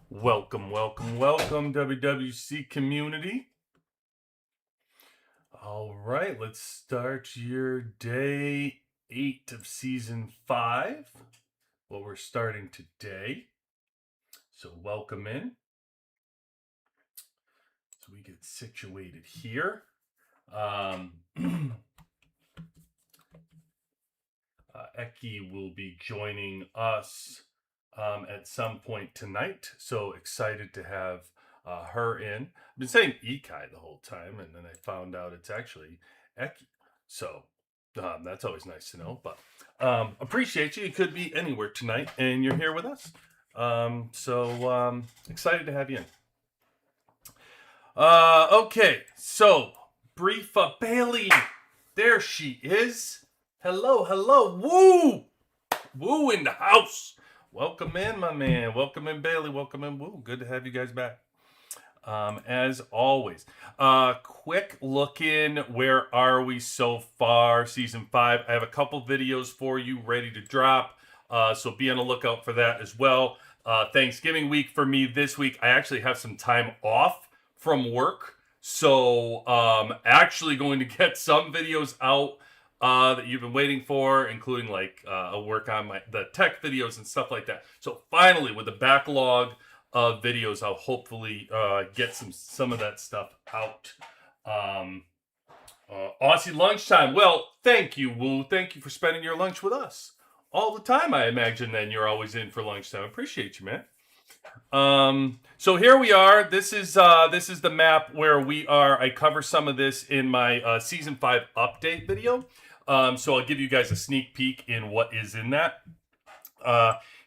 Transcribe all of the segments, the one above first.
Welcome, WWC Community. All right, let's start your day 8 of Season 5. Well, we're starting today. So welcome in. So we get situated here. Eki will be joining us at some point tonight. So excited to have her in. I've been saying Ekai the whole time, and then I found out it's actually Eki. So that's always nice to know. But appreciate you. You could be anywhere tonight, and you're here with us. So excited to have you in. Okay, so brief Bailey. There she is. Hello. Woo in the house. Welcome in, my man. Welcome in, Bailey. Welcome in, Woo. Good to have you guys back. As always, quick look in. Where are we so far? Season 5. I have a couple videos for you ready to drop. So be on the lookout for that as well. Thanksgiving week for me this week. I actually have some time off from work. So actually going to get some videos out that you've been waiting for, including like a work on the tech videos and stuff like that. So finally, with the backlog of videos, I'll hopefully get some of that stuff out. Aussie lunchtime. Well, thank you, Woo. Thank you for spending your lunch with us all the time. I imagine then you're always in for lunchtime. Appreciate you, man. So here we are. This is the map where we are. I cover some of this in my season 5 update video. So I'll give you guys a sneak peek in what is in that.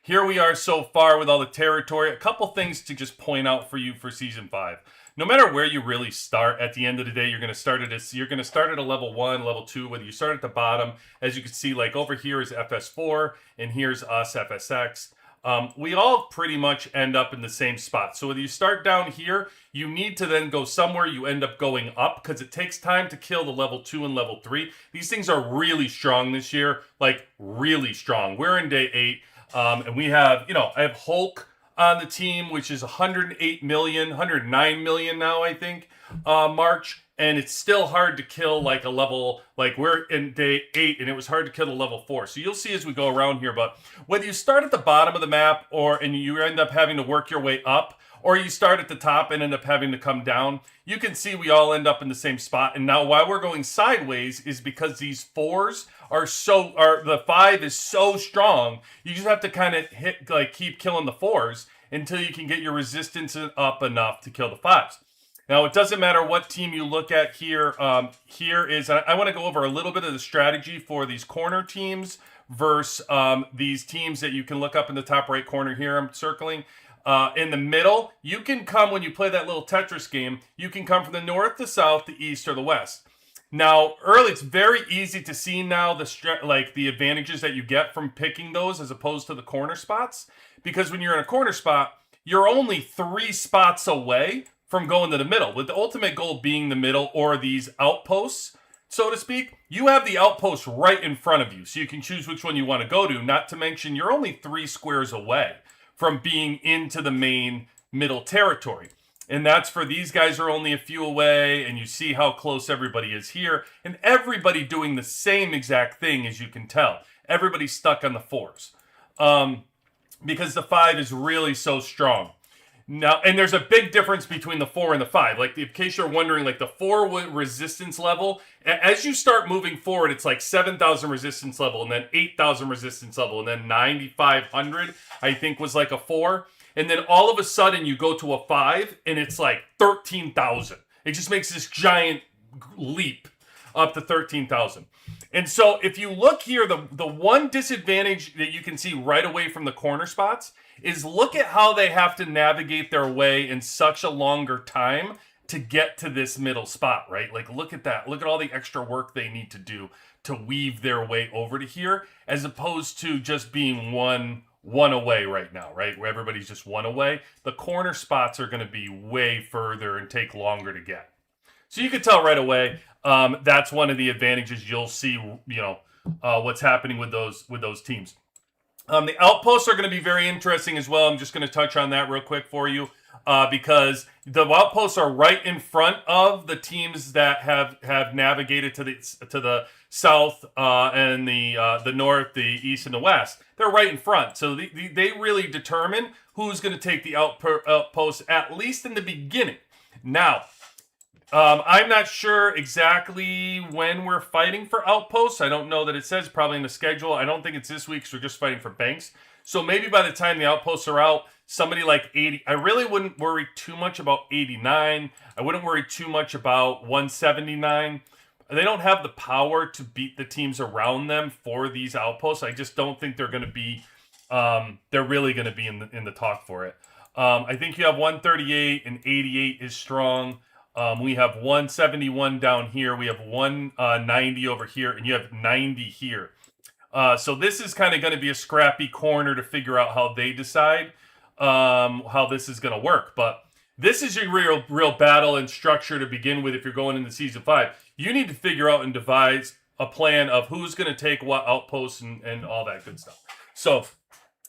Here we are so far with all the territory. A couple things to just point out for you for season 5. No matter where you really start, at the end of the day, you're going to start at a level 1, level 2. Whether you start at the bottom, as you can see, like over here is FS4, and here's us, FSX. We all pretty much end up in the same spot. So whether you start down here, you need to then go somewhere you end up going up, because it takes time to kill the level 2 and level 3. These things are really strong this year, like really strong. We're in day 8, and we have, I have Hulk on the team, which is 108 million, 109 million now, I think, March. And it's still hard to kill like a level, like we're in day 8 and it was hard to kill the level 4. So you'll see as we go around here, but whether you start at the bottom of the map and you end up having to work your way up, or you start at the top and end up having to come down, you can see we all end up in the same spot. And now why we're going sideways is because these 4s the 5 is so strong. You just have to kind of keep killing the 4s until you can get your resistance up enough to kill the 5s. Now, it doesn't matter what team you look at here. I want to go over a little bit of the strategy for these corner teams versus these teams that you can look up in the top right corner here. I'm circling. In the middle, you can come, when you play that little Tetris game, you can come from the north, the south, the east, or the west. Now, early, it's very easy to see now the advantages that you get from picking those as opposed to the corner spots. Because when you're in a corner spot, you're only 3 spots away from going to the middle, with the ultimate goal being the middle or these outposts, so to speak. You have the outpost right in front of you, so you can choose which one you want to go to, not to mention you're only 3 squares away from being into the main middle territory. And that's for these guys are only a few away, and you see how close everybody is here, and everybody doing the same exact thing, as you can tell. Everybody's stuck on the 4s. Because the 5 is really so strong. Now, and there's a big difference between the 4 and the 5. Like, in case you're wondering, like the 4 resistance level, as you start moving forward, it's like 7,000 resistance level, and then 8,000 resistance level, and then 9,500, I think, was like a 4. And then all of a sudden, you go to a 5, and it's like 13,000. It just makes this giant leap up to 13,000. And so, if you look here, the one disadvantage that you can see right away from the corner spots is look at how they have to navigate their way in such a longer time to get to this middle spot, right? Like, look at that. Look at all the extra work they need to do to weave their way over to here, as opposed to just being one away right now, right? Where everybody's just 1 away. The corner spots are going to be way further and take longer to get. So you can tell right away, that's one of the advantages you'll see, what's happening with those teams. The outposts are going to be very interesting as well. I'm just going to touch on that real quick for you because the outposts are right in front of the teams that have navigated to the south and the north, the east, and the west. They're right in front, so they really determine who's going to take the outposts, at least in the beginning. Now, I'm not sure exactly when we're fighting for outposts. I don't know that it says, probably in the schedule. I don't think it's this week because we're just fighting for banks. So maybe by the time the outposts are out, somebody like 80. I really wouldn't worry too much about 89. I wouldn't worry too much about 179. They don't have the power to beat the teams around them for these outposts. I just don't think they're going to be. They're really going to be in the talk for it. I think you have 138 and 88 is strong. We have 171 down here. We have 190 over here, and you have 90 here. So this is kind of going to be a scrappy corner to figure out how they decide how this is going to work. But this is your real battle and structure to begin with if you're going into Season 5. You need to figure out and devise a plan of who's going to take what outposts and all that good stuff. So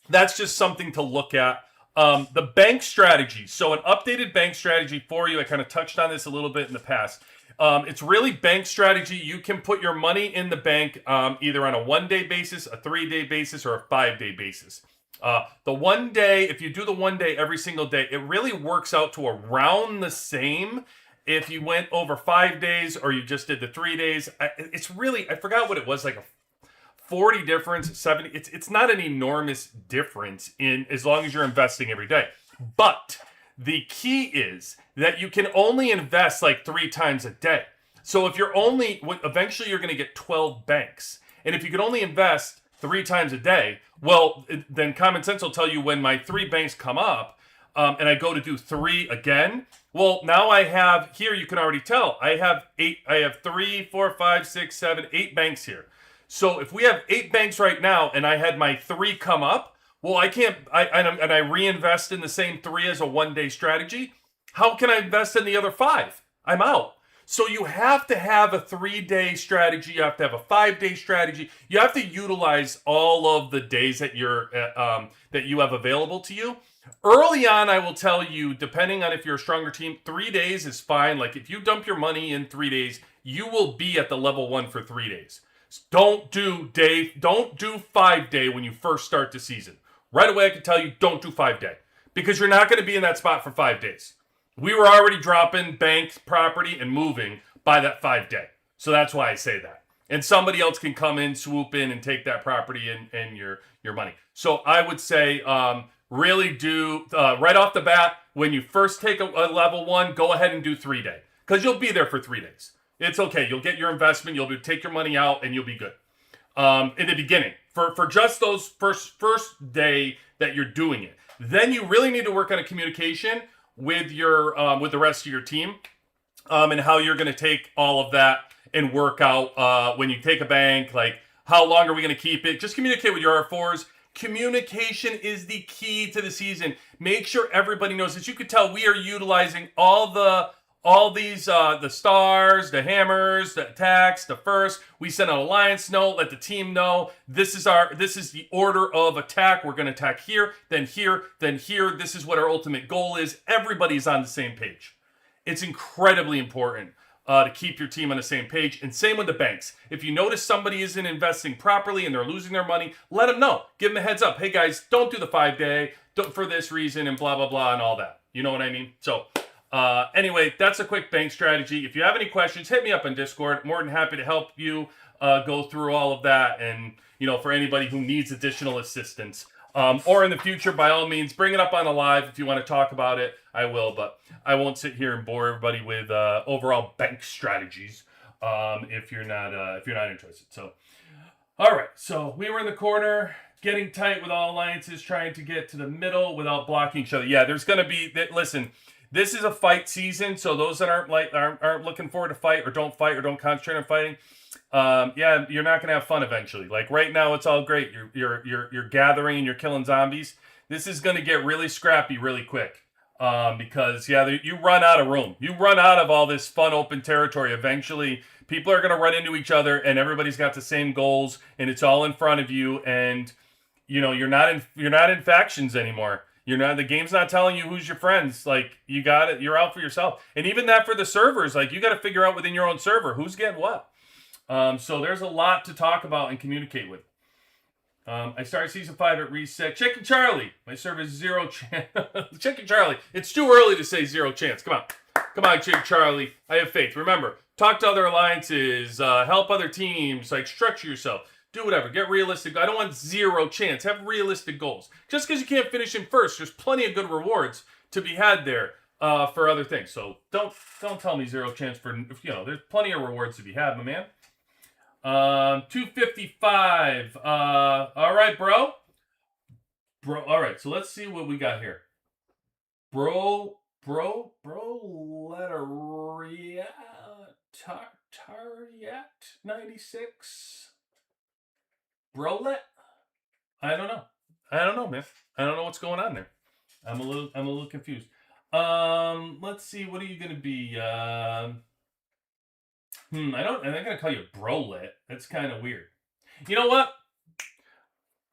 that's just something to look at. The bank strategy. So an updated bank strategy for you. I kind of touched on this a little bit in the past. It's really bank strategy. You can put your money in the bank either on a 1-day basis, a 3-day basis, or a 5-day basis. The 1 day, if you do the 1 day every single day, it really works out to around the same if you went over 5 days or you just did the 3 days. It's really, I forgot what it was, like a 40 difference, 70. It's not an enormous difference in as long as you're investing every day. But the key is that you can only invest like 3 times a day. So if you're eventually you're going to get 12 banks. And if you can only invest 3 times a day, well, then common sense will tell you when my 3 banks come up and I go to do 3 again. Well, now I have here, you can already tell, I have 8, I have 3, 4, 5, 6, 7, 8 banks here. So if we have 8 banks right now and I had my 3 come up, well, I can't, and I reinvest in the same 3 as a 1-day strategy. How can I invest in the other 5? I'm out. So you have to have a 3-day strategy. You have to have a 5-day strategy. You have to utilize all of the days that that you have available to you. Early on, I will tell you, depending on if you're a stronger team, 3 days is fine. Like if you dump your money in 3 days, you will be at the level 1 for 3 days. Don't do 5-day when you first start the season. Right away, I can tell you, don't do 5-day because you're not going to be in that spot for 5 days. We were already dropping bank property and moving by that 5-day. So that's why I say that. And somebody else can come in, swoop in, and take that property and your money. So I would say really do, right off the bat, when you first take a level 1, go ahead and do 3-day because you'll be there for 3 days. It's okay. You'll get your investment. You'll take your money out, and you'll be good. In the beginning, for just those first day that you're doing it, then you really need to work on a communication with your with the rest of your team, and how you're going to take all of that and work out when you take a bank. Like, how long are we going to keep it? Just communicate with your R4s. Communication is the key to the season. Make sure everybody knows. As you can tell, we are utilizing all these the stars, the hammers, the attacks, the first. We send an alliance note, let the team know this is the order of attack. We're going to attack here, then here, then here. This is what our ultimate goal is. Everybody's on the same page. It's incredibly important to keep your team on the same page. And same with the banks. If you notice somebody isn't investing properly and they're losing their money, let them know. Give them a heads up. Hey guys, don't do the 5-day for this reason and blah, blah, blah and all that. You know what I mean? So anyway, that's a quick bank strategy. If you have any questions, hit me up on Discord. More than happy to help you go through all of that. And, for anybody who needs additional assistance. Or in the future, by all means, bring it up on a live. If you want to talk about it, I will. But I won't sit here and bore everybody with overall bank strategies if you're not interested. So, all right. So we were in the corner, getting tight with all alliances, trying to get to the middle without blocking each other. Yeah, there's going to be listen. This is a fight season, so those that aren't looking forward to fight or don't concentrate on fighting, yeah, you're not gonna have fun eventually. Like right now, it's all great. You're gathering and you're killing zombies. This is gonna get really scrappy really quick, because you run out of room. You run out of all this fun open territory. Eventually, people are gonna run into each other, and everybody's got the same goals, and it's all in front of you, and you're not in factions anymore. The game's not telling you who's your friends. Like, you got it. You're out for yourself. And even that for the servers, like, you got to figure out within your own server who's getting what. So there's a lot to talk about and communicate with. I started season 5 at reset. Chicken Charlie. My server is 0 chance. Chicken Charlie. It's too early to say 0 chance. Come on, Chicken Charlie. I have faith. Remember, talk to other alliances. Help other teams. Like, structure yourself. Do whatever. Get realistic. I don't want 0 chance. Have realistic goals. Just because you can't finish in first, there's plenty of good rewards to be had there for other things. So don't tell me 0 chance for, there's plenty of rewards to be had, my man. 255. All right, bro. All right, so let's see what we got here. Bro, Letteria, Tariat 96. Brolet? I don't know, man. I don't know what's going on there. I'm a little confused. Let's see. What are you gonna be? I'm not gonna call you Brolet. That's kind of weird. You know what?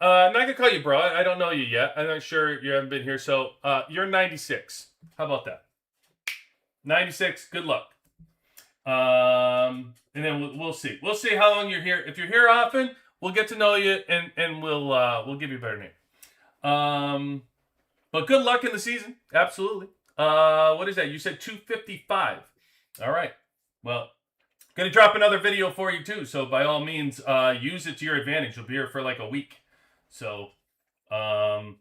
I'm not gonna call you bro. I don't know you yet. I'm not sure you haven't been here. So you're 96. How about that? 96. Good luck. And then we'll see. We'll see how long you're here. If you're here often, we'll get to know you, and we'll give you a better name. But good luck in the season. Absolutely. What is that? You said 255. All right. Well, gonna drop another video for you too. So by all means, use it to your advantage. You'll be here for like a week. So, Charlie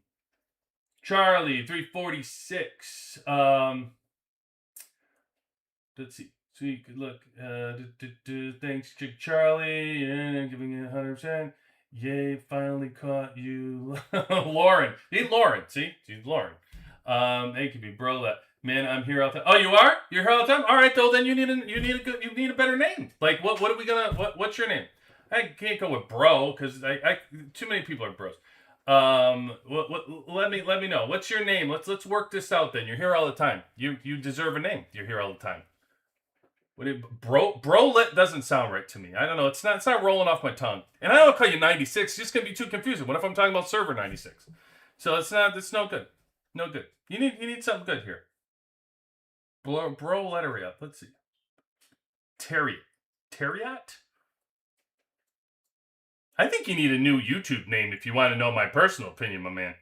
346. Let's see. Sweet, good luck. Thanks, Charlie. And giving it 100%. Yay, finally caught you. Lauren. Hey, Lauren. See? She's Lauren. Hey, could be Brolet. Man, I'm here all the time. Oh, you are? You're here all the time? All right, though. Then you need a better name. Like, what are we gonna? What's your name? I can't go with bro because I too many people are bros. Let me know. What's your name? Let's work this out. Then you're here all the time. You deserve a name. You're here all the time. Brolet doesn't sound right to me. I don't know. It's not rolling off my tongue. And I don't call you 96. It's just gonna be too confusing. What if I'm talking about server 96? So it's no good. No good. You need something good here. Bro lettery up. Let's see. Terriat? I think you need a new YouTube name if you want to know my personal opinion, my man.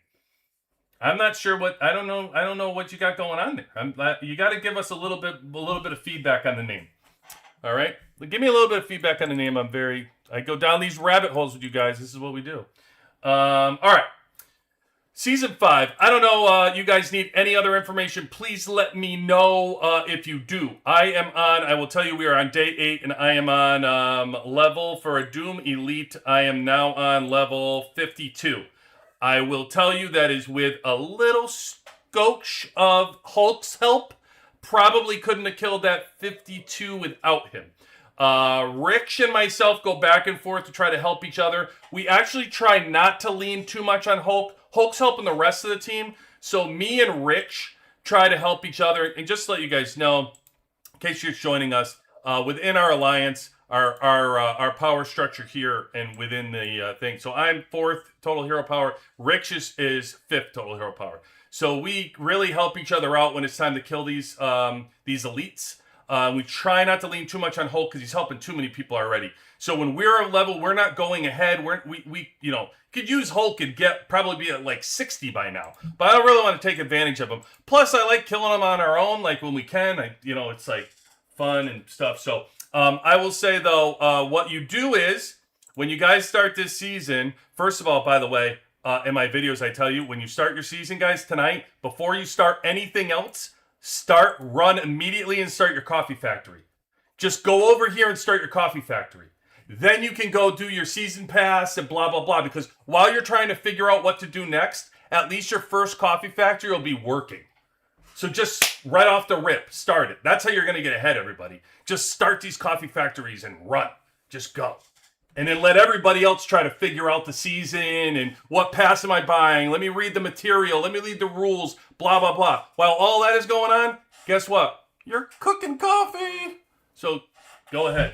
I'm not sure I don't know what you got going on there. You got to give us a little bit of feedback on the name. All right? Give me a little bit of feedback on the name. I go down these rabbit holes with you guys. This is what we do. All right. Season 5. I don't know. You guys need any other information? Please let me know if you do. I will tell you we are on day 8, and I am on level for a Doom Elite. I am now on level 52. I will tell you that is with a little scotch of Hulk's help. Probably couldn't have killed that 52 without him. Rich and myself go back and forth to try to help each other. We actually try not to lean too much on Hulk. Hulk's helping the rest of the team. So me and Rich try to help each other. And just to let you guys know, in case you're joining us, within our alliance, our power structure here and within the thing. So I'm 4th total hero power. Rich is 5th total hero power. So we really help each other out when it's time to kill these elites. We try not to lean too much on Hulk because he's helping too many people already. So when we're a level, we're not going ahead. We could use Hulk and probably be at like 60 by now. But I don't really want to take advantage of him. Plus, I like killing him on our own, like when we can. It's like fun and stuff. So I will say though, what you do is when you guys start this season. First of all, by the way, in my videos, I tell you when you start your season, guys, tonight before you start anything else. Run immediately and start your coffee factory. Just go over here and start your coffee factory. Then you can go do your season pass and blah, blah, blah. Because while you're trying to figure out what to do next, at least your first coffee factory will be working. So just right off the rip, start it. That's how you're going to get ahead, everybody. Just start these coffee factories and run. Just go. And then let everybody else try to figure out the season and what pass am I buying. Let me read the material. Let me read the rules. Blah, blah, blah. While all that is going on, guess what? You're cooking coffee. So go ahead.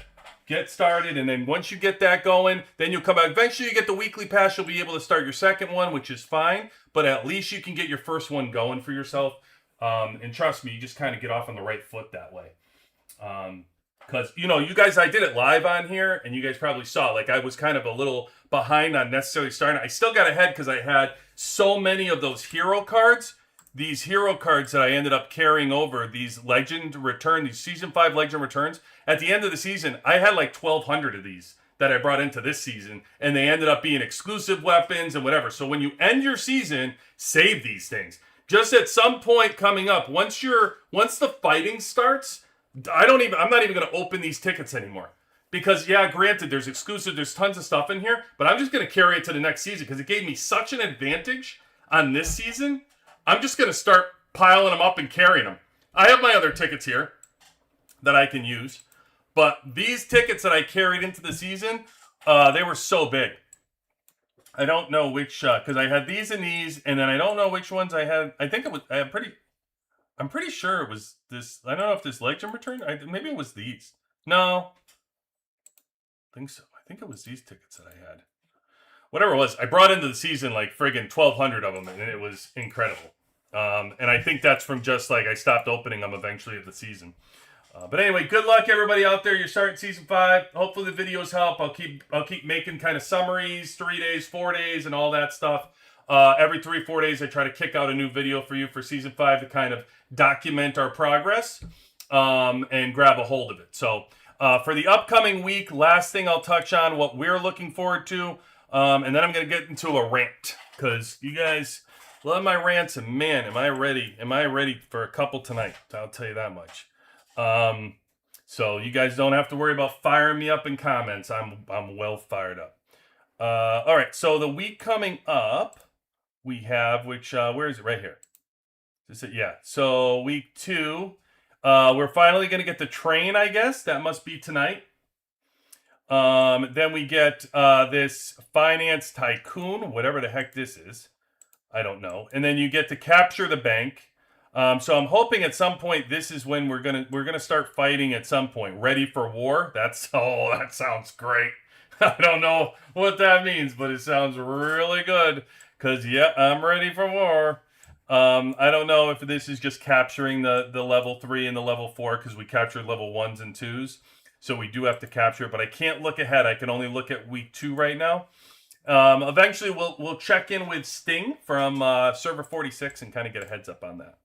get started, and then once you get that going, then you'll come back. Eventually you get the weekly pass, you'll be able to start your second one, which is fine, but at least you can get your first one going for yourself. And trust me, you just kind of get off on the right foot that way. Because, you guys, I did it live on here, and you guys probably saw, like, I was kind of a little behind on necessarily starting. I still got ahead because I had so many of those hero cards. These hero cards that I ended up carrying over, these legend return, these season 5 legend returns. At the end of the season, I had like 1,200 of these that I brought into this season, and they ended up being exclusive weapons and whatever. So when you end your season, save these things. Just at some point coming up, once the fighting starts, I'm not even going to open these tickets anymore. Because, yeah, granted, there's exclusive, there's tons of stuff in here, but I'm just going to carry it to the next season because it gave me such an advantage on this season. I'm just going to start piling them up and carrying them. I have my other tickets here that I can use, but these tickets that I carried into the season, they were so big. I don't know which, because I had these and these, and then I don't know which ones I had. I think it was, I'm pretty sure it was this. I don't know if this legend return, maybe it was these. No, I think so. I think it was these tickets that I had. Whatever it was, I brought into the season like friggin' 1,200 of them, and it was incredible. And I think that's from just like I stopped opening them eventually of the season. But anyway, good luck everybody out there. You're starting season 5. Hopefully the videos help. I'll keep making kind of summaries, 3 days, 4 days, and all that stuff. Every 3-4 days, I try to kick out a new video for you for season 5 to kind of document our progress and grab a hold of it. So for the upcoming week, last thing I'll touch on what we're looking forward to. And then I'm going to get into a rant because you guys love my rants, and man, am I ready? Am I ready for a couple tonight? I'll tell you that much. So you guys don't have to worry about firing me up in comments. I'm well fired up. All right. So the week coming up, we have where is it? Right here. Is it? Yeah. So week 2, we're finally going to get the train. I guess that must be tonight. Then we get this Finance Tycoon, whatever the heck this is. I don't know. And then you get to capture the bank. So I'm hoping at some point this is when we're gonna start fighting at some point. Ready for war? That sounds great. I don't know what that means, but it sounds really good. Cause yeah, I'm ready for war. I don't know if this is just capturing the level 3 and the level 4 because we captured level 1s and 2s. So we do have to capture it, but I can't look ahead. I can only look at week 2 right now. Eventually, we'll check in with Sting from server 46 and kind of get a heads up on that.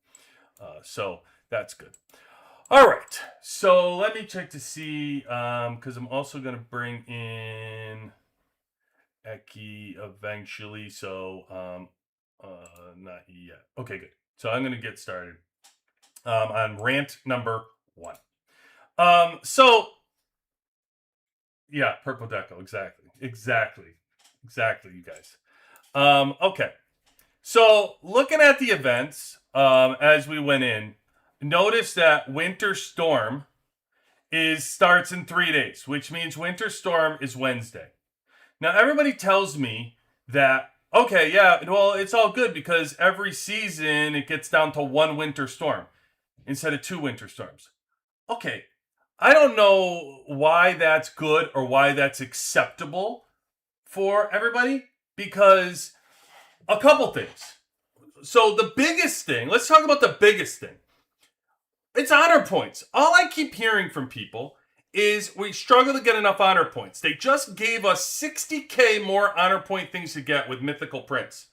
So that's good. All right. So let me check to see, because I'm also going to bring in Eki eventually. So not yet. Okay, good. So I'm going to get started on rant number 1. So yeah, Purple Deco, exactly, you guys. Okay, so looking at the events as we went in, notice that Winter Storm starts in 3 days, which means Winter Storm is Wednesday. Now everybody tells me that okay, yeah, well it's all good because every season it gets down to 1 Winter Storm instead of 2 Winter Storms. Okay. I don't know why that's good or why that's acceptable for everybody because a couple things. So the biggest thing, let's talk about the biggest thing. It's honor points. All I keep hearing from people is we struggle to get enough honor points. They just gave us 60K more honor point things to get with Mythical Prince.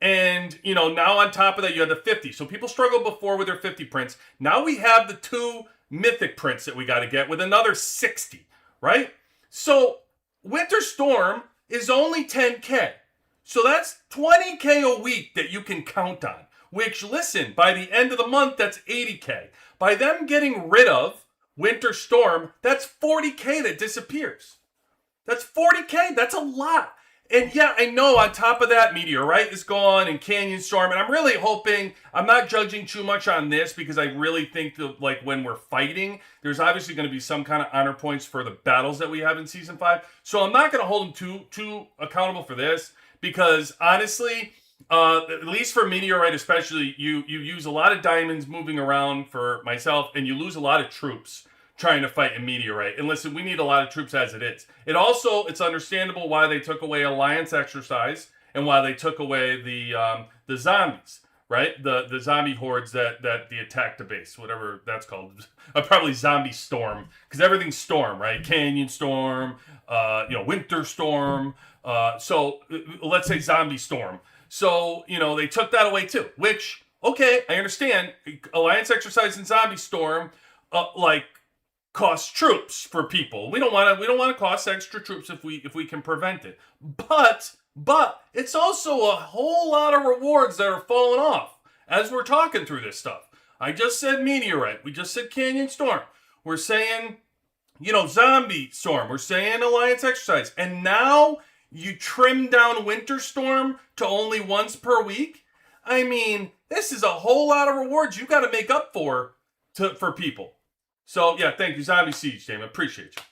And, now on top of that, you have the 50. So people struggled before with their 50 prints. Now we have the 2 Mythic prints that we got to get with another 60, right? So Winter Storm is only 10K. So that's 20K a week that you can count on, which, listen, by the end of the month, that's 80K. By them getting rid of Winter Storm, that's 40K that disappears. That's 40K. That's a lot. And yeah, I know on top of that, Meteorite is gone and Canyon Storm. And I'm really hoping, I'm not judging too much on this because I really think that like when we're fighting, there's obviously going to be some kind of honor points for the battles that we have in Season 5. So I'm not going to hold them too accountable for this because honestly, at least for Meteorite especially, you use a lot of diamonds moving around for myself and you lose a lot of troops. trying to fight a meteorite. And listen, we need a lot of troops as it is. It's understandable why they took away alliance exercise and why they took away the zombies, right? The zombie hordes that they attacked the base, whatever that's called. Probably zombie storm, because everything's storm, right? Canyon storm, winter storm. So let's say zombie storm. So, they took that away too, which, okay, I understand. Alliance exercise and zombie storm, cost troops for people. We don't want to cost extra troops if we can prevent it. But it's also a whole lot of rewards that are falling off as we're talking through this stuff. I just said meteorite. We just said canyon storm. We're saying, zombie storm. We're saying alliance exercise. And now you trim down winter storm to only once per week. I mean, this is a whole lot of rewards you got to make up for people. So, yeah, thank you, Zombie Siege, Damon. Appreciate you.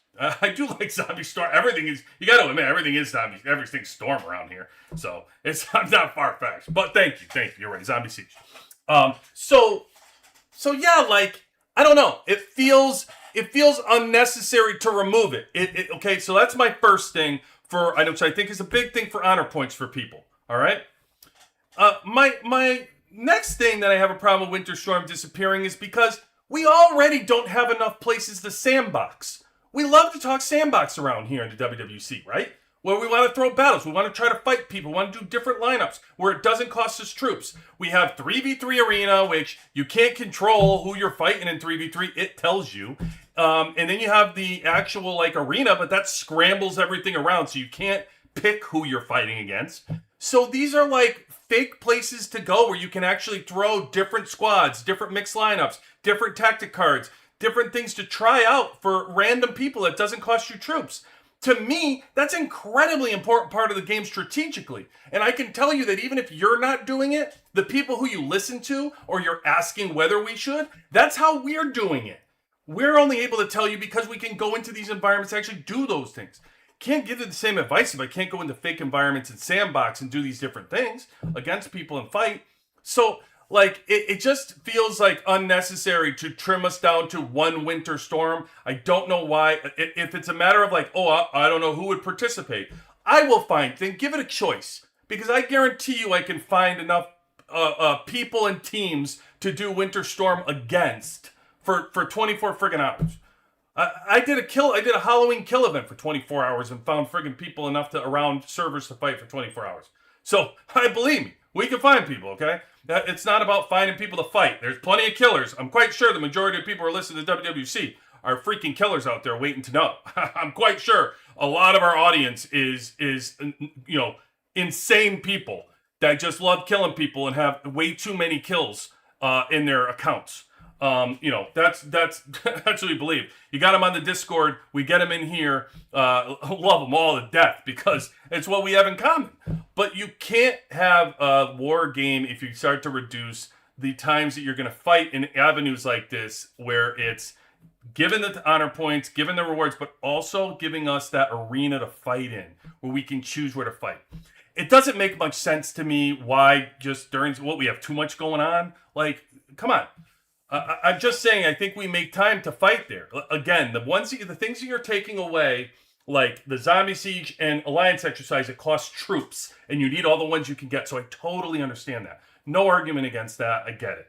I do like Zombie Storm. You got to admit, everything is zombie. Everything's Storm around here. So, I'm not far-fetched. But thank you. You're right, Zombie Siege. So yeah, I don't know. It feels unnecessary to remove it. Okay, so that's my first thing which I think is a big thing for honor points for people. All right? My next thing that I have a problem with Winter Storm disappearing is because we already don't have enough places to sandbox. We love to talk sandbox around here in the WWC, right? Where we want to throw battles. We want to try to fight people. We want to do different lineups where it doesn't cost us troops. We have 3v3 arena, which you can't control who you're fighting in 3v3. It tells you. And then you have the actual arena, but that scrambles everything around. So you can't pick who you're fighting against. So these are fake places to go where you can actually throw different squads, different mixed lineups, different tactic cards, different things to try out for random people that doesn't cost you troops. To me, that's an incredibly important part of the game strategically. And I can tell you that even if you're not doing it, the people who you listen to or you're asking whether we should, that's how we're doing it. We're only able to tell you because we can go into these environments and actually do those things. Can't give you the same advice if I can't go into fake environments and sandbox and do these different things against people and fight. So, it just feels unnecessary to trim us down to one winter storm. I don't know why. If it's a matter of I don't know who would participate, I will then give it a choice. Because I guarantee you I can find enough people and teams to do winter storm against for 24 friggin' hours. I did a Halloween kill event for 24 hours and found friggin' people enough around servers to fight for 24 hours. So, believe me, we can find people, okay? It's not about finding people to fight. There's plenty of killers. I'm quite sure the majority of people who are listening to WWC are freaking killers out there waiting to know. I'm quite sure a lot of our audience is insane people that just love killing people and have way too many kills in their accounts. That's what we believe. You got them on the Discord. We get them in here. Love them all to death because it's what we have in common. But you can't have a war game if you start to reduce the times that you're going to fight in avenues like this, where it's given the honor points, given the rewards, but also giving us that arena to fight in where we can choose where to fight. It doesn't make much sense to me why just during we have too much going on. Come on. I'm just saying, I think we make time to fight there. Again, the things that you're taking away, like the Zombie Siege and Alliance exercise, it costs troops, and you need all the ones you can get. So I totally understand that. No argument against that. I get it.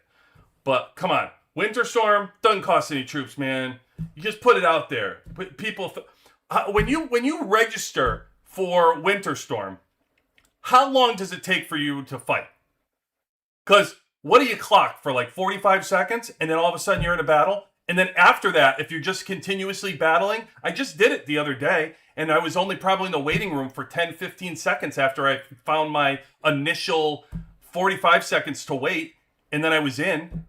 But come on, Winter Storm doesn't cost any troops, man. You just put it out there. People, when you register for Winter Storm, how long does it take for you to fight? Because what do you clock for 45 seconds and then all of a sudden you're in a battle? And then after that, if you're just continuously battling, I just did it the other day and I was only probably in the waiting room for 10, 15 seconds after I found my initial 45 seconds to wait and then I was in.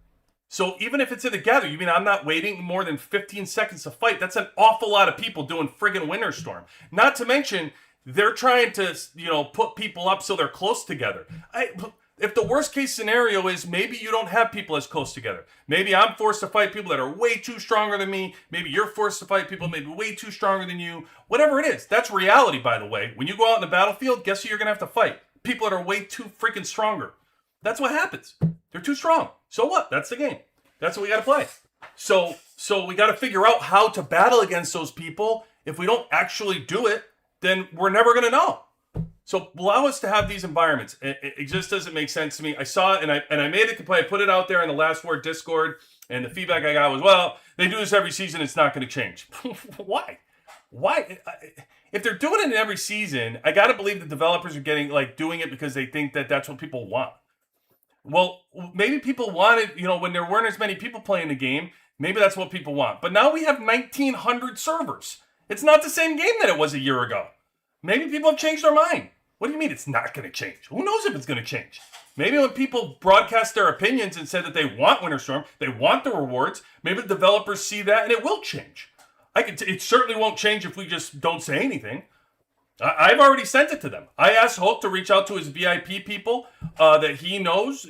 So even if it's in together, you mean I'm not waiting more than 15 seconds to fight? That's an awful lot of people doing friggin' Winter Storm. Not to mention, they're trying to, put people up so they're close together. If the worst case scenario is maybe you don't have people as close together. Maybe I'm forced to fight people that are way too stronger than me. Maybe you're forced to fight people maybe way too stronger than you. Whatever it is, that's reality, by the way. When you go out in the battlefield, guess who you're going to have to fight? People that are way too freaking stronger. That's what happens. They're too strong. So what? That's the game. That's what we got to play. So So we got to figure out how to battle against those people. If we don't actually do it, then we're never going to know. So allow us to have these environments. It just doesn't make sense to me. I saw it and I made a complaint. I put it out there in the Last Word Discord, and the feedback I got was, well, they do this every season. It's not going to change. Why? Why? If they're doing it in every season, I got to believe the developers are getting doing it because they think that that's what people want. Well, maybe people wanted, when there weren't as many people playing the game, maybe that's what people want. But now we have 1,900 servers. It's not the same game that it was a year ago. Maybe people have changed their mind. What do you mean it's not going to change? Who knows if it's going to change? Maybe when people broadcast their opinions and said that they want Winter Storm, they want the rewards, maybe the developers see that and it will change. It certainly won't change if we just don't say anything. I've already sent it to them. I asked Hulk to reach out to his VIP people that he knows,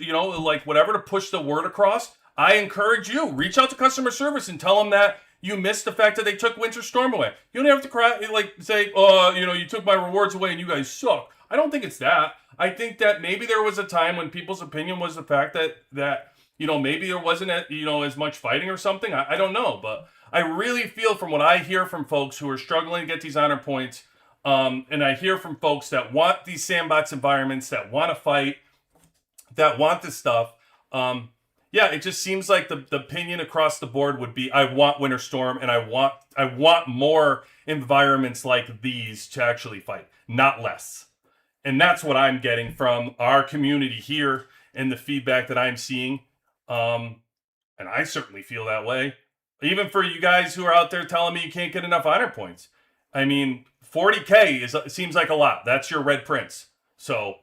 whatever, to push the word across. I encourage you, reach out to customer service and tell them that you missed the fact that they took Winter Storm away. You don't have to cry, say, you took my rewards away and you guys suck. I don't think it's that. I think that maybe there was a time when people's opinion was the fact that maybe there wasn't as much fighting or something. I don't know, but I really feel from what I hear from folks who are struggling to get these honor points, and I hear from folks that want these sandbox environments, that want to fight, that want this stuff. It just seems like the opinion across the board would be, I want Winter Storm, and I want more environments like these to actually fight, not less. And that's what I'm getting from our community here and the feedback that I'm seeing. And I certainly feel that way. Even for you guys who are out there telling me you can't get enough honor points. I mean, 40K seems like a lot. That's your Red Prince. So,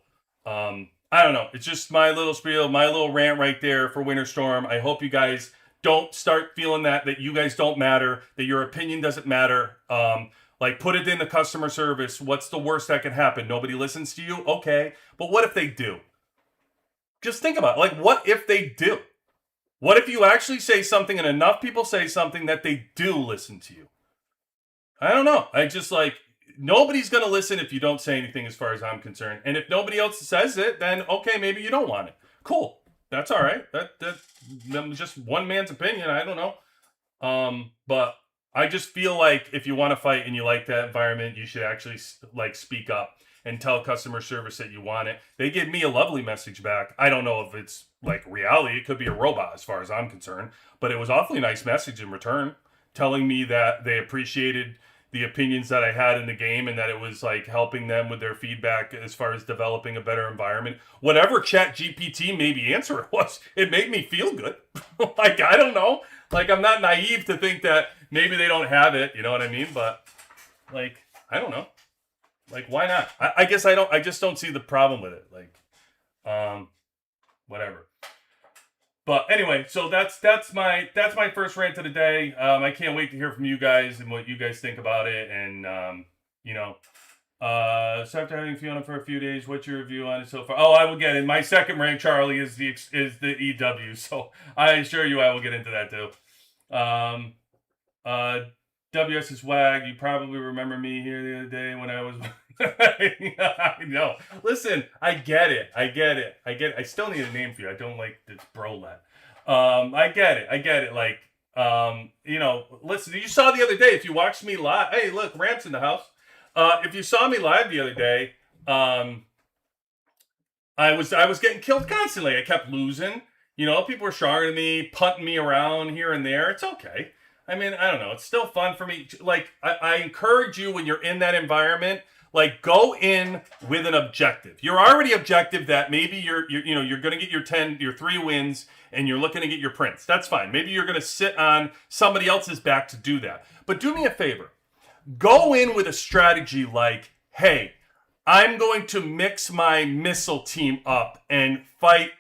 I don't know. It's just my little spiel, my little rant right there for Winter Storm. I hope you guys don't start feeling that you guys don't matter, that your opinion doesn't matter. Put it in the customer service. What's the worst that can happen? Nobody listens to you? Okay. But what if they do? Just think about it. What if they do? What if you actually say something and enough people say something that they do listen to you? I don't know. Nobody's going to listen if you don't say anything as far as I'm concerned. And if nobody else says it, then okay, maybe you don't want it. Cool. That's all right. That's just one man's opinion. I don't know. But I just feel like if you want to fight and you like that environment, you should actually speak up and tell customer service that you want it. They give me a lovely message back. I don't know if it's reality. It could be a robot as far as I'm concerned. But it was awfully nice message in return, telling me that they appreciated the opinions that I had in the game and that it was helping them with their feedback as far as developing a better environment. Whatever ChatGPT maybe answer it was, it made me feel good. I don't know. I'm not naive to think that maybe they don't have it, you know what I mean? But I don't know. Why not? I guess I just don't see the problem with it. Whatever. But anyway, so that's my first rant of the day. I can't wait to hear from you guys and what you guys think about it. And so after having Fiona for a few days, what's your review on it so far? Oh, I will get it. My second rant, Charlie, is the EW. So I assure you, I will get into that too. WS is WAG. You probably remember me here the other day when I was. I know. Listen, I get it. I still need a name for you. I don't like this brolet. I get it. Listen, you saw the other day, if you watched me live, hey, look, Rant's in the house. If you saw me live the other day, I was getting killed constantly. I kept losing. People were stronger than me, punting me around here and there. It's okay. I mean, I don't know. It's still fun for me. I encourage you when you're in that environment, go in with an objective. You're already objective that maybe you're going to get your 3 wins and you're looking to get your prints. That's fine. Maybe you're going to sit on somebody else's back to do that. But do me a favor. Go in with a strategy hey, I'm going to mix my missile team up and fight,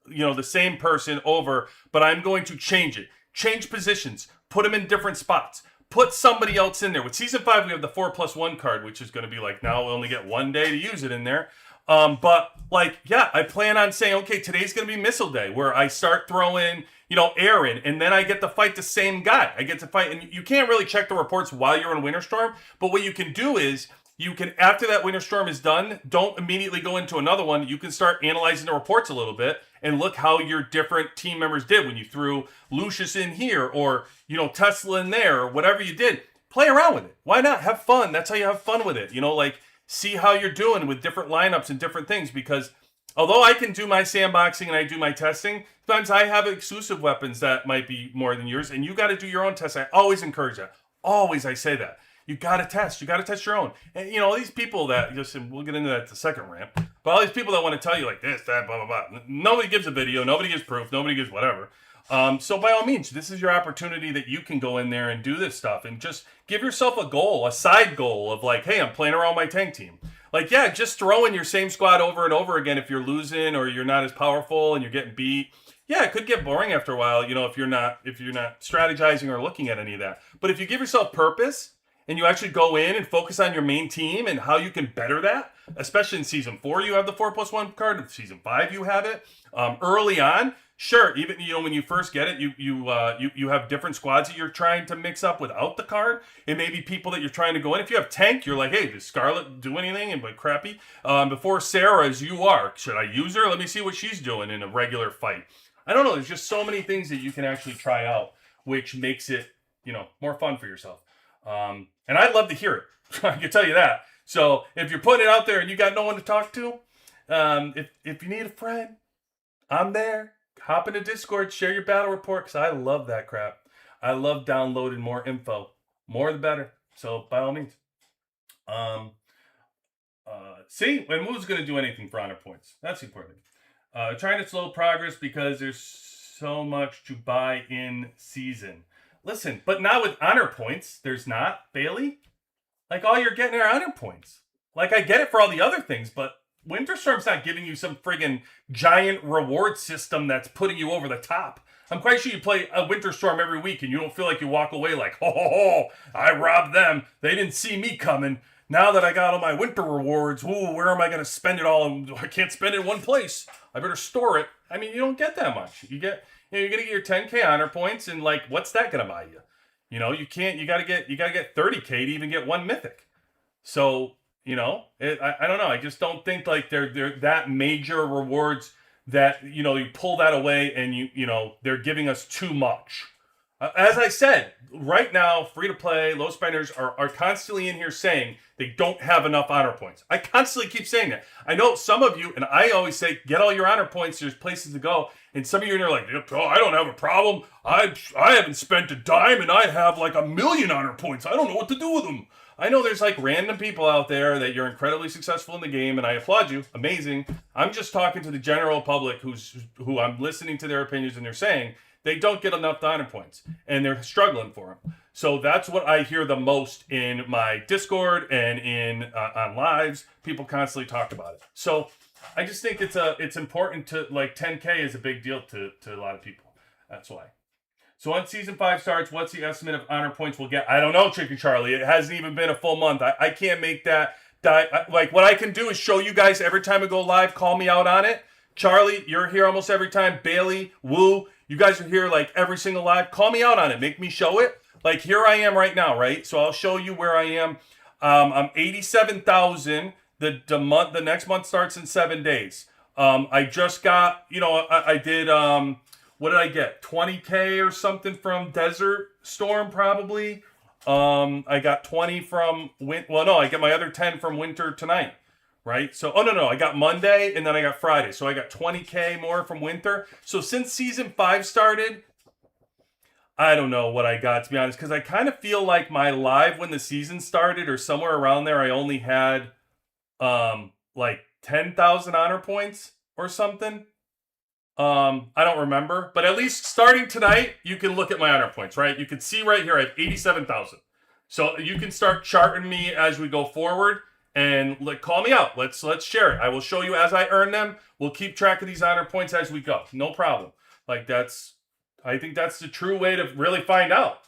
the same person over, but I'm going to change it. Change positions. Put them in different spots. Put somebody else in there. With Season 5, we have the 4+1 card, which is going to be now we'll only get 1 day to use it in there. I plan on saying, okay, today's going to be Missile Day, where I start throwing, Aaron, and then I get to fight the same guy. I get to fight, and you can't really check the reports while you're in Winter Storm, but what you can do is you can, after that winter storm is done, don't immediately go into another one. You can start analyzing the reports a little bit and look how your different team members did when you threw Lucius in here or, Tesla in there or whatever you did. Play around with it. Why not? Have fun. That's how you have fun with it. See how you're doing with different lineups and different things, because although I can do my sandboxing and I do my testing, sometimes I have exclusive weapons that might be more than yours, and you got to do your own tests. I always encourage that. Always I say that. You got to test. You got to test your own. And, all these people that, we'll get into that the second rant, but all these people that want to tell you like this, that, blah, blah, blah. Nobody gives a video. Nobody gives proof. Nobody gives whatever. So by all means, this is your opportunity that you can go in there and do this stuff and just give yourself a goal, a side goal of like, hey, I'm playing around my tank team. Like, yeah, just throw in your same squad over and over again if you're losing or you're not as powerful and you're getting beat. Yeah, it could get boring after a while, if you're not strategizing or looking at any of that. But if you give yourself purpose and you actually go in and focus on your main team and how you can better that, especially in Season 4, you have the 4+1 card. In Season 5, you have it. Early on, sure, even when you first get it, you have different squads that you're trying to mix up without the card. It may be people that you're trying to go in. If you have tank, you're like, hey, does Scarlet do anything? And but crappy. Before Sarah's, you are. Should I use her? Let me see what she's doing in a regular fight. I don't know. There's just so many things that you can actually try out, which makes it more fun for yourself. And I'd love to hear it. I can tell you that. So if you're putting it out there and you got no one to talk to, if you need a friend, I'm there. Hop into Discord, share your battle report, because I love that crap. I love downloading more info. More the better. So by all means. See, when Moo's going to do anything for honor points. That's important. Trying to slow progress because there's so much to buy in season. Listen, but not with honor points. There's not, Bailey. Like, all you're getting are honor points. Like, I get it for all the other things, but Winter Storm's not giving you some friggin' giant reward system that's putting you over the top. I'm quite sure you play a Winter Storm every week and you don't feel like you walk away like, I robbed them. They didn't see me coming. Now that I got all my winter rewards, where am I going to spend it all? I can't spend it in one place. I better store it. I mean, you don't get that much. You're going to get your 10K honor points, and like, what's that going to buy you? You got to get 30K to even get one mythic. So, I don't know. I just don't think like they're that major rewards that, you pull that away and they're giving us too much. As I said, right now, free-to-play, low spenders are constantly in here saying they don't have enough honor points. I constantly keep saying that. I know some of you, and I always say, get all your honor points, there's places to go. And some of you are like, oh, I don't have a problem. I haven't spent a dime, and I have like 1 million honor points. I don't know what to do with them. I know there's like random people out there that you're incredibly successful in the game, and I applaud you. Amazing. I'm just talking to the general public who I'm listening to their opinions, and they're saying they don't get enough honor points, and they're struggling for them. So that's what I hear the most in my Discord and on lives. People constantly talk about it. So I just think it's important to, like, 10K is a big deal to a lot of people. That's why. So once Season 5 starts, what's the estimate of honor points we'll get? I don't know, Tricky Charlie. It hasn't even been a full month. I can't make that. Like, what I can do is show you guys every time I go live, call me out on it. Charlie, you're here almost every time. Bailey, Woo, you guys are here like every single live. Call me out on it. Make me show it. Like, here I am right now, right? So I'll show you where I am. I'm 87,000. The next month starts in 7 days. I just got, I did, what did I get? 20K or something from Desert Storm, probably. I got 20 from, I get my other 10 from Winter tonight. Right? So, I got Monday and then I got Friday. So I got 20K more from Winter. So since Season 5 started, I don't know what I got, to be honest, because I kind of feel like my live when the season started or somewhere around there, I only had like 10,000 honor points or something. I don't remember. But at least starting tonight, you can look at my honor points, right? You can see right here, I have 87,000. So you can start charting me as we go forward. And call me out. Let's share it. I will show you as I earn them. We'll keep track of these honor points as we go. No problem. I think that's the true way to really find out,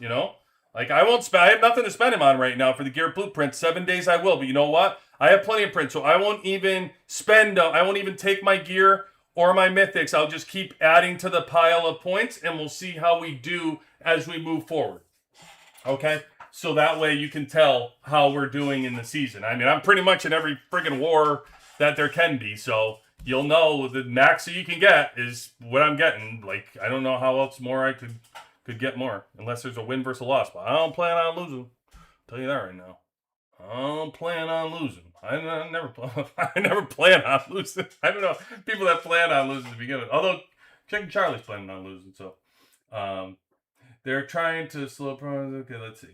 Like, I have nothing to spend them on right now for the gear blueprint. 7 days I will, but you know what? I have plenty of prints, so I won't even I won't even take my gear or my mythics. I'll just keep adding to the pile of points, and we'll see how we do as we move forward. Okay? so that way you can tell how we're doing in the season. I mean, I'm pretty much in every friggin' war that there can be, so you'll know the max that you can get is what I'm getting. Like, I don't know how else more I could get more, unless there's a win versus a loss. But I don't plan on losing. I'll tell you that right now. I don't plan on losing. I never plan on losing. I don't know people that plan on losing to begin with. Although Chicken Charlie's planning on losing, so they're trying to slow progress. Okay, let's see.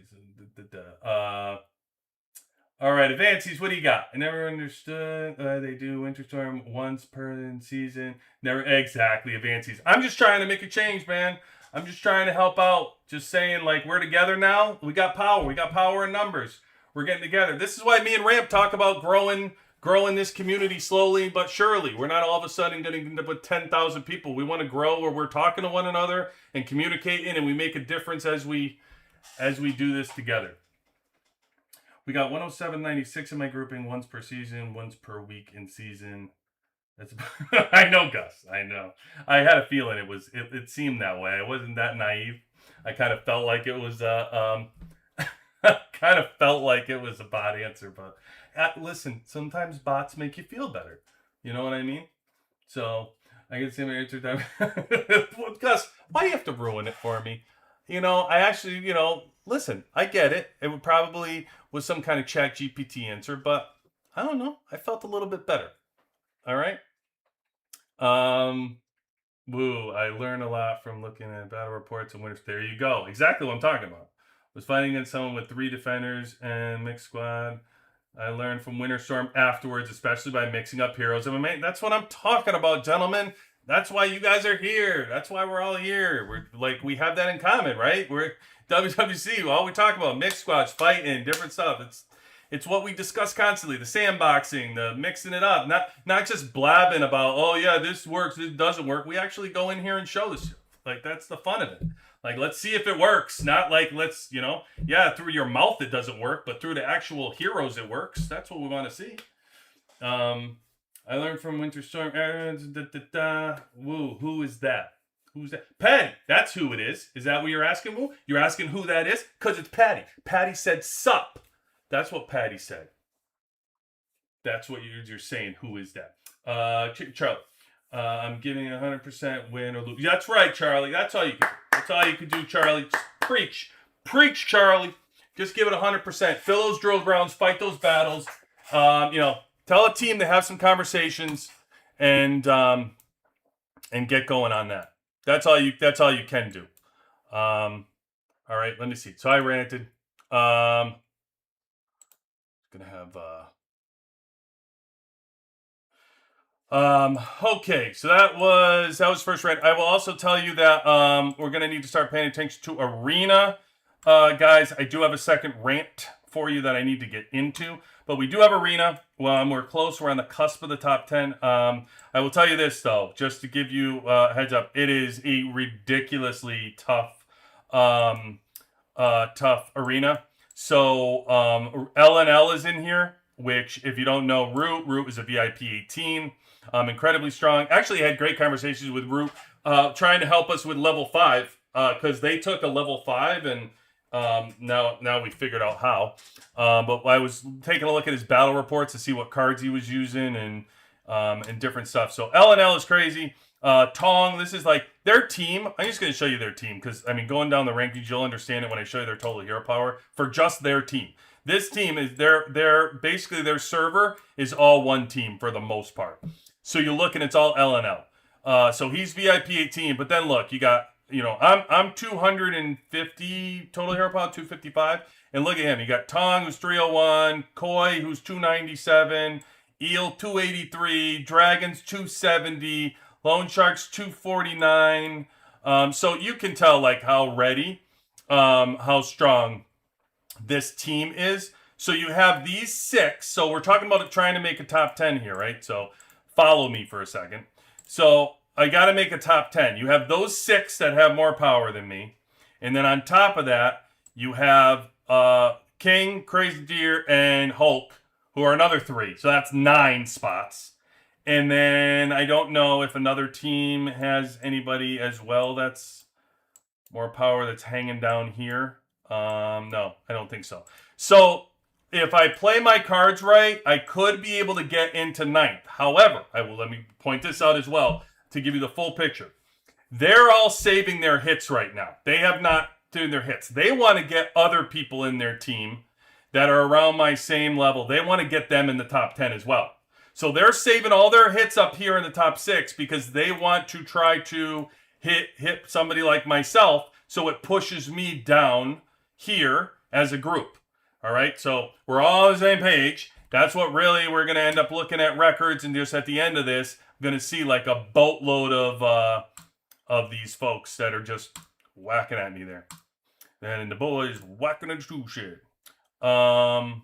All right, Advances, what do you got? I never understood. They do Winter Storm once per season. Never exactly, Advances. I'm just trying to make a change, man. I'm just trying to help out. Just saying, like, we're together now. We got power. We got power in numbers. We're getting together. This is why me and Ramp talk about growing this community slowly but surely. We're not all of a sudden going to end up with 10,000 people. We want to grow where we're talking to one another and communicating, and we make a difference as we do this together. We got 107.96 in my grouping, once per season, once per week in season. That's I know, Gus. I know. I had a feeling it seemed that way. I wasn't that naive. I kind of felt like it was a bot answer, but listen, sometimes bots make you feel better. You know what I mean? So I can see my answer time. Gus, why do you have to ruin it for me? I actually, listen, I get it. It would probably was some kind of chat GPT answer, but I don't know. I felt a little bit better. All right. Woo, I learned a lot from looking at battle reports and winners. There you go. Exactly what I'm talking about. Was fighting against someone with 3 defenders and mixed squad. I learned from Winter Storm afterwards, especially by mixing up heroes. That's what I'm talking about, gentlemen. That's why you guys are here. That's why we're all here. We have that in common, right? We're WWC. All we talk about mixed squads, fighting, different stuff. It's what we discuss constantly. The sandboxing, the mixing it up, not just blabbing about, oh yeah, this works, this doesn't work. We actually go in here and show this. Like, that's the fun of it. Like, let's see if it works. Not like, through your mouth it doesn't work, but through the actual heroes it works. That's what we want to see. I learned from Winter Storm. Woo, who is that? Who's that? Patty. That's who it is. Is that what you're asking, Woo? You're asking who that is? Because it's Patty. Patty said sup. That's what Patty said. That's what you're saying. Who is that? Charlie. I'm giving 100% win or lose. That's right, Charlie. That's all you can do. That's all you can do, Charlie. Just preach. Preach, Charlie. Just give it 100%. Fill those drill grounds. Fight those battles. Tell a team to have some conversations and get going on that. That's all you can do. All right, let me see. So I ranted. Gonna have okay, so that was first rant. I will also tell you that we're gonna need to start paying attention to Arena. Guys, I do have a second rant for you that I need to get into, but we do have Arena. Well, we're close. We're on the cusp of the top 10. I will tell you this though, just to give you a heads up, it is a ridiculously tough arena. So LNL is in here, which if you don't know Root is a VIP 18, incredibly strong. Actually had great conversations with Root, trying to help us with level 5, because they took a level 5 and now we figured out how. But I was taking a look at his battle reports to see what cards he was using and different stuff. So LNL is crazy. Tong, this is like their team. I'm just going to show you their team because, going down the rankings, you'll understand it when I show you their total hero power for just their team. This team is basically their server is all one team for the most part. So you look and it's all LNL. So he's VIP 18, but then look, you got, I'm 250 total hero power, 255. And look at him. You got Tong, who's 301, Koi, who's 297, Eel, 283, Dragons, 270, Lone Sharks 249. So you can tell like how ready, how strong this team is. So you have these 6. So we're talking about trying to make a top 10 here, right? So follow me for a second. So I got to make a top 10. You have those 6 that have more power than me. And then on top of that, you have King, Crazy Deer, and Hulk, who are another 3. So that's 9 spots. And then I don't know if another team has anybody as well that's more power that's hanging down here. No, I don't think so. So if I play my cards right, I could be able to get into ninth. However, let me point this out as well to give you the full picture. They're all saving their hits right now. They have not done their hits. They want to get other people in their team that are around my same level. They want to get them in the top 10 as well. So they're saving all their hits up here in the top 6 because they want to try to hit somebody like myself, so it pushes me down here as a group. All right, so we're all on the same page. That's what really we're going to end up looking at records, and just at the end of this, I'm going to see like a boatload of these folks that are just whacking at me there. And the boys whacking into shit. I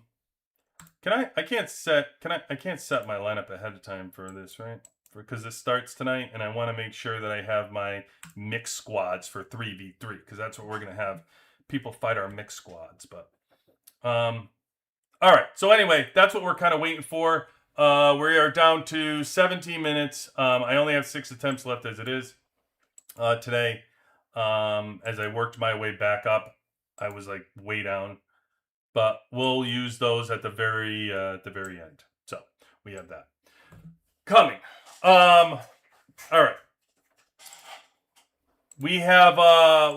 can't set my lineup ahead of time for this, right? Because this starts tonight, and I want to make sure that I have my mixed squads for 3v3, because that's what we're going to have. People fight our mixed squads, but all right. So anyway, that's what we're kind of waiting for. We are down to 17 minutes. I only have 6 attempts left as it is today. As I worked my way back up, I was like way down, but we'll use those at the very end. So we have that coming. All right. We have,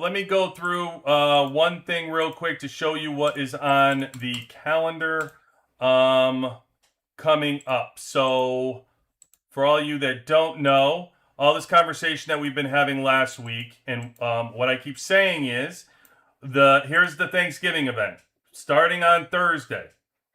let me go through one thing real quick to show you what is on the calendar coming up. So for all you that don't know, all this conversation that we've been having last week, and what I keep saying is, here's the Thanksgiving event starting on Thursday,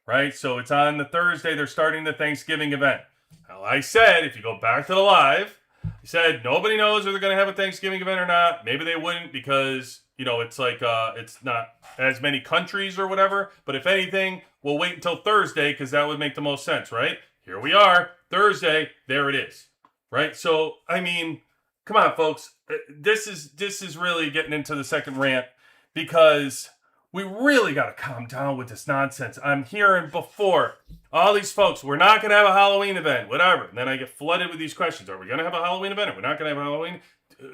right? So it's on the Thursday, they're starting the Thanksgiving event. Now, I said, if you go back to the live, he said nobody knows if they're going to have a Thanksgiving event or not. Maybe they wouldn't because, it's like it's not as many countries or whatever. But if anything, we'll wait until Thursday because that would make the most sense, right? Here we are, Thursday. There it is, right? So, I mean, come on, folks. This is really getting into the second rant because we really got to calm down with this nonsense. I'm hearing before all these folks, we're not going to have a Halloween event, whatever. And then I get flooded with these questions. Are we going to have a Halloween event? Or we're not going to have a Halloween?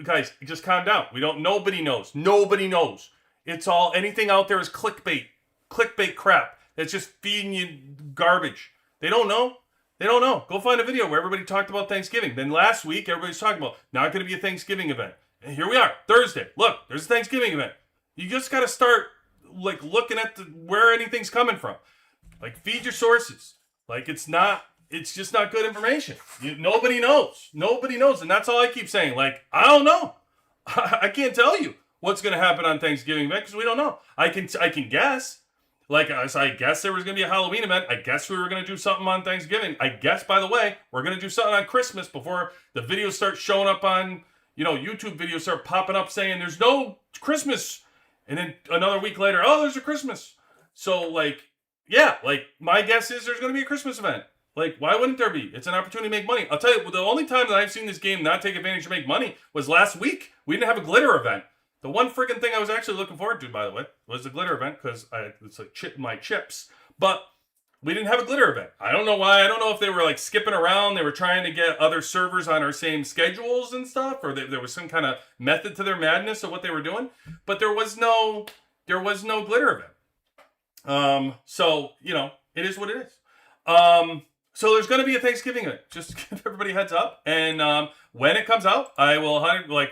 Guys, just calm down. Nobody knows. Nobody knows. It's all, anything out there is clickbait crap. That's just feeding you garbage. They don't know. Go find a video where everybody talked about Thanksgiving. Then last week, everybody's talking about not going to be a Thanksgiving event. And here we are, Thursday. Look, there's a Thanksgiving event. You just got to start like looking at where anything's coming from. Like, feed your sources. Like, it's just not good information. Nobody knows, and that's all I keep saying. Like, I don't know. I can't tell you what's going to happen on Thanksgiving event because we don't know. I can guess. Like, I guess there was going to be a Halloween event. I guess we were going to do something on Thanksgiving. I guess, by the way, we're going to do something on Christmas before the videos start showing up on, YouTube videos start popping up saying there's no Christmas. And then another week later, oh, there's a Christmas. So, like, yeah, like, my guess is there's going to be a Christmas event. Like, why wouldn't there be? It's an opportunity to make money. I'll tell you, the only time that I've seen this game not take advantage to make money was last week. We didn't have a glitter event. The one freaking thing I was actually looking forward to, by the way, was the glitter event because it's like my chips. But we didn't have a glitter event. I don't know why. I don't know if they were like skipping around. They were trying to get other servers on our same schedules and stuff, or there was some kind of method to their madness of what they were doing. But there was no glitter event. So it is what it is. So there's going to be a Thanksgiving event. Just to give everybody a heads up. And when it comes out, I will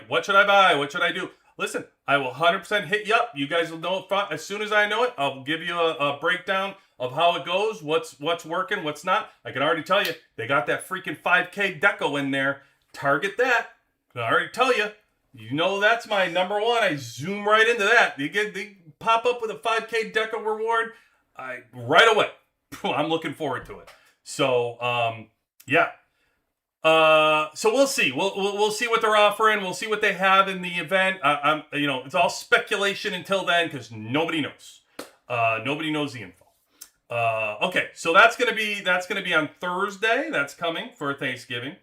what should I buy? What should I do? Listen, I will 100% hit you up. You guys will know as soon as I know it. I'll give you a breakdown of how it goes, what's working, what's not. I can already tell you, they got that freaking 5K deco in there. Target that. I already tell you. That's my number one. I zoom right into that. They pop up with a 5K deco reward. Right away. I'm looking forward to it. So, yeah. So we'll see. We'll see what they're offering. We'll see what they have in the event. It's all speculation until then because nobody knows. Nobody knows the info. Okay, so that's gonna be on Thursday. That's coming for Thanksgiving.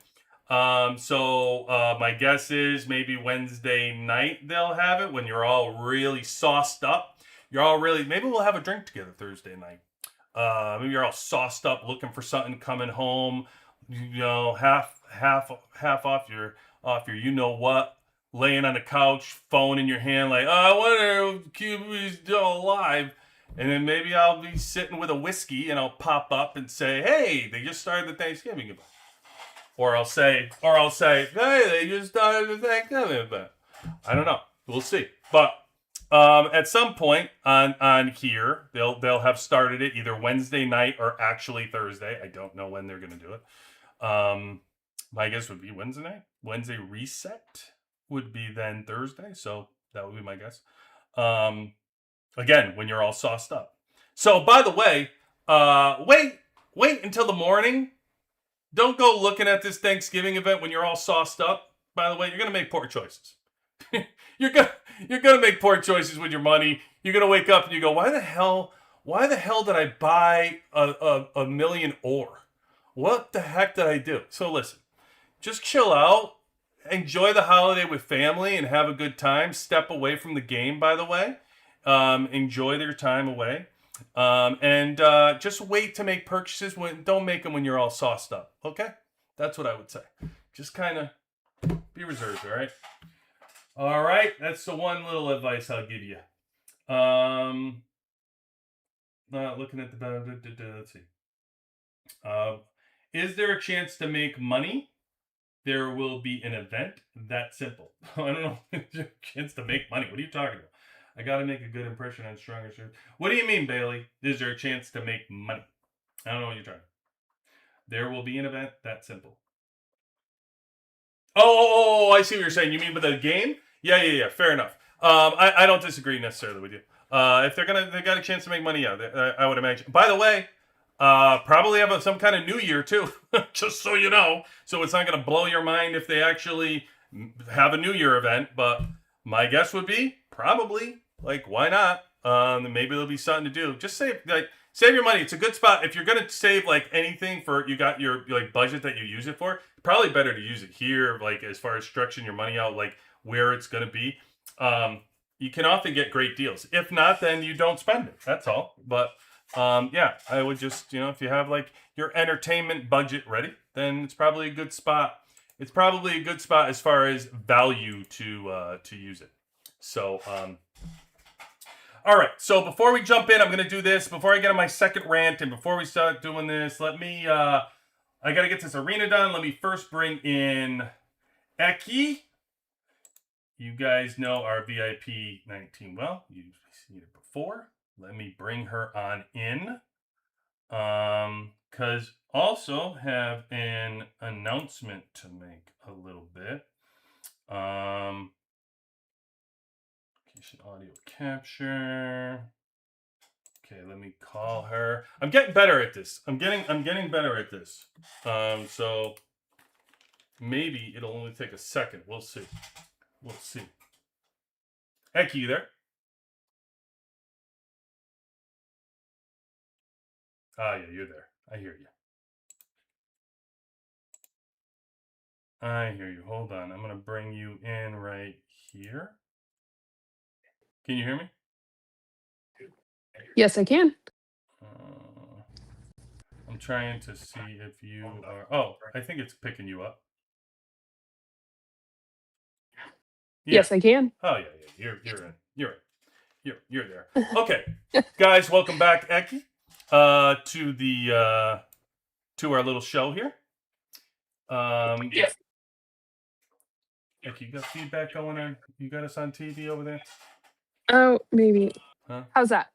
So my guess is maybe Wednesday night they'll have it when you're all really sauced up. Maybe we'll have a drink together Thursday night. Maybe you're all sauced up looking for something coming home. Half off your what. laying on the couch, phone in your hand, like, oh, I wonder if QB's still alive. And then maybe I'll be sitting with a whiskey and I'll pop up and say, hey, they just started the Thanksgiving event. Or I'll say, hey, they just started the Thanksgiving event. I don't know. We'll see. But at some point on here, they'll have started it either Wednesday night or actually Thursday. I don't know when they're going to do it. My guess would be Wednesday night. Wednesday reset would be then Thursday. So that would be my guess. Again, when you're all sauced up. So, by the way, wait until the morning. Don't go looking at this Thanksgiving event when you're all sauced up. By the way, you're gonna make poor choices. you're gonna make poor choices with your money. You're gonna wake up and you go, why the hell did I buy a million ore? What the heck did I do? So listen, just chill out. Enjoy the holiday with family and have a good time. Step away from the game, by the way. Enjoy their time away. And just wait to make purchases. Don't make them when you're all sauced up. Okay? That's what I would say. Just kind of be reserved, all right? All right. That's the one little advice I'll give you. Looking at the... Let's see. Is there a chance to make money? There will be an event. That simple. I don't know. Is there a chance to make money? What are you talking about? I got to make a good impression on Stronger Shoes. What do you mean, Bailey? Is there a chance to make money? I don't know what you're trying. There will be an event. That simple. Oh, I see what you're saying. You mean with the game? Yeah. Fair enough. I don't disagree necessarily with you. If they got a chance to make money, yeah, I would imagine. By the way, probably have some kind of New Year too, just so you know. So it's not going to blow your mind if they actually have a New Year event. But my guess would be probably. Like, why not? Maybe there'll be something to do. Just save your money. It's a good spot. If you're gonna save like anything for you got your like budget that you use it for, probably better to use it here, like as far as stretching your money out, like where it's gonna be. You can often get great deals. If not, then you don't spend it. That's all. But yeah, I would just, if you have like your entertainment budget ready, then it's probably a good spot. It's probably a good spot as far as value to use it. So all right, so before we jump in, I'm going to do this. Before I get on my second rant and before we start doing this, let me, I got to get this arena done. Let me first bring in Eki. You guys know our VIP 19 well. You've seen it before. Let me bring her on in. Because also have an announcement to make a little bit. Audio capture. Okay, let me call her. I'm getting better at this. I'm getting better at this. So maybe it'll only take a second. We'll see. Heck, you there? Ah, yeah, you're there. I hear you. Hold on. I'm gonna bring you in right here. Can you hear me? Yes, I can. I'm trying to see if you are. Oh, I think it's picking you up. Yeah. Yes, I can. Oh yeah. You're there. Okay, guys, welcome back, Eki, to our little show here. Yes. Eki, you got feedback going on? You got us on TV over there? Oh, maybe. Huh? How's that?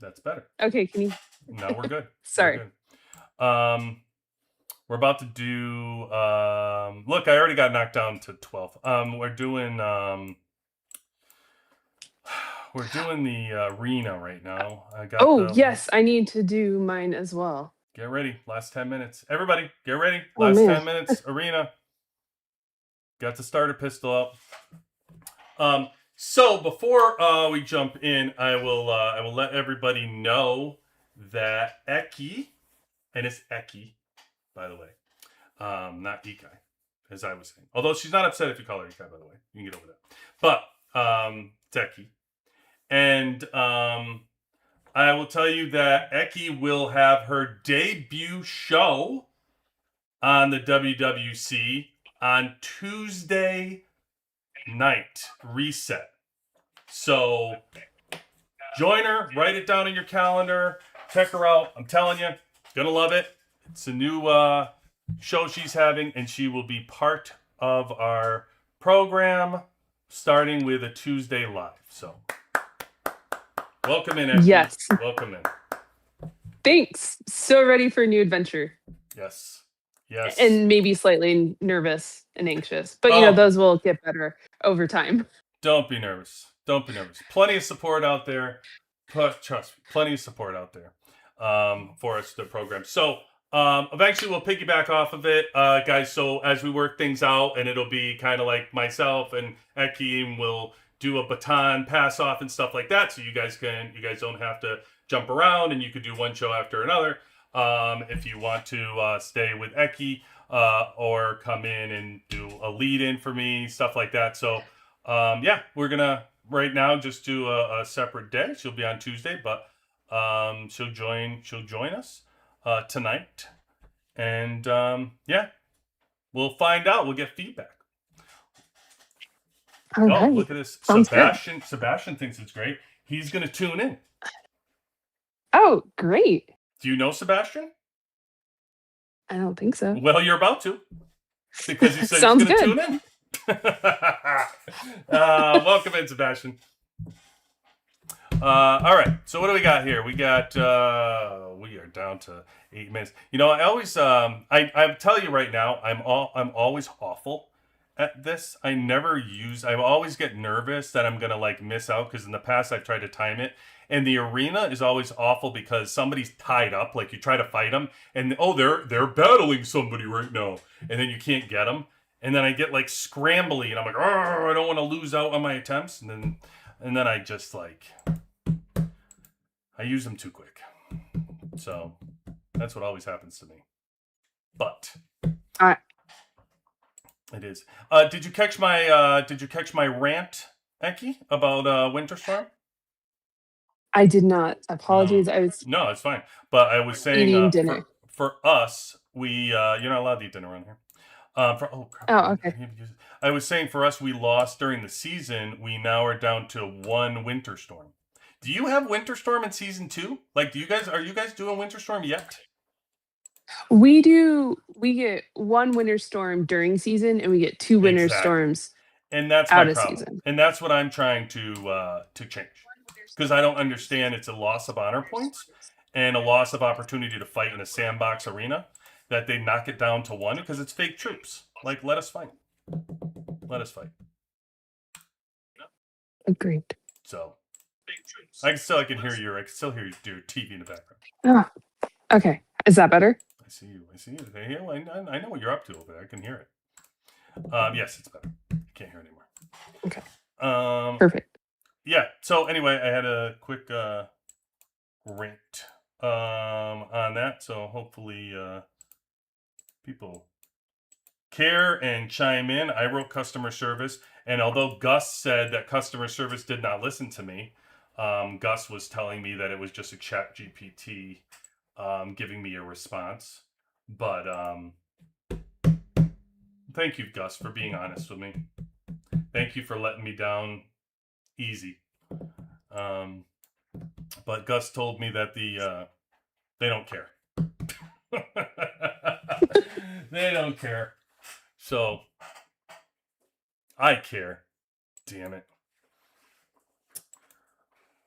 That's better. Okay, can you? No, we're good. Sorry. We're good. We're about to do. Look, I already got knocked down to 12. We're doing the arena right now. I got. Yes, I need to do mine as well. Get ready. Last 10 minutes. Everybody, get ready. Last 10 minutes. Arena. Got the starter pistol up. So before we jump in, I will let everybody know that Eki, and it's Eki, by the way, not Ikai, as I was saying. Although she's not upset if you call her Ikai, by the way. You can get over that. But it's Eki. And I will tell you that Eki will have her debut show on the WWC on Tuesday, night reset. So join her, write it down in your calendar, check her out. I'm telling you, gonna love it. It's a new show she's having, and she will be part of our program starting with a Tuesday live. So welcome in, Eki. Yes. Welcome in. Thanks. So ready for a new adventure. Yes. Yes. And maybe slightly nervous and anxious. But, those will get better over time. Don't be nervous. Don't be nervous. Plenty of support out there. Trust me, plenty of support out there for us, the program. So eventually we'll piggyback off of it, guys. So as we work things out, and it'll be kind of like myself and Eki will do a baton pass off and stuff like that. So you guys don't have to jump around, and you could do one show after another. If you want to stay with Eki or come in and do a lead in for me, stuff like that. So we're gonna right now just do a separate day. She'll be on Tuesday, but she'll join us tonight, and we'll find out. We'll get feedback. All right. Look at this. Sounds Sebastian. Good. Sebastian thinks it's great. He's gonna tune in. Oh, great. Do you know Sebastian? I don't think so. Well, you're about to, because he said Sounds he's going to good. tune in. Welcome in, Sebastian. All right. So what do we got here? We got we are down to 8 minutes. I always I tell you right now, I'm always awful at this. I always get nervous that I'm gonna miss out, because in the past I've tried to time it. And the arena is always awful because somebody's tied up. Like, you try to fight them, and they're battling somebody right now, and then you can't get them. And then I get scrambly, and I'm like, oh, I don't want to lose out on my attempts. And then I just I use them too quick. So that's what always happens to me. But it is. Did you catch my rant, Eki, about Winter Storm? I did not. Apologies. No, it's fine. But I was saying, eating dinner. For us, we you're not allowed to eat dinner around here. Okay. I was saying, for us, we lost during the season. We now are down to one Winter Storm. Do you have Winter Storm in season 2? Are you guys doing Winter Storm yet? We do. We get one winter storm during season, and we get 2 winter storms. And that's out my of problem. season. And that's what I'm trying to change. Because I don't understand, it's a loss of honor points and a loss of opportunity to fight in a sandbox arena, that they knock it down to 1, because it's fake troops. Let us fight. Let us fight. Agreed. So I can still hear your TV in the background. Oh, okay. Is that better? I see you. I know what you're up to over there. I can hear it. Yes, it's better. I can't hear it anymore. Okay. Perfect. Yeah. So anyway, I had a quick rant on that. So hopefully people care and chime in. I wrote customer service, and although Gus said that customer service did not listen to me, Gus was telling me that it was just a chat GPT giving me a response. But thank you, Gus, for being honest with me. Thank you for letting me down easy. But Gus told me that they don't care. They don't care. So I care. Damn it.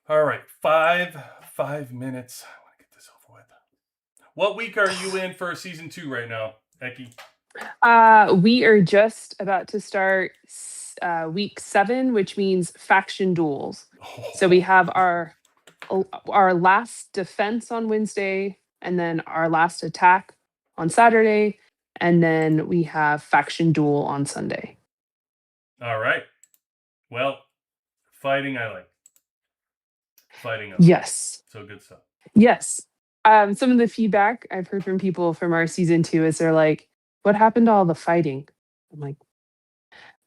All right, 5 minutes. I want to get this over with. What week are you in for season 2 right now, Eki? We are just about to start week 7, which means faction duels. So we have our last defense on Wednesday, and then our last attack on Saturday, and then we have faction duel on Sunday. All right. Well, fighting I like. Yes. So good stuff. Yes. Some of the feedback I've heard from people from our season 2 is they're like, what happened to all the fighting? I'm like,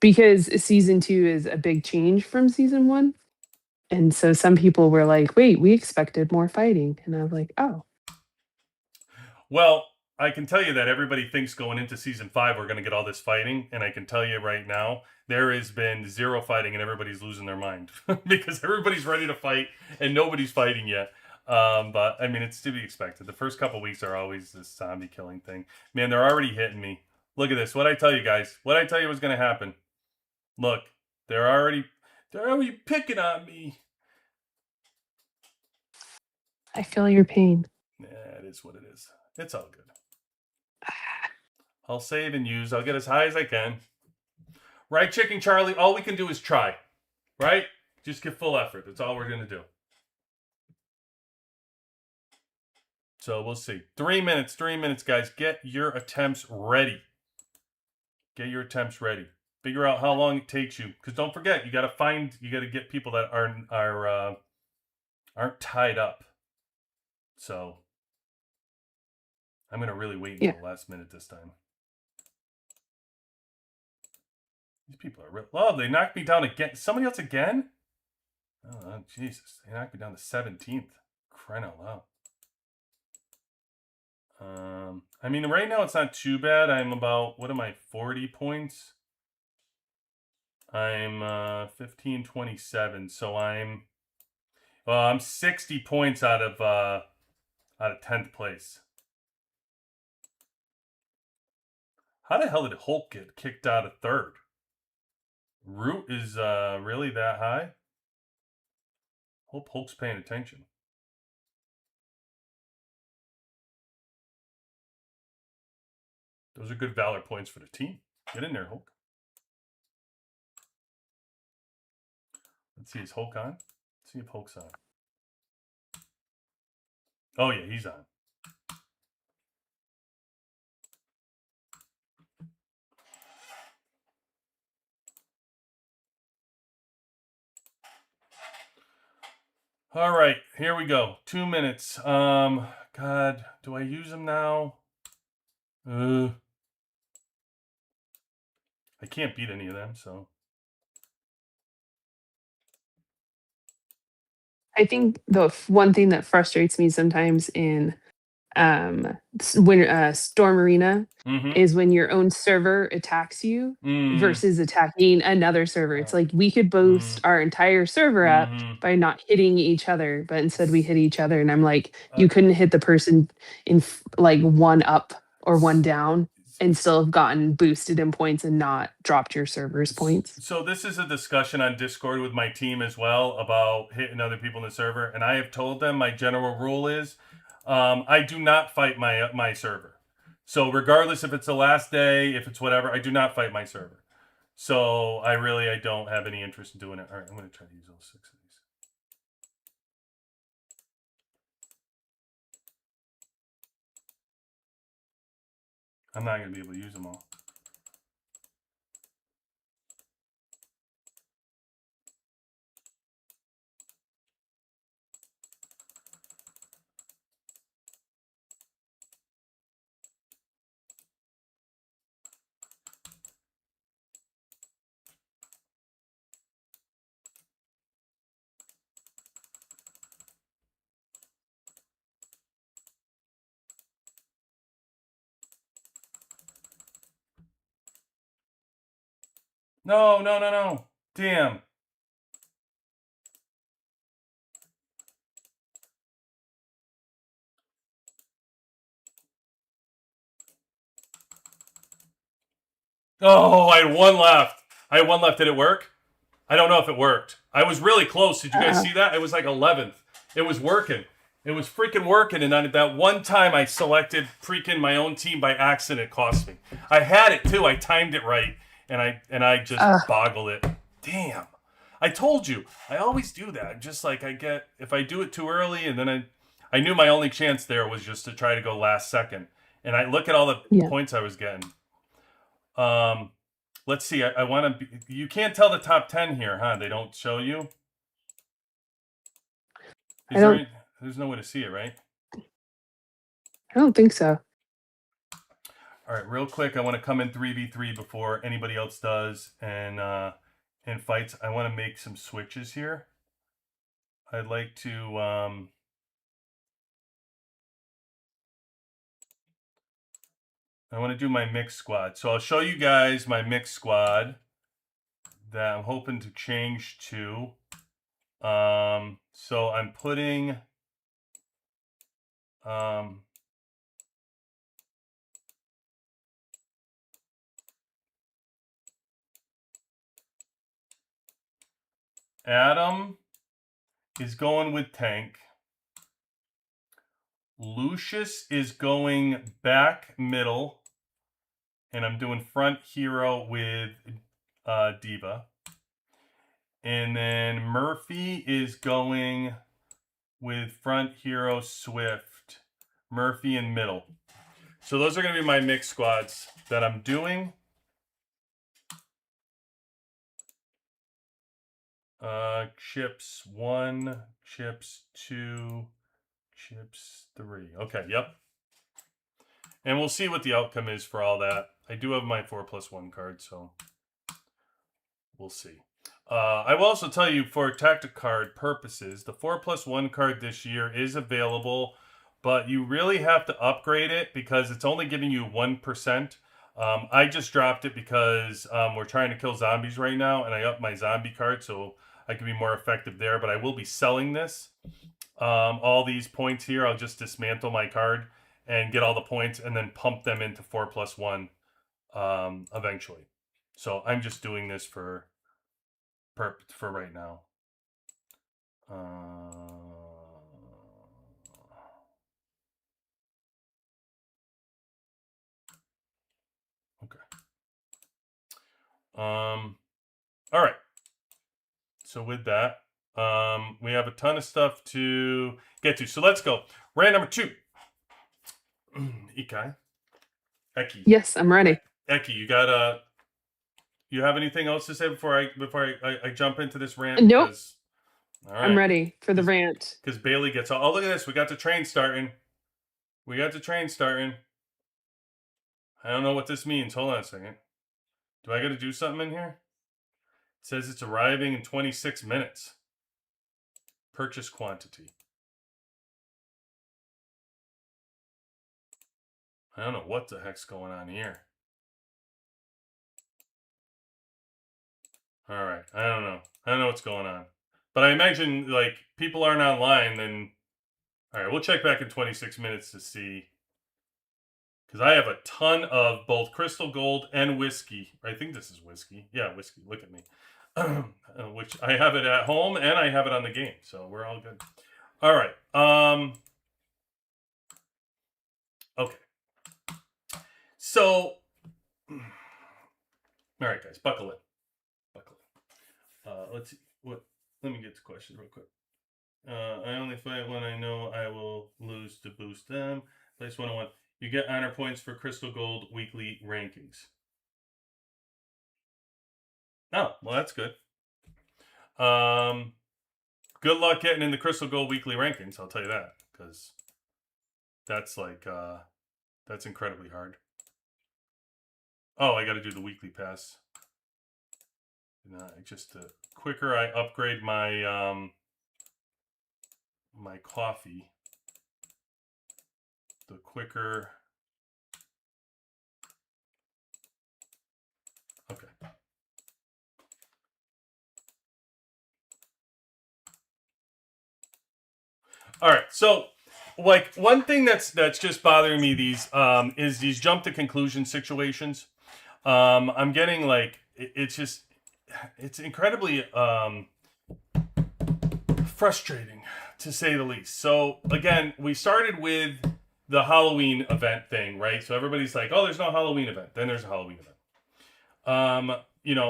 because season 2 is a big change from season 1. And so some people were like, wait, we expected more fighting. And I was like, oh. Well, I can tell you that everybody thinks going into season 5 we're going to get all this fighting, and I can tell you right now there has been zero fighting, and everybody's losing their mind because everybody's ready to fight and nobody's fighting yet. But I mean, it's to be expected. The first couple weeks are always this zombie killing thing. Man, they're already hitting me. Look at this. What I tell you guys? What I tell you was going to happen? Look, they're already picking on me. I feel your pain. Yeah, it is what it is. It's all good. I'll save and use. I'll get as high as I can. Right, Chicken Charlie? All we can do is try. Right? Just give full effort. That's all we're going to do. So we'll see. 3 minutes, guys. Get your attempts ready. Get your attempts ready. Figure out how long it takes you. Because don't forget, you got to get people that aren't tied up. So I'm going to really wait until the last minute this time. These people are real. Oh, they knocked me down again. Somebody else again? Oh, Jesus. They knocked me down to 17th. Crying out loud. I mean, right now it's not too bad. I'm about, 40 points? I'm 1527. So I'm 60 points out of 10th place. How the hell did Hulk get kicked out of 3rd? Root is really that high? Hope Hulk's paying attention. Those are good valor points for the team. Get in there, Hulk. Let's see, is Hulk on? Let's see if Hulk's on. Oh, yeah, he's on. All right, here we go. 2 minutes. God, do I use them now? I can't beat any of them, so. I think the one thing that frustrates me sometimes in Storm Arena is when your own server attacks you versus attacking another server. It's like we could boost our entire server up by not hitting each other, but instead we hit each other. And I'm like, you couldn't hit the person in like one up or one down and still have gotten boosted in points and not dropped your server's points. So this is a discussion on Discord with my team as well about hitting other people in the server. And I have told them my general rule is I do not fight my server. So regardless if it's the last day, if it's whatever, I do not fight my server. So I don't have any interest in doing it. All right, I'm going to try to use all 6 of these. I'm not going to be able to use them all. No. Damn. Oh, I had one left. Did it work? I don't know if it worked. I was really close. Did you guys see that? It was like 11th. It was working. It was freaking working. And then that one time I selected freaking my own team by accident, it cost me. I had it too. I timed it right. And I just boggled it. Damn. I told you. I always do that. Just like if I do it too early, and then I knew my only chance there was just to try to go last second. And I look at all the points I was getting. Let's see. I want to. You can't tell the top 10 here, huh? They don't show you. There's no way to see it, right? I don't think so. All right, real quick. I want to come in 3v3 before anybody else does, and fights. I want to make some switches here. I'd like to. I want to do my mixed squad. So I'll show you guys my mixed squad that I'm hoping to change to. So I'm putting Adam is going with tank. Lucius is going back middle. And I'm doing front hero with Diva. And then Murphy is going with front hero Swift. Murphy in middle. So those are going to be my mixed squads that I'm doing. Chips 1, chips 2, chips 3. Okay, yep. And we'll see what the outcome is for all that. I do have my 4+1 card, so we'll see. I will also tell you, for tactic card purposes, the 4+1 card this year is available, but you really have to upgrade it because it's only giving you 1%. I just dropped it because we're trying to kill zombies right now, and I upped my zombie card so I can be more effective there. But I will be selling this. All these points here, I'll just dismantle my card and get all the points and then pump them into 4+1 eventually. So I'm just doing this for right now. Okay. All right. So with that, we have a ton of stuff to get to. So let's go. Rant number 2. Ikai. Eki. Yes, I'm ready. Eki, you have anything else to say before I jump into this rant? Nope. All right. I'm ready for the rant. Because Bailey gets all. Oh, look at this. We got the train starting. I don't know what this means. Hold on a second. Do I got to do something in here? It says it's arriving in 26 minutes. Purchase quantity. I don't know what the heck's going on here. All right. I don't know what's going on. But I imagine, like, people aren't online, then... All right, we'll check back in 26 minutes to see. Because I have a ton of both crystal gold and whiskey. I think this is whiskey. Yeah, whiskey. Look at me. Which I have it at home and I have it on the game. So we're all good. All right. Okay. So, all right, guys, buckle in. Let's see. Let me get to questions real quick. I only fight when I know I will lose to boost them. Place 101. You get honor points for Crystal Gold weekly rankings. Oh, well, that's good. Good luck getting in the Crystal Gold weekly rankings, I'll tell you that, because that's like, that's incredibly hard. Oh, I got to do the weekly pass. Just the quicker I upgrade my my coffee, the quicker. Okay. All right. So, like, one thing that's just bothering me is these jump to conclusion situations. I'm getting, like, it's incredibly frustrating, to say the least. So again, we started with the Halloween event thing, right? So everybody's like, oh, there's no Halloween event. Then there's a Halloween event.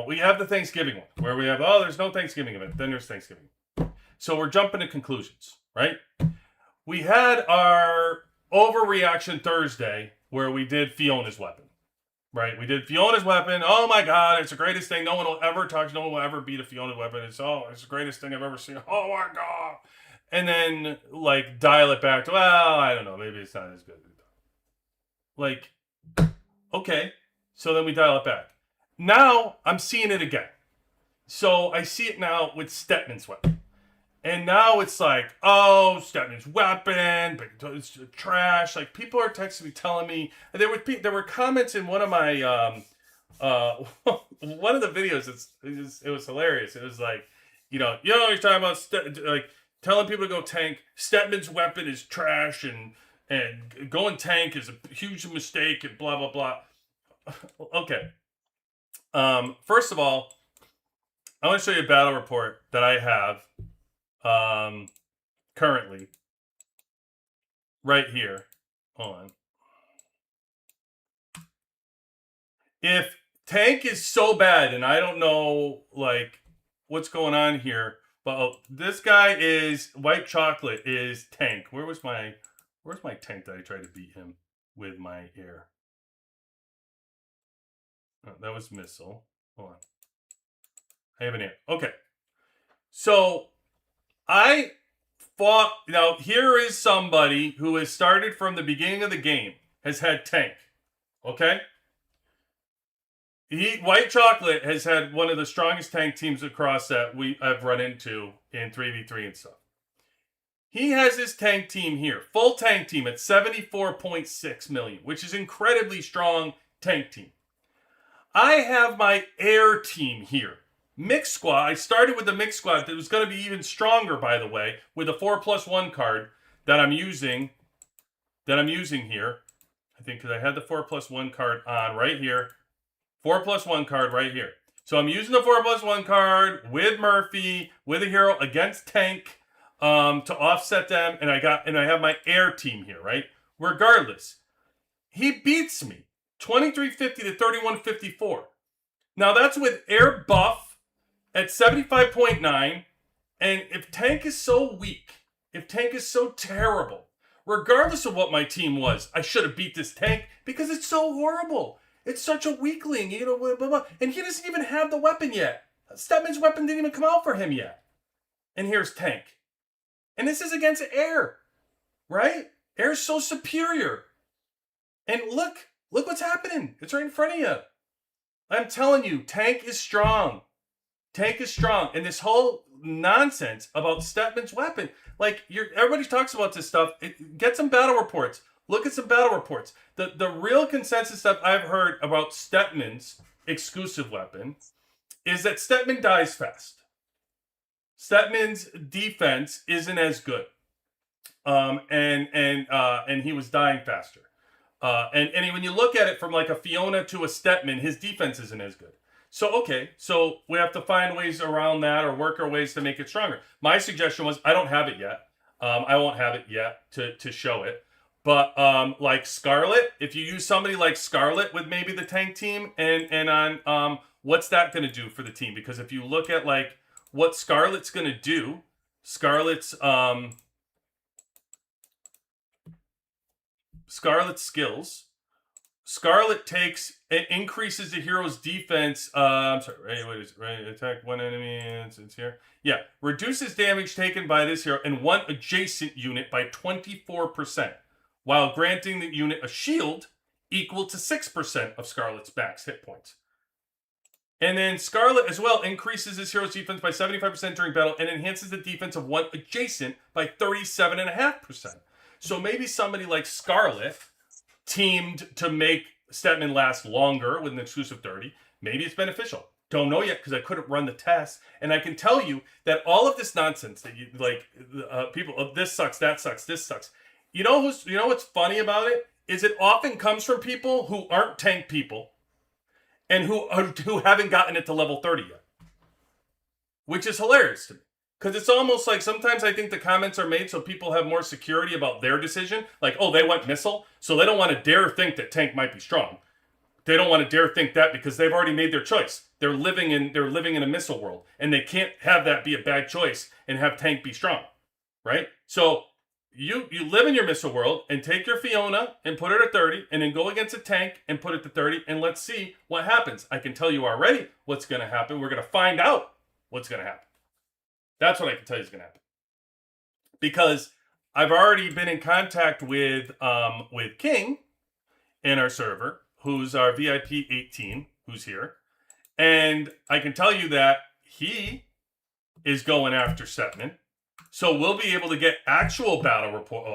We have the Thanksgiving one where we have, oh, there's no Thanksgiving event. Then there's Thanksgiving. So we're jumping to conclusions, right? We had our overreaction Thursday where we did Fiona's weapon, right? We did Fiona's weapon. Oh my God, it's the greatest thing. No one will ever touch. No one will ever beat a Fiona's weapon. It's the greatest thing I've ever seen. Oh my God. And then, like, dial it back to, well, I don't know. Maybe it's not as good. Like, okay. So then we dial it back. Now I'm seeing it again. So I see it now with Stetman's weapon. And now it's like, oh, Stepman's weapon, but it's trash. Like people are texting me, telling me there were comments in one of my one of the videos. It was hilarious. It was like, you're talking about like telling people to go tank. Stepman's weapon is trash, and going tank is a huge mistake, and blah blah blah. Okay. First of all, I want to show you a battle report that I have currently right here. Hold on. If tank is so bad, and I don't know like what's going on here, but this guy is white chocolate is tank. Where's my tank that I tried to beat him with my air? Oh, that was missile. Hold on. I have an air. Okay. So I fought. Now, here is somebody who has started from the beginning of the game, has had tank. Okay? White Chocolate has had one of the strongest tank teams across that I've run into in 3v3 and stuff. He has his tank team here, full tank team at 74.6 million, which is incredibly strong tank team. I have my air team here. Mixed squad. I started with the mixed squad that was going to be even stronger, by the way, with a 4+1 card that I'm using here. I think because I had the 4+1 card on right here. 4+1 card right here. So I'm using the 4+1 card with Murphy, with a hero against tank to offset them, and I have my air team here, right? Regardless, he beats me 2350 to 3154. Now that's with air buff at 75.9, and if tank is so weak, if tank is so terrible, regardless of what my team was, I should have beat this tank because it's so horrible. It's such a weakling, blah, blah, blah. And he doesn't even have the weapon yet. Stepman's weapon didn't even come out for him yet. And here's tank. And this is against air, right? Air's so superior. And look what's happening. It's right in front of you. I'm telling you, tank is strong. Tank is strong. And this whole nonsense about Stepman's weapon, like everybody talks about this stuff. Get some battle reports. Look at some battle reports. The real consensus stuff I've heard about Stepman's exclusive weapon is that Stepman dies fast. Stepman's defense isn't as good, and he was dying faster. And when you look at it from like a Fiona to a Stepman, his defense isn't as good. So we have to find ways around that or work our ways to make it stronger. My suggestion was I don't have it yet. I won't have it yet to show it. But like Scarlet, if you use somebody like Scarlet with maybe the tank team and on what's that going to do for the team? Because if you look at like what Scarlet's going to do, Scarlet's skills. Scarlet increases the hero's defense. I'm sorry, right? What is it? Right, attack one enemy. It's here. Yeah, reduces damage taken by this hero and one adjacent unit by 24%. While granting the unit a shield equal to 6% of Scarlet's max hit points. And then Scarlet as well increases his hero's defense by 75% during battle and enhances the defense of one adjacent by 37.5%. So maybe somebody like Scarlet teamed to make Stepman last longer with an exclusive 30. Maybe it's beneficial. Don't know yet because I couldn't run the test. And I can tell you that all of this nonsense that you like, people, this sucks, that sucks, this sucks. You know what's funny about it is it often comes from people who aren't tank people and who haven't gotten it to level 30 yet, which is hilarious to me because it's almost like sometimes I think the comments are made so people have more security about their decision. Like, oh, they went missile, so they don't want to dare think that tank might be strong. They don't want to dare think that because they've already made their choice. They're living in a missile world, and they can't have that be a bad choice and have tank be strong, right? So you live in your missile world and take your Fiona and put her to 30 and then go against a tank and put it to 30 and let's see what happens. I can tell you already what's going to happen. We're going to find out what's going to happen. That's what I can tell you is going to happen. Because I've already been in contact with King in our server, who's our VIP 18, who's here. And I can tell you that he is going after Stepman. So we'll be able to get actual battle report.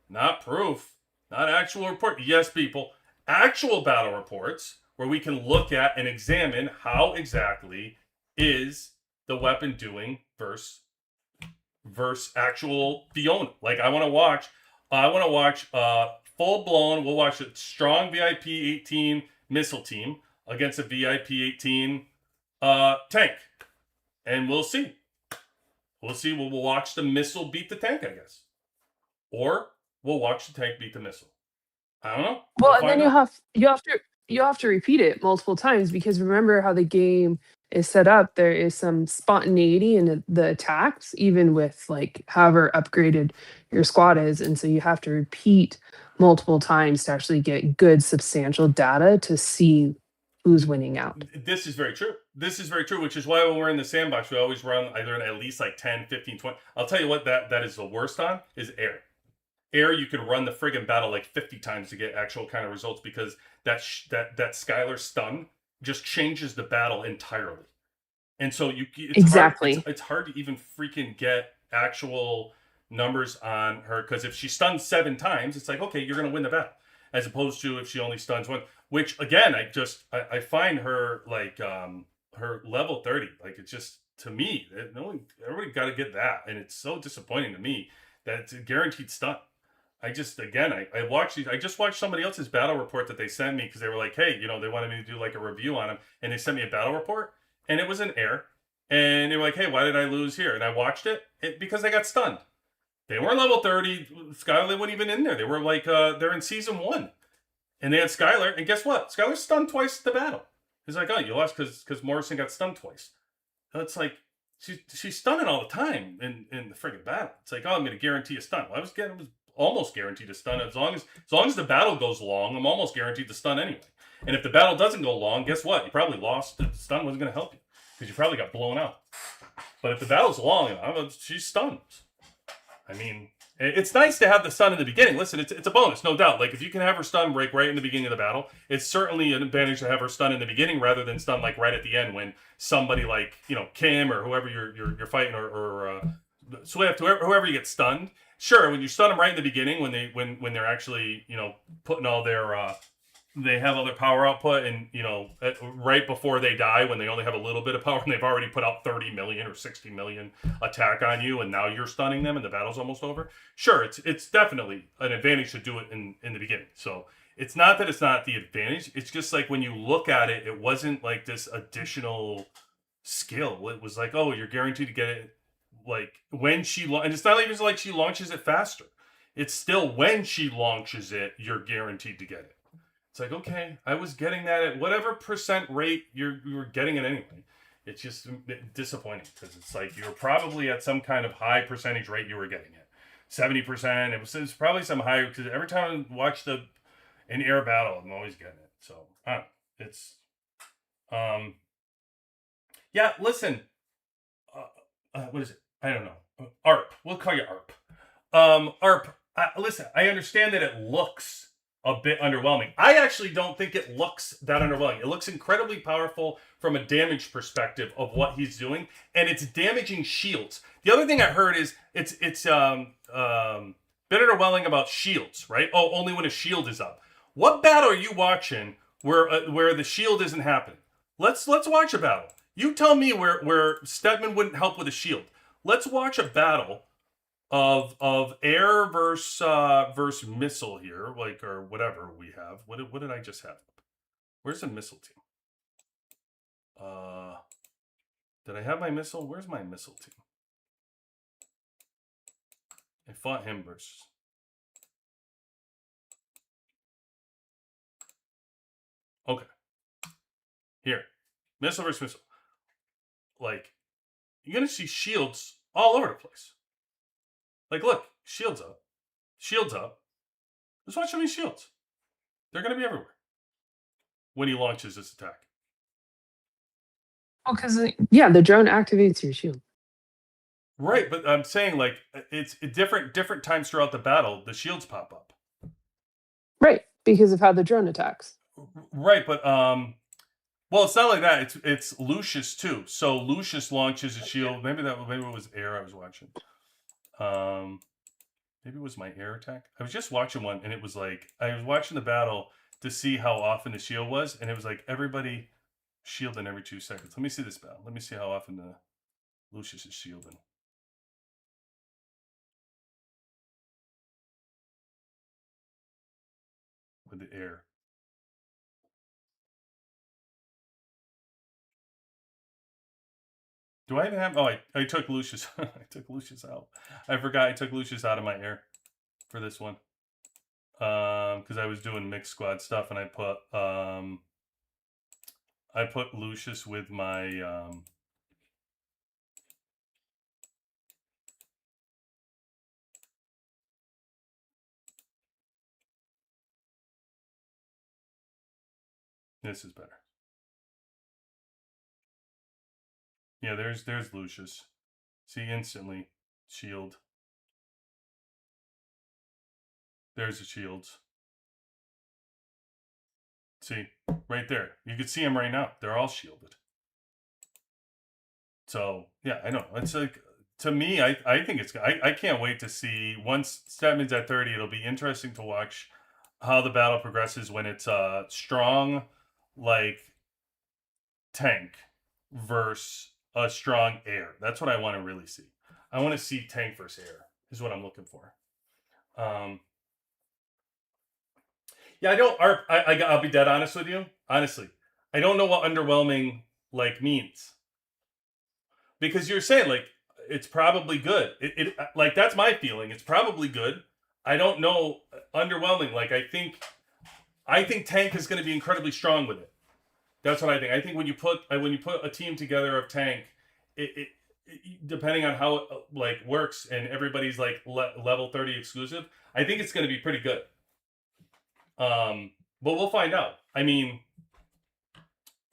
Not proof, not actual report. Yes, people, actual battle reports where we can look at and examine how exactly is the weapon doing versus actual Fiona. Like I want to watch. Full blown. We'll watch a strong VIP 18 missile team against a VIP 18 tank, and we'll see. We'll see. We'll watch the missile beat the tank, I guess, or we'll watch the tank beat the missile. I don't know. Well, We'll and then find out. you have to repeat it multiple times because remember how the game is set up. There is some spontaneity in the attacks, even with like however upgraded your squad is, and so you have to repeat multiple times to actually get good substantial data to see who's winning out. This is very true. This is very true, which is why when we're in the sandbox, we always run either at least like 10, 15, 20. I'll tell you what that is the worst on is air. Air, you can run the friggin' battle like 50 times to get actual kind of results because that Skylar stun just changes the battle entirely. And so Exactly. it's hard to even freaking get actual numbers on her because if she stuns 7 times, it's like, okay, you're going to win the battle. As opposed to if she only stuns 1, which again, I find her like her level 30, like it's just to me, everybody got to get that. And it's so disappointing to me that it's a guaranteed stun. I just I just watched somebody else's battle report that they sent me because they were like, hey, they wanted me to do like a review on him, and they sent me a battle report, and it was an air, and they were like, hey, why did I lose here? And I watched it because I got stunned. They weren't level 30. Skylar wasn't even in there. They were like they're in season 1, and they had Skylar, and guess what? Skylar stunned twice the battle. He's like, oh, you lost because Morrison got stunned twice. So it's like she's stunning all the time in the friggin' battle. It's like, oh, I'm gonna guarantee a stun. Well, I was almost guaranteed to stun as long as the battle goes long. I'm almost guaranteed to stun anyway. And if the battle doesn't go long, guess what? You probably lost. The stun wasn't going to help you because you probably got blown out. But if the battle's long, she stuns. I mean, it's nice to have the stun in the beginning. Listen, it's a bonus, no doubt. Like if you can have her stun break right in the beginning of the battle, it's certainly an advantage to have her stun in the beginning rather than stun like right at the end when somebody like Kim or whoever you're fighting or Swift, whoever you get stunned. Sure, when you stun them right in the beginning, when they're actually putting all their they have all their power output, and right before they die, when they only have a little bit of power, and they've already put out 30 million or 60 million attack on you, and now you're stunning them, and the battle's almost over. Sure, it's definitely an advantage to do it in the beginning. So it's not that it's not the advantage. It's just like when you look at it, it wasn't like this additional skill. It was like, oh, you're guaranteed to get it. Like when and it's not even like she launches it faster. It's still when she launches it, you're guaranteed to get it. It's like, okay, I was getting that at whatever percent rate you were getting it anyway. It's just disappointing because it's like you're probably at some kind of high percentage rate you were getting it. 70%. It was probably some higher because every time I watch an air battle, I'm always getting it. So I don't know. It's yeah. Listen, what is it? I don't know. ARP. We'll call you ARP. ARP. Listen, I understand that it looks a bit underwhelming. I actually don't think it looks that underwhelming. It looks incredibly powerful from a damage perspective of what he's doing, and it's damaging shields. The other thing I heard is it's bit underwhelming about shields, right? Oh, only when a shield is up. What battle are you watching where the shield isn't happening? Let's watch a battle. You tell me where Stedman wouldn't help with a shield. Let's watch a battle of air versus missile here, like or whatever we have. What did I just have? Where's the missile team? Did I have my missile? Where's my missile team? I fought him versus. Okay. Here, missile versus missile. Like you're gonna see shields all over the place. Like, look, shields up. Shields up. Just watch how many shields. They're going to be everywhere when he launches this attack. Oh, because the drone activates your shield. Right, but I'm saying like it's different times throughout the battle. The shields pop up. Right, because of how the drone attacks. Right, but Well, it's not like that. It's Lucius too. So Lucius launches a shield. Maybe it was air I was watching. Maybe it was my air attack. I was just watching one, and it was like I was watching the battle to see how often the shield was, and it was like everybody shielding every 2 seconds. Let me see this battle. Let me see how often the Lucius is shielding. With the air. Do I even have? Oh, I took Lucius. I took Lucius out. I forgot I took Lucius out of my air for this one. Because I was doing mixed squad stuff, and I put Lucius with my This is better. Yeah, there's Lucius. See, instantly shield. There's the shields. See, right there. You can see them right now. They're all shielded. So yeah, I know. It's like, to me, I think it's. I can't wait to see once Stedman's at 30. It'll be interesting to watch how the battle progresses when it's strong, like tank versus a strong air. That's what I want to really see. I want to see tank versus air is what I'm looking for. Yeah, I don't. I'll be dead honest with you. Honestly, I don't know what underwhelming like means, because you're saying like it's probably good. It like that's my feeling. It's probably good. I don't know underwhelming. Like I think tank is going to be incredibly strong with it. That's what I think. I think when you put a team together of tank, it depending on how it like works and everybody's like level 30 exclusive, I think it's going to be pretty good. But we'll find out. I mean,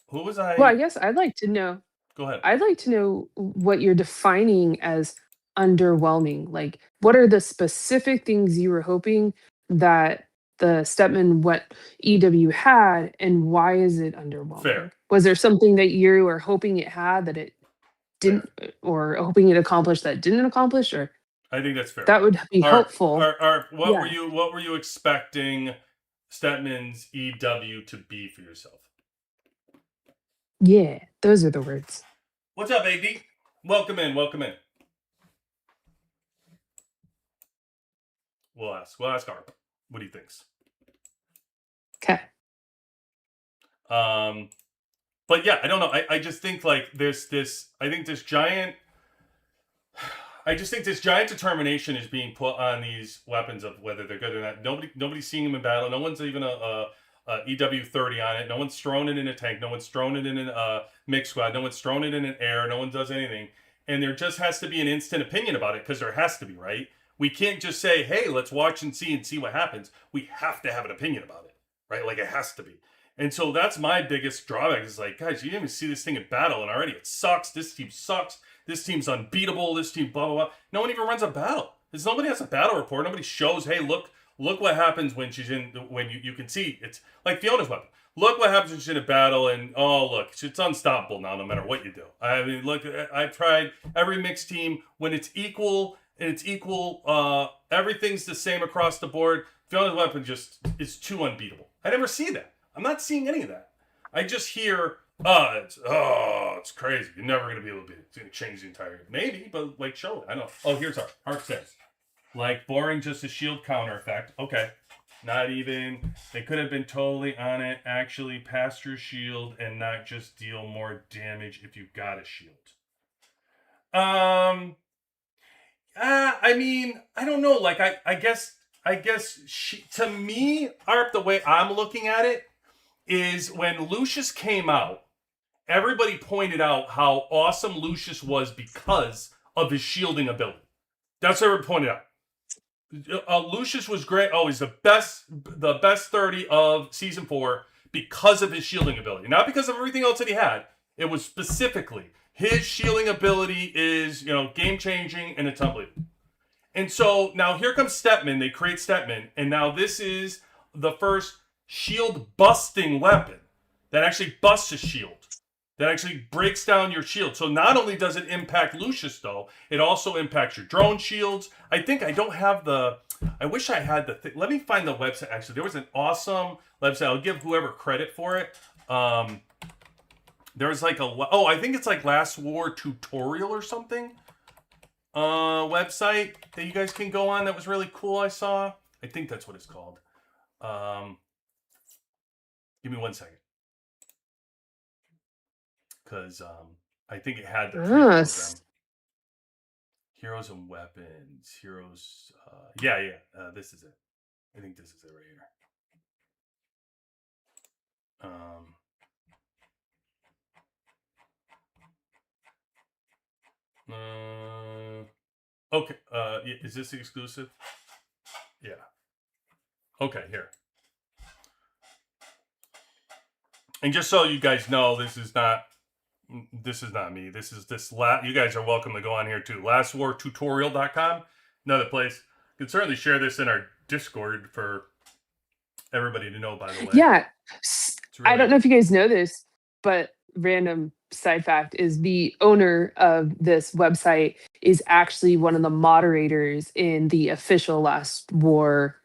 who was I? Well, I guess I'd like to know. Go ahead. I'd like to know what you're defining as underwhelming. Like, what are the specific things you were hoping that the Stepman what EW had, and why is it underwhelming? Fair. Was there something that you were hoping it had that it didn't, or hoping it accomplished that it didn't accomplish? Or I think that's fair. that would be helpful. What were you expecting Stedman's EW to be for yourself? Yeah, those are the words. What's up, AD? Welcome in. We'll ask Harp what he thinks. Okay. But yeah, I don't know. I just think like there's this. I think this giant determination is being put on these weapons of whether they're good or not. Nobody's seeing them in battle. No one's even a EW 30 on it. No one's thrown it in a tank. No one's thrown it in a mixed squad. No one's thrown it in an air. No one does anything. And there just has to be an instant opinion about it, because there has to be, right? We can't just say, hey, let's watch and see what happens. We have to have an opinion about it, right? Like, it has to be. And so that's my biggest drawback, is like, guys, you didn't even see this thing in battle, and already it sucks. This team sucks. This team's unbeatable. This team blah, blah, blah. No one even runs a battle. Nobody has a battle report. Nobody shows, hey, look what happens when she's in, when you can see. It's like Fiona's weapon. Look what happens when she's in a battle, and oh, look, it's unstoppable now, no matter what you do. I mean, look, I've tried every mixed team. When it's equal, everything's the same across the board. Fiona's weapon just is too unbeatable. I never see that. I'm not seeing any of that. I just hear, it's crazy. You're never going to be able to beat it. It's going to change the entire game. Maybe, but like, show it. I know. Oh, here's Harp says. Like, boring, just a shield counter effect. Okay. Not even. They could have been totally on it. Actually, pass your shield and not just deal more damage if you've got a shield. I mean, I don't know. Like, I guess to me, Harp, the way I'm looking at it is when Lucius came out, everybody pointed out how awesome Lucius was because of his shielding ability. That's what everyone pointed out. Lucius was great. Oh, he's the best 30 of season 4 because of his shielding ability, not because of everything else that he had. It was specifically his shielding ability is, game changing, and it's unbelievable. And so now here comes Stepman. They create Stepman, and now this is the first shield busting weapon. that actually busts a shield. That actually breaks down your shield. So not only does it impact Lucius, though, it also impacts your drone shields. I think I don't have the... I wish I had the thing. Let me find the website. Actually, there was an awesome website. I'll give whoever credit for it. There was like a... Oh, I think it's like Last War Tutorial or something. Website that you guys can go on that was really cool, I saw. I think that's what it's called. Give me 1 second. Because I think it had the program. Heroes and Weapons. Heroes. This is it. I think this is it right here. Okay. Is this exclusive? Yeah. Okay, here. And just so you guys know, this is not me. You guys are welcome to go on here too. LastWarTutorial.com. Another place. You can certainly share this in our Discord for everybody to know, by the way. Yeah. Really... I don't know if you guys know this, but random side fact is the owner of this website is actually one of the moderators in the official Last War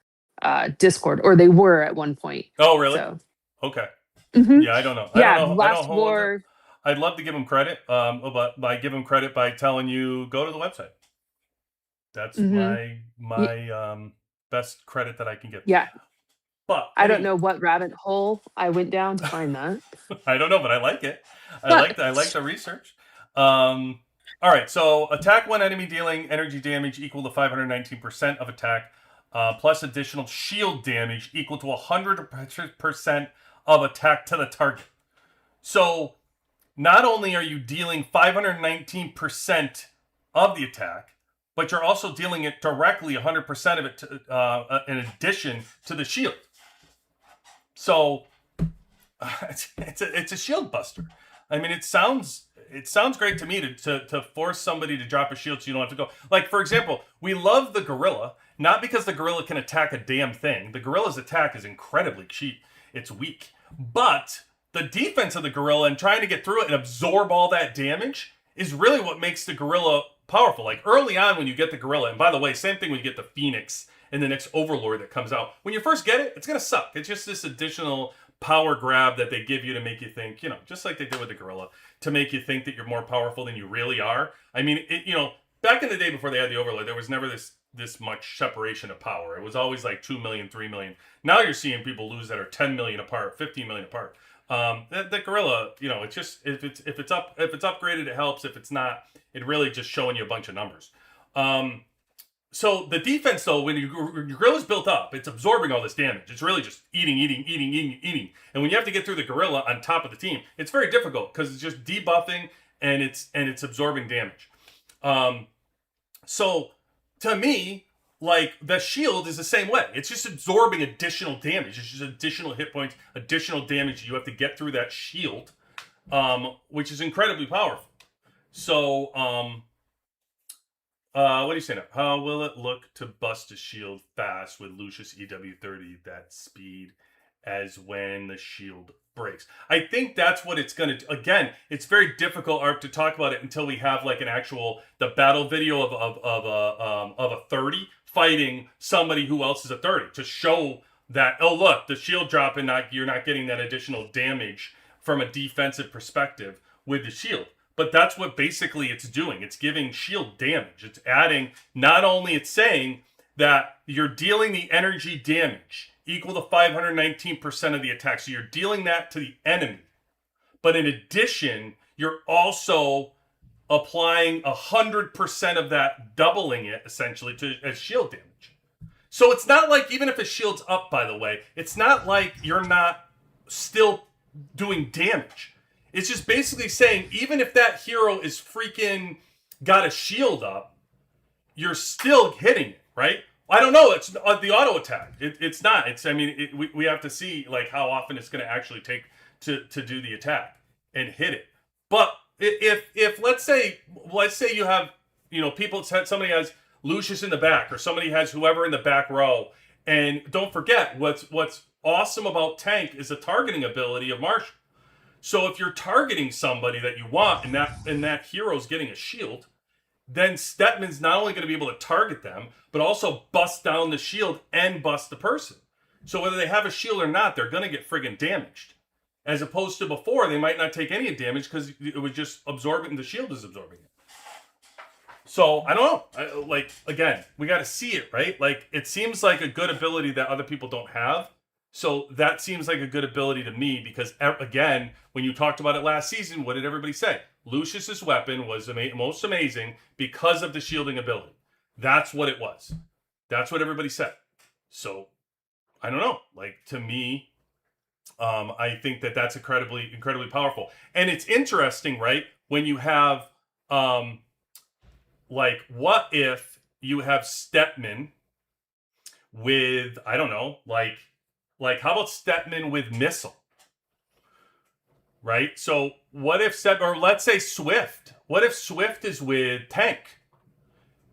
Discord, or they were at one point. Oh, really? So. Okay. Mm-hmm. Yeah, I don't know. Last War. I'd love to give him credit, but I give him credit by telling you go to the website. That's my best credit that I can give. Yeah. But I don't know what rabbit hole I went down to find that. I don't know, but I like it. I like the research. All right, so attack one enemy dealing energy damage equal to 519% of attack, plus additional shield damage equal to 100% of attack to the target. So not only are you dealing 519% of the attack, but you're also dealing it directly 100% of it in addition to the shield. So it's a shield buster. I mean, it sounds great to me to force somebody to drop a shield so you don't have to go. Like, for example, we love the gorilla, not because the gorilla can attack a damn thing. The gorilla's attack is incredibly cheap. It's weak. But the defense of the gorilla and trying to get through it and absorb all that damage is really what makes the gorilla powerful. Like, early on when you get the gorilla, and by the way, same thing when you get the Phoenix and the next Overlord that comes out. When you first get it, it's going to suck. It's just this additional power grab that they give you to make you think, just like they did with the gorilla, to make you think that you're more powerful than you really are. I mean, back in the day before they had the Overlord, there was never this much separation of power. It was always like 2 million, 3 million. Now you're seeing people lose that are 10 million apart, 15 million apart. The gorilla, it's just if it's upgraded, it helps. If it's not, it really just showing you a bunch of numbers. So the defense, though, when your gorilla's built up, it's absorbing all this damage. It's really just eating. And when you have to get through the gorilla on top of the team, it's very difficult because it's just debuffing and it's absorbing damage. So to me, like, the shield is the same way. It's just absorbing additional damage. It's just additional hit points, additional damage. You have to get through that shield, which is incredibly powerful. So, what do you say now? How will it look to bust a shield fast with Lucius EW30 that speed as when the shield breaks? I think that's what it's going to do. Again, it's very difficult, Arp, to talk about it until we have like the battle video of a 30 fighting somebody who else is a 30 to show that, oh, look, the shield drop and you're not getting that additional damage from a defensive perspective with the shield. But that's what basically it's doing. It's giving shield damage. It's adding, not only it's saying that you're dealing the energy damage equal to 519% of the attack. So you're dealing that to the enemy. But in addition, you're also applying 100% of that, doubling it essentially as shield damage. So it's not like, even if a shield's up, by the way, it's not like you're not still doing damage. It's just basically saying, even if that hero is freaking got a shield up, you're still hitting it, right? I don't know. It's the auto attack. It's not. We have to see like how often it's going to actually take to do the attack and hit it. But if let's say you have, somebody has Lucius in the back, or somebody has whoever in the back row, and don't forget what's awesome about Tank is the targeting ability of Marshall. So if you're targeting somebody that you want and that hero's getting a shield, then Stetman's not only going to be able to target them, but also bust down the shield and bust the person. So whether they have a shield or not, they're going to get friggin' damaged. As opposed to before, they might not take any damage because it was just absorbing, the shield is absorbing it. So I don't know. Like, again, we got to see it, right? Like, it seems like a good ability that other people don't have. So that seems like a good ability to me because, again, when you talked about it last season, what did everybody say? Lucius's weapon was most amazing because of the shielding ability. That's what it was. That's what everybody said. So I don't know. Like, to me, I think that that's incredibly powerful. And it's interesting, right? When you have, like, what if you have Stetman with, I don't know, like how about Stetman with missile? Right? So what if or let's say Swift. What if Swift is with tank?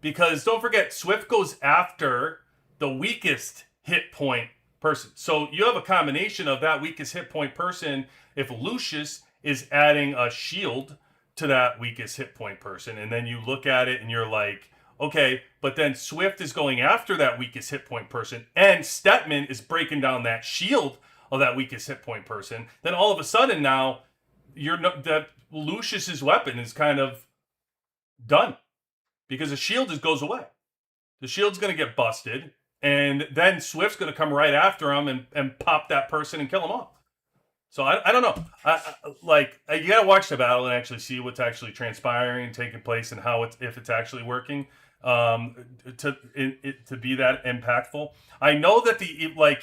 Because don't forget, Swift goes after the weakest hit point person. So you have a combination of that weakest hit point person if Lucius is adding a shield to that weakest hit point person. And then you look at it and you're like, okay, but then Swift is going after that weakest hit point person and Stetman is breaking down that shield of that weakest hit point person. Then all of a sudden now that Lucius's weapon is kind of done because the shield just goes away. The shield's going to get busted and then Swift's going to come right after him and pop that person and kill him off. So I don't know. You got to watch the battle and actually see what's actually transpiring and taking place and how if it's actually working to be that impactful. I know that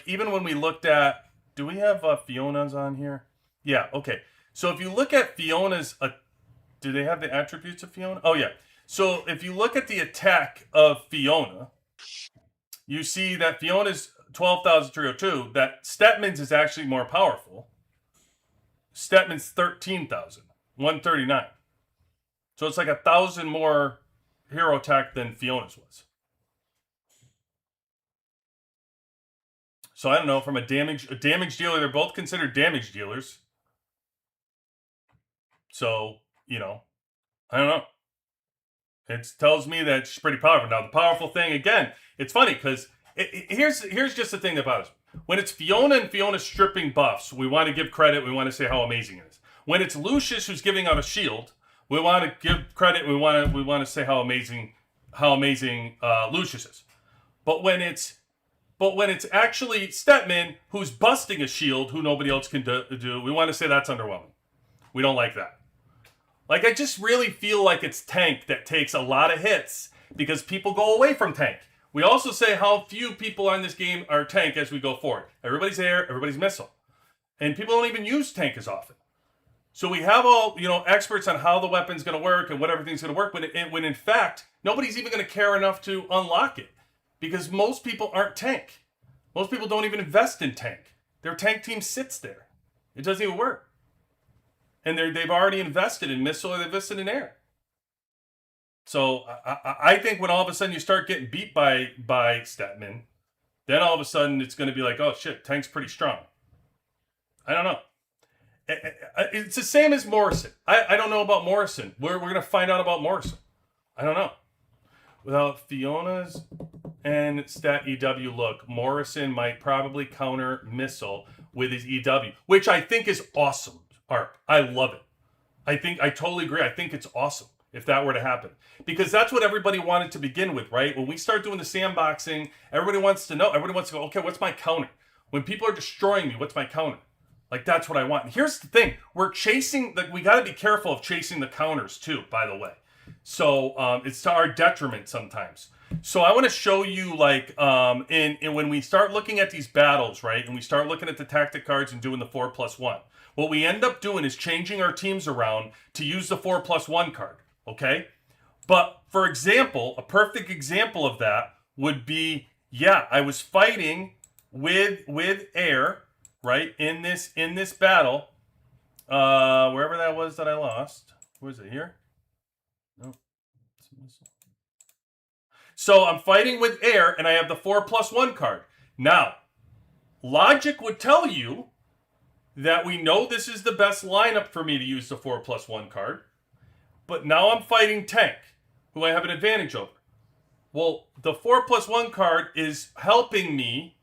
even when we looked at, do we have Fiona's on here? Yeah. Okay. So if you look at Fiona's, do they have the attributes of Fiona? Oh yeah. So if you look at the attack of Fiona, you see that Fiona's 12,302. That Stetman's is actually more powerful. Stetman's 13,139. So it's like 1,000 more hero attack than Fiona's was. So I don't know, from a damage dealer, they're both considered damage dealers. So, I don't know. It tells me that she's pretty powerful. Now, the powerful thing, again, it's funny because here's just the thing that bothers me. When it's Fiona and Fiona's stripping buffs, we want to give credit. We want to say how amazing it is. When it's Lucius who's giving out a shield, we want to give credit. We want to say how amazing Lucius is. But when it's actually Stetman who's busting a shield who nobody else can do, we want to say that's underwhelming. We don't like that. Like, I just really feel like it's tank that takes a lot of hits because people go away from tank. We also say how few people on this game are tank as we go forward. Everybody's air, everybody's missile. And people don't even use tank as often. So we have all, experts on how the weapon's going to work and what everything's going to work, when in fact, nobody's even going to care enough to unlock it because most people aren't tank. Most people don't even invest in tank. Their tank team sits there. It doesn't even work. And they've already invested in missile or they've invested in air. So I think when all of a sudden you start getting beat by Stetman, then all of a sudden it's going to be like, oh shit, tank's pretty strong. I don't know. It's the same as Morrison. I don't know about Morrison. We're going to find out about Morrison. I don't know. Without Fiona's and Stat EW look, Morrison might probably counter missile with his EW, which I think is awesome. Art. I love it. I totally agree. I think it's awesome if that were to happen. Because that's what everybody wanted to begin with, right? When we start doing the sandboxing, everybody wants to know. Everybody wants to go, okay, what's my counter? When people are destroying me, what's my counter? Like, that's what I want. And here's the thing. We're chasing, we got to be careful of chasing the counters too, by the way. So it's to our detriment sometimes. So I want to show you, when we start looking at these battles, right? And we start looking at the tactic cards and doing the 4+1. What we end up doing is changing our teams around to use the 4+1 card, okay? But, for example, a perfect example of that would be, I was fighting with air, right, in this battle, wherever that was that I lost. Where is it, here? No. So I'm fighting with air, and I have the 4+1 card. Now, logic would tell you that we know this is the best lineup for me to use the 4+1 card, but now I'm fighting Tank, who I have an advantage over. Well, the 4+1 card is helping me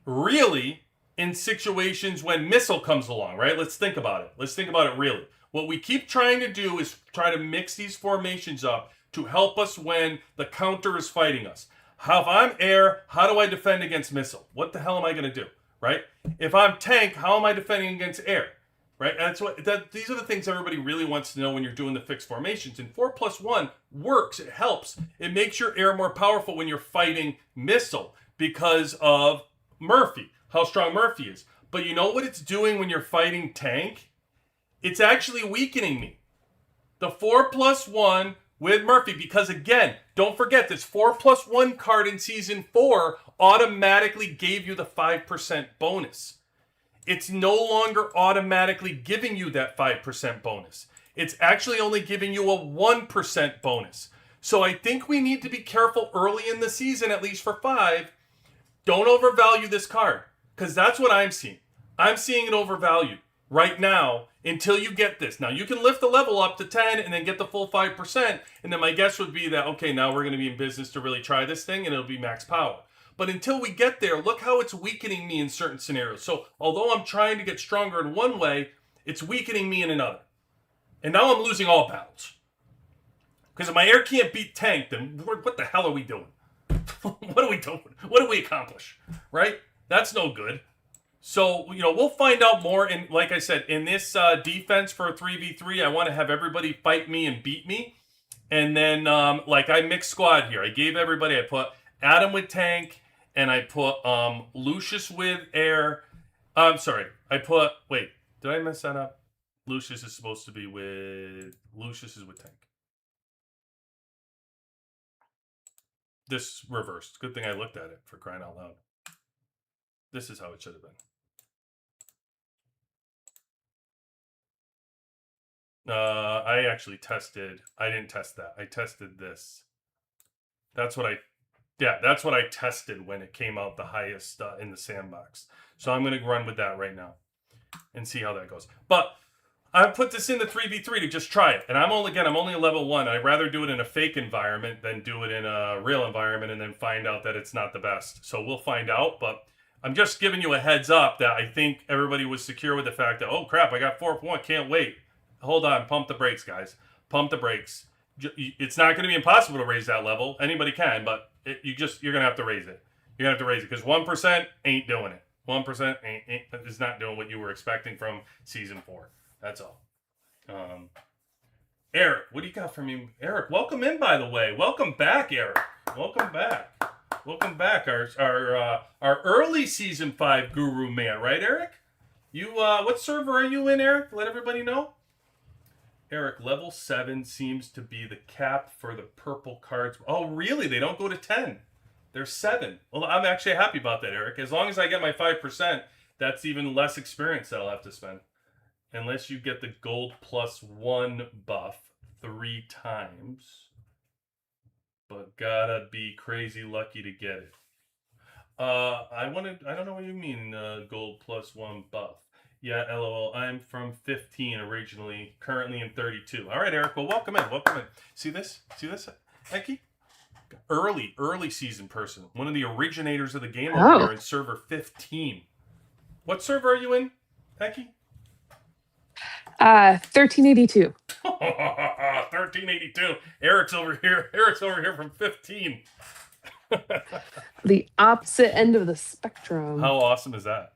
really in situations when Missile comes along, right? Let's think about it. Let's think about it really. What we keep trying to do is try to mix these formations up to help us when the counter is fighting us. If I'm air, how do I defend against Missile? What the hell am I going to do, right? If I'm Tank, how am I defending against air, right? And these are the things everybody really wants to know when you're doing the fixed formations. And 4+1 works. It helps. It makes your air more powerful when you're fighting Missile because of Murphy, how strong Murphy is. But you know what it's doing when you're fighting Tank? It's actually weakening me. The 4+1 with Murphy, because again, don't forget this 4+1 card in season 4 automatically gave you the 5% bonus. It's no longer automatically giving you that 5% bonus. It's actually only giving you a 1% bonus. So I think we need to be careful early in the season, at least for 5. Don't overvalue this card, because that's what I'm seeing. I'm seeing it overvalued right now until you get this. Now, you can lift the level up to 10 and then get the full 5%, and then my guess would be that, okay, now we're going to be in business to really try this thing, and it'll be max power. But until we get there, look how it's weakening me in certain scenarios. So although I'm trying to get stronger in one way, it's weakening me in another. And now I'm losing all battles. Because if my air can't beat Tank, then what the hell are we doing? What are we doing? What do we accomplish? Right? That's no good. So, we'll find out more. And like I said, in this defense for a 3v3, I want to have everybody fight me and beat me. And then, I mixed squad here. I gave everybody, I put Adam with Tank, and I put Lucius with air. Wait, did I mess that up? Lucius is supposed to be Lucius is with Tank. This reversed. Good thing I looked at it, for crying out loud. This is how it should have been. I actually tested. I didn't test that. I tested this. That's what I tested when it came out the highest in the sandbox. So I'm going to run with that right now and see how that goes. But I put this in the 3v3 to just try it. And I'm only a level 1. I'd rather do it in a fake environment than do it in a real environment and then find out that it's not the best. So we'll find out. But I'm just giving you a heads up that I think everybody was secure with the fact that, oh crap, I got 4+1, can't wait. Hold on, pump the brakes, guys. Pump the brakes. It's not going to be impossible to raise that level. Anybody can, but you're going to have to raise it. You're going to have to raise it because 1% ain't doing it. 1% is not doing what you were expecting from season 4. That's all. Eric, what do you got for me? Eric, welcome in, by the way. Welcome back, Eric. Welcome back. Welcome back, our early season 5 guru man, right, Eric? You what server are you in, Eric? Let everybody know. Eric, level 7 seems to be the cap for the purple cards. Oh, really? They don't go to 10. They're 7. Well, I'm actually happy about that, Eric. As long as I get my 5%, that's even less experience that I'll have to spend. Unless you get the gold +1 buff 3 times. But gotta be crazy lucky to get it. I don't know what you mean, gold +1 buff. Yeah, LOL. I'm from 15 originally, currently in 32. All right, Eric. Well, welcome in. Welcome in. See this? See this, Eki? Early season person. One of the originators of the game over here in server 15. What server are you in, Eki? 1382. 1382. Eric's over here. Eric's over here from 15. The opposite end of the spectrum. How awesome is that?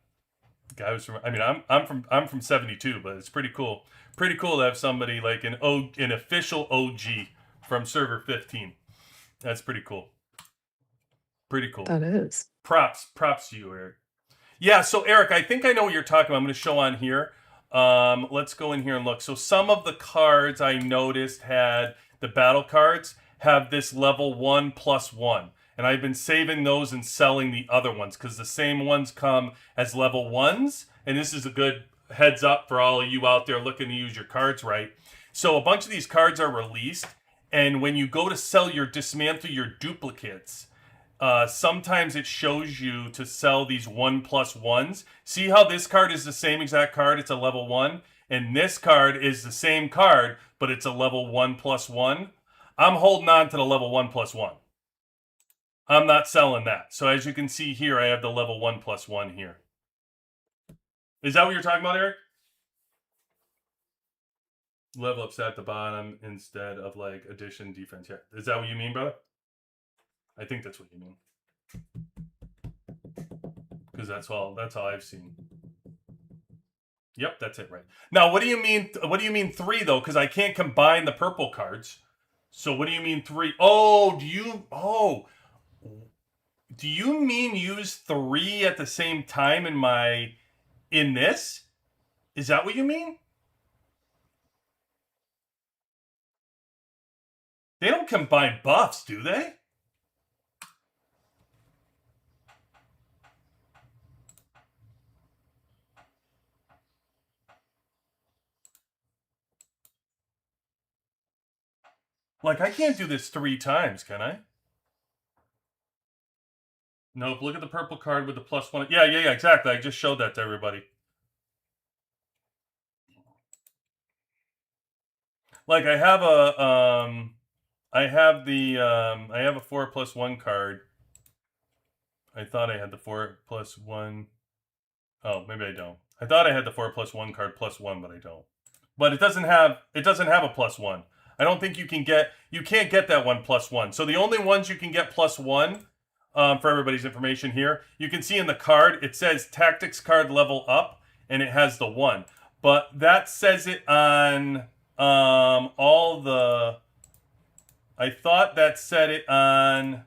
Guy was from. I mean, I'm from 72, but it's pretty cool. Pretty cool to have somebody like an official OG from server 15. That's pretty cool. Pretty cool. That is. Props to you, Eric. Yeah. So Eric, I think I know what you're talking about. I'm going to show on here. Let's go in here and look. So some of the cards I noticed had the battle cards have this level 1+1. And I've been saving those and selling the other ones because the same ones come as level 1s. And this is a good heads up for all of you out there looking to use your cards right. So a bunch of these cards are released. And when you go to dismantle your duplicates, sometimes it shows you to sell these 1+1s. See how this card is the same exact card? It's a level 1. And this card is the same card, but it's a level 1+1. I'm holding on to the level 1+1. I'm not selling that. So as you can see here, I have the level 1+1 here. Is that what you're talking about, Eric? Level ups at the bottom instead of like addition defense. Yeah. Is that what you mean, brother? I think that's what you mean. Because that's all I've seen. Yep, that's it, right. Now, what do you mean 3 though? Because I can't combine the purple cards. So what do you mean 3? Oh, do you mean use 3 at the same time in this? Is that what you mean? They don't combine buffs, do they? Like, I can't do this 3 times, can I? Nope, look at the purple card with the +1. Yeah, exactly. I just showed that to everybody. Like, I have a, I have a 4+1 card. I thought I had the 4+1. Oh, maybe I don't. I thought I had the 4+1 card +1, but I don't. But it doesn't have a +1. I don't think you can't get that one +1. So the only ones you can get +1, for everybody's information here, you can see in the card, it says tactics card level up, and it has the 1. But that says it on all the... I thought that said it on...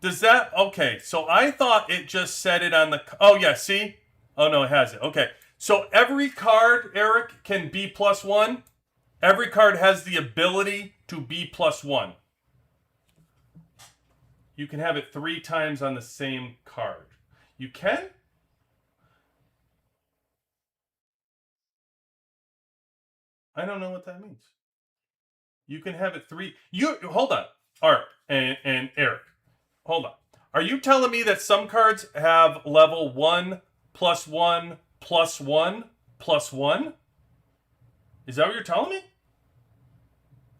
Does that... Okay, so I thought it just said it on the... Oh, yeah, see? Oh, no, it has it. Okay, so every card, Eric, can be +1. Every card has the ability to be +1. You can have it 3 times on the same card. You can? I don't know what that means. You can have it 3... Hold on, Art and Eric. Hold on. Are you telling me that some cards have level 1+1+1+1? Is that what you're telling me?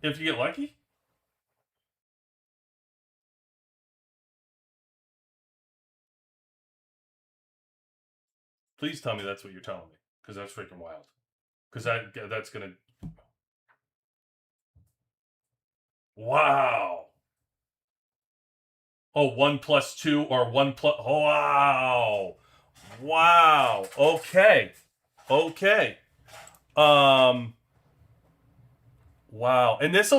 If you get lucky? Please tell me that's what you're telling me. Because that's freaking wild. Because that's going to... Wow. Oh, 1+2 or 1+... Oh, wow. Wow. Okay. Wow. And this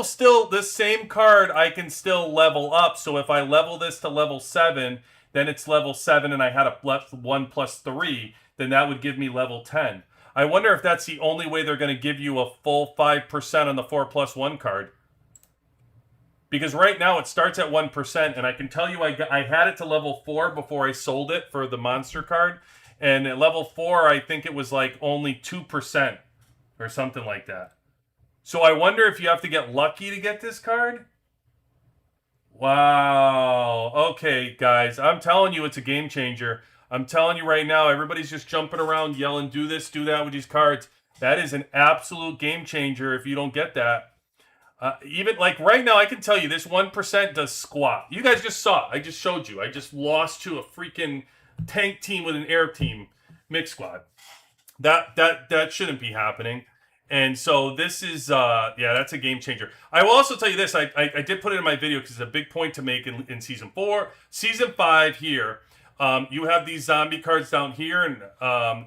same card I can still level up. So if I level this to level 7, then it's level 7 and I had a 1+3, then that would give me level 10. I wonder if that's the only way they're going to give you a full 5% on the 4+1 card. Because right now it starts at 1%, and I can tell you I had it to level 4 before I sold it for the monster card. And at level 4, I think it was like only 2% or something like that. So I wonder if you have to get lucky to get this card? Wow. Okay, guys. I'm telling you, it's a game changer. I'm telling you right now, everybody's just jumping around yelling, do this, do that with these cards. That is an absolute game changer if you don't get that. Even like right now, I can tell you this 1% does squat. You guys just saw. I just showed you. I just lost to a freaking tank team with an air team mix squad. That shouldn't be happening. And so this is, that's a game changer. I will also tell you this. I did put it in my video because it's a big point to make in Season 4. Season 5 here, you have these zombie cards down here, and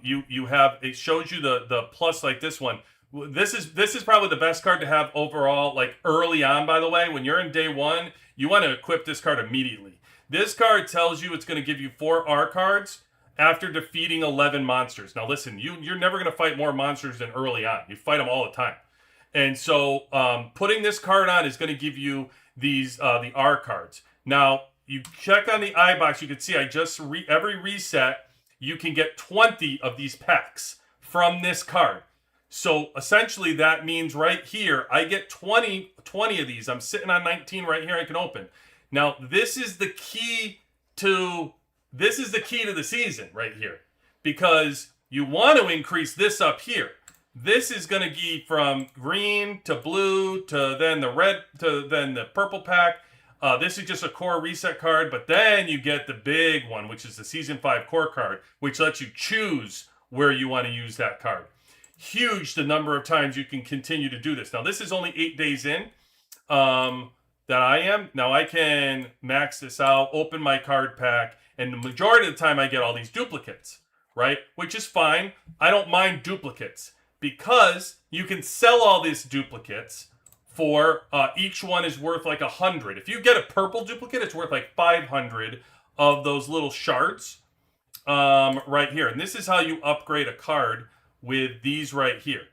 it shows you the plus like this one. This is probably the best card to have overall, like early on, by the way. When you're in day 1, you want to equip this card immediately. This card tells you it's going to give you 4 R cards after defeating 11 monsters. Now listen, you're never going to fight more monsters than early on. You fight them all the time. And so putting this card on is going to give you these the R cards. Now, you check on the I box, you can see every reset, you can get 20 of these packs from this card. So essentially that means right here, I get 20 of these. I'm sitting on 19 right here I can open. Now, this is the key to the season right here, because you want to increase this up here. This is going to be from green to blue to then the red to then the purple pack. This is just a core reset card, but then you get the big one, which is the Season 5 core card, which lets you choose where you want to use that card. Huge the number of times you can continue to do this. Now, this is only 8 days in that I am. Now, I can max this out, open my card pack, and the majority of the time I get all these duplicates, right? Which is fine. I don't mind duplicates because you can sell all these duplicates for each one is worth like 100. If you get a purple duplicate, it's worth like 500 of those little shards right here. And this is how you upgrade a card with these right here,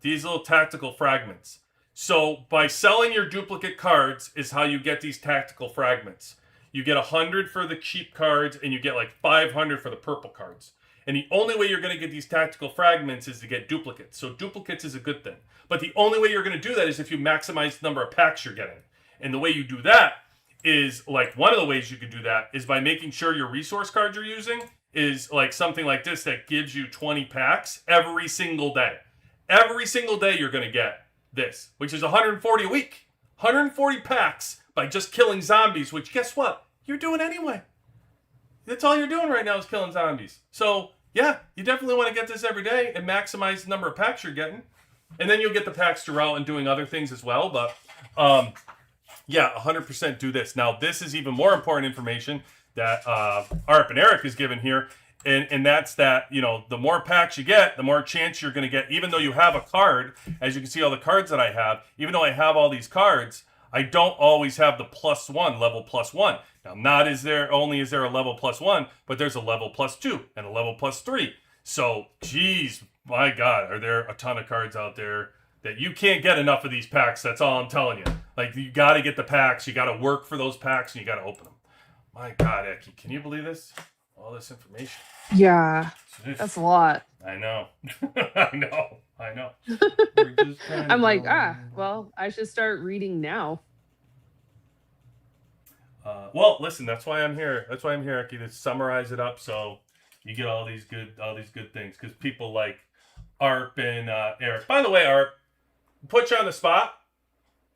these little tactical fragments. So by selling your duplicate cards is how you get these tactical fragments. You get 100 for the cheap cards and you get like 500 for the purple cards. And the only way you're going to get these tactical fragments is to get duplicates. So duplicates is a good thing. But the only way you're going to do that is if you maximize the number of packs you're getting. And the way you do that is, like, one of the ways you can do that is by making sure your resource cards you're using is like something like this that gives you 20 packs every single day. Every single day you're going to get this, which is 140 a week. 140 packs by just killing zombies, which guess what? You're doing anyway. That's all you're doing right now is killing zombies. So, yeah, you definitely want to get this every day and maximize the number of packs you're getting. And then you'll get the packs throughout and doing other things as well. But, yeah, 100% do this. Now, this is even more important information that Arp and Eric is given here. And that's that, you know, the more packs you get, the more chance you're going to get. Even though you have a card, as you can see all the cards that I have, even though I have all these cards, I don't always have the +1, level +1. Now, not is there a level +1, but there's a level +2 and a level +3. So, geez, my God, are there a ton of cards out there that you can't get enough of these packs? That's all I'm telling you. Like, you got to get the packs, you got to work for those packs, and you got to open them. My God, Eki, can you believe this? All this information. Yeah, that's a lot. I know. I know. I'm like, well, I should start reading now. Well, listen, that's why I'm here. That's why I'm here, Eki, to summarize it up so you get all these good things. Because people like Arp and Eric. By the way, Arp, put you on the spot.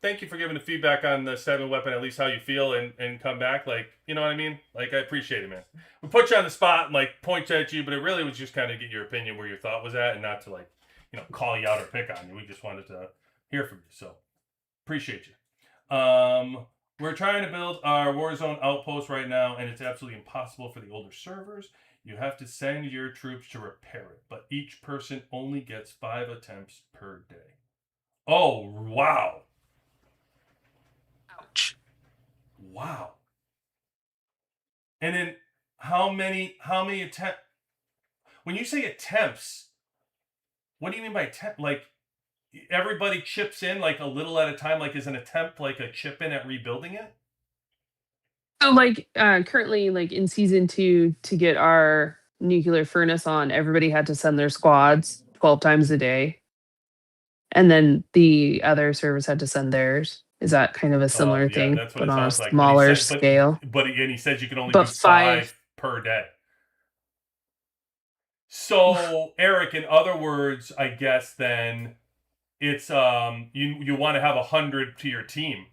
Thank you for giving the feedback on the 7 weapon, at least how you feel, and come back. Like, you know what I mean? Like, I appreciate it, man. We put you on the spot and, like, point at you, but it really was just kind of get your opinion where your thought was at and not to, like, you know, call you out or pick on you. We just wanted to hear from you. So, appreciate you. We're trying to build our Warzone outpost right now, and it's absolutely impossible for the older servers. You have to send your troops to repair it, but each person only gets 5 attempts per day. Oh, wow. Ouch. Wow. And then how many attempts? When you say attempts, what do you mean by attempt? Like, everybody chips in like a little at a time, like is an attempt like a chip in at rebuilding it? So, like, currently, like in season 2, to get our nuclear furnace on, everybody had to send their squads 12 times a day, and then the other servers had to send theirs. Is that kind of a similar Yeah, thing, that's what but it on a sounds like. smaller scale? But again, he says you can only But do 5 per day. So, Eric, in other words, I guess then it's you want to have 100 to your team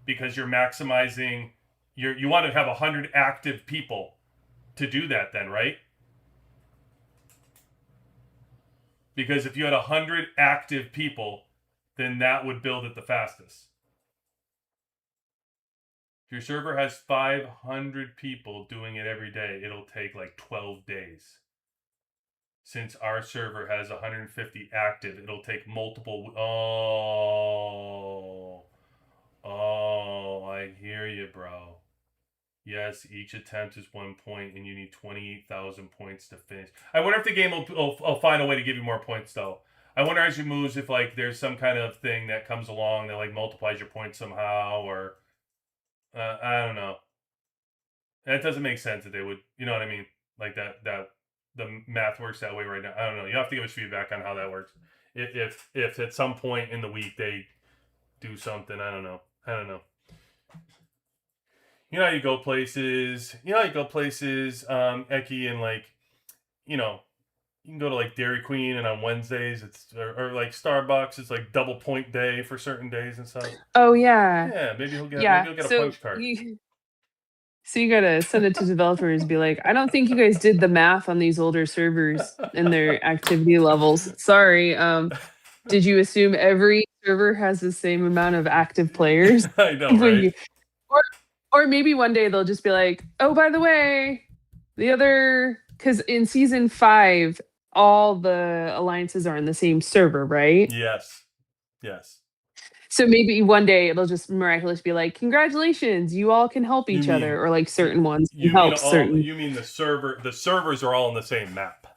because you're maximizing you want to have 100 active people to do that then, right? Because if you had 100 active people, then that would build it the fastest. If your server has 500 people doing it every day, it'll take like 12 days. Since our server has 150 active, it'll take multiple. Oh, I hear you, bro. Yes, each attempt is 1 point, and you need 28,000 points to finish. I wonder if the game will find a way to give you more points, though. I wonder as you move if like there's some kind of thing that comes along that like multiplies your points somehow, or I don't know. That doesn't make sense that they would. You know what I mean? Like that the math works that way right now. I don't know. You have to give us feedback on how that works. if at some point in the week they do something. I don't know. You know how you go places. Eki, and like, you know, you can go to like Dairy Queen, and on Wednesdays or like Starbucks, it's like double point day for certain days and stuff. Oh yeah. Yeah, maybe he'll Yeah. get a punch card. So you gotta send it to developers, be like, I don't think you guys did the math on these older servers and their activity levels. Sorry. Did you assume every server has the same amount of active players? I know, When right? you- or, or maybe one day they'll just be like, oh, by the way, because in season 5, all the alliances are in the same server, right? Yes. So maybe one day it'll just miraculously be like, congratulations, you all can help You each mean other, or like certain ones can you mean help certain. you mean the servers are all on the same map.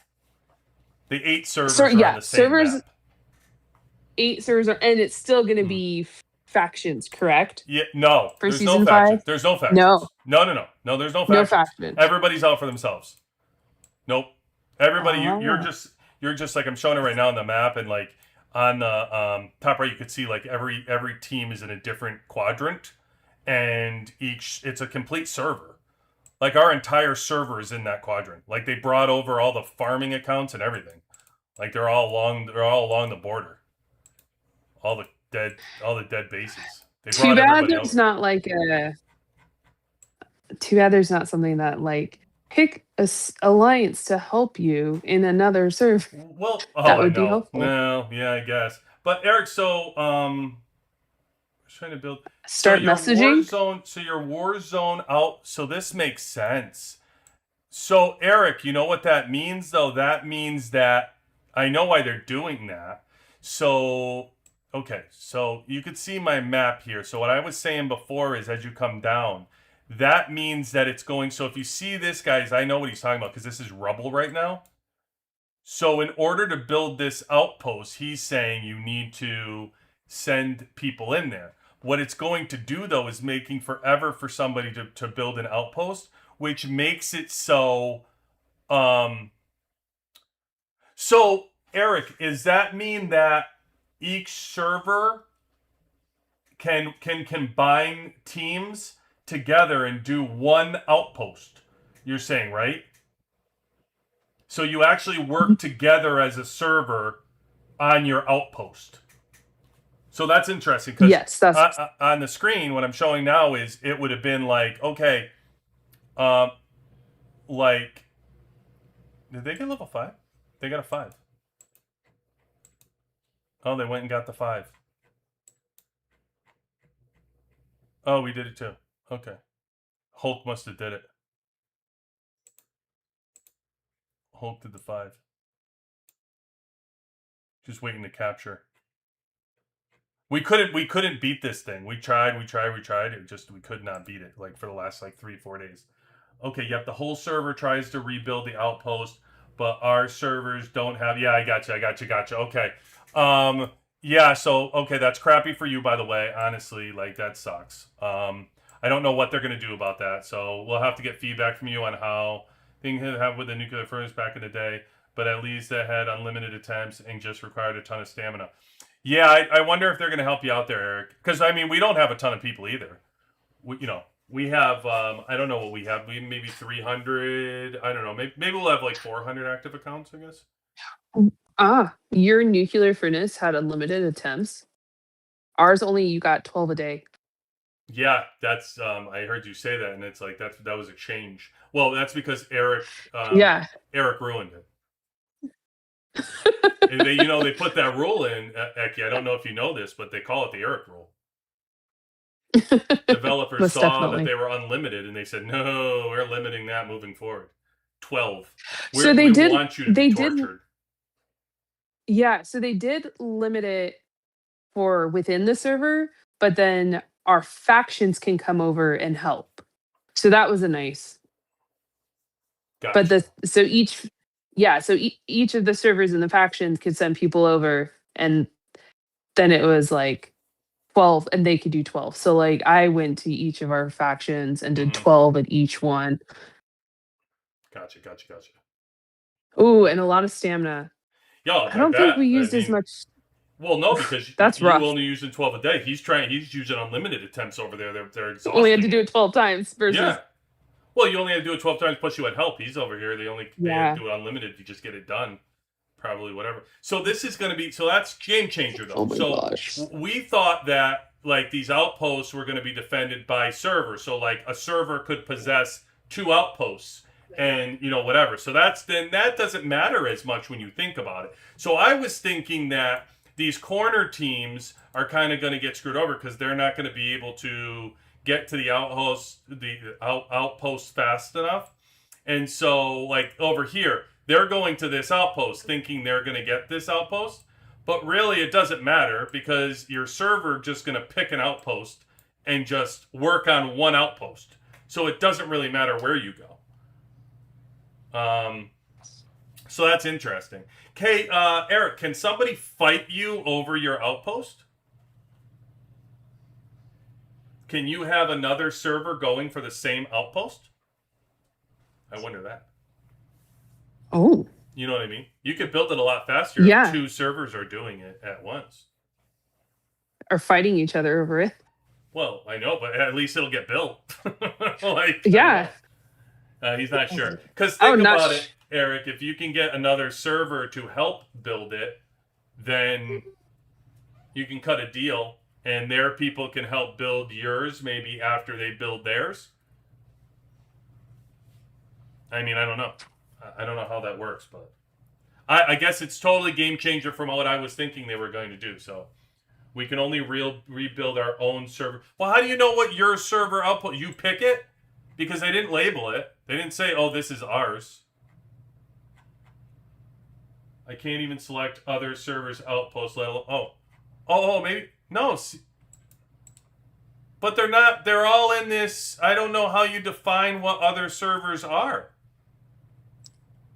The 8 servers are on the same servers. map. 8 servers are, and it's still going to be factions, correct? Yeah, no. For There's season no 5? factions. There's no factions. No. No, there's no factions. No factions. Everybody's out for themselves. Nope. Everybody, you're Oh. just like, I'm showing it right now on the map, and like on the top right, you could see like every team is in a different quadrant, and it's a complete server. Like our entire server is in that quadrant. Like they brought over all the farming accounts and everything. Like they're all along the border. All the dead bases. They Too brought bad everybody there's over. not like too bad there's not something that like pick a alliance to help you in another server. Well, That would be helpful. No, yeah, I guess. But Eric, so trying to build Start messaging. Your war zone out. So this makes sense. So Eric, you know what that means though? That means that I know why they're doing that. So okay, so you could see my map here. So what I was saying before is, as you come down, that means that it's going. So if you see this, guys, I know what he's talking about because this is rubble right now. So in order to build this outpost, he's saying you need to send people in there. What it's going to do, though, is making forever for somebody to build an outpost, which makes it so... So, Eric, does that mean that each server can combine teams together and do one outpost? You're saying, right? So you actually work together as a server on your outpost. So that's interesting because Yes, that's on the screen, what I'm showing now is it would have been like, okay, like, did they get level 5? They got a 5. Oh, they went and got the 5. Oh, we did it too. Okay. Hulk must have did it. Hulk did the 5. Just waiting to capture. We couldn't beat this thing. We tried. We could not beat it, like, for the last like 3-4 days. Okay, yep, the whole server tries to rebuild the outpost, but our servers don't have... Yeah, I got you. Okay. Yeah, so, okay, that's crappy for you, by the way. Honestly, like, that sucks. I don't know what they're going to do about that, so we'll have to get feedback from you on how things have with the nuclear furnace back in the day, but at least they had unlimited attempts and just required a ton of stamina. Yeah, I wonder if they're going to help you out there, Eric. Because, I mean, we don't have a ton of people either. We have, I don't know what we have. We maybe 300. I don't know. Maybe we'll have like 400 active accounts, I guess. Your nuclear furnace had unlimited attempts. Ours only, you got 12 a day. Yeah, that's, I heard you say that, and it's like, that was a change. Well, that's because Eric ruined it. And they put that rule in, Eki. I don't know if you know this, but they call it the Eric rule. Developers saw that they were unlimited, and they said, "No, we're limiting that moving forward." 12. So we want you to be tortured. Yeah, so they did limit it for within the server, but then our factions can come over and help. So that was a nice. Gotcha. But each of the servers in the factions could send people over, and then it was like 12, and they could do 12. So like I went to each of our factions and did 12 at each one. Gotcha. Ooh, and a lot of stamina. Yeah, I don't think we used I as mean, much. well, no, because That's you rough. only using 12 a day. He's using unlimited attempts over there. They're Only had to exhausting do him. it 12 times versus. Yeah. Well, you only had to do it 12 times plus you had help. He's over here. They had Yeah. to do it unlimited to just get it done. Probably whatever. So this is going to be, so that's game changer though. Oh my So gosh. we thought that like these outposts were going to be defended by servers. So like a server could possess 2 outposts and whatever. So then that doesn't matter as much when you think about it. So I was thinking that these corner teams are kind of going to get screwed over because they're not going to be able to get to the outposts fast enough. And so like over here, they're going to this outpost thinking they're going to get this outpost, but really it doesn't matter because your server just going to pick an outpost and just work on one outpost. So it doesn't really matter where you go. So that's interesting. Okay, Eric, can somebody fight you over your outpost? Can you have another server going for the same outpost? I wonder that. Oh. You know what I mean? You could build it a lot faster Yeah. if 2 servers are doing it at once. Are fighting each other over it. Well, I know, but at least it'll get built. Like, Yeah. He's not sure. Because think not about it, Eric. If you can get another server to help build it, then you can cut a deal, and their people can help build yours maybe after they build theirs. I mean, I don't know. I don't know how that works, but I guess it's totally game changer from what I was thinking they were going to do. So we can only rebuild our own server. Well, how do you know what your server output? You pick it because they didn't label it. They didn't say, "Oh, this is ours." I can't even select other servers outpost level. Oh, maybe no. But they're not. They're all in this. I don't know how you define what other servers are.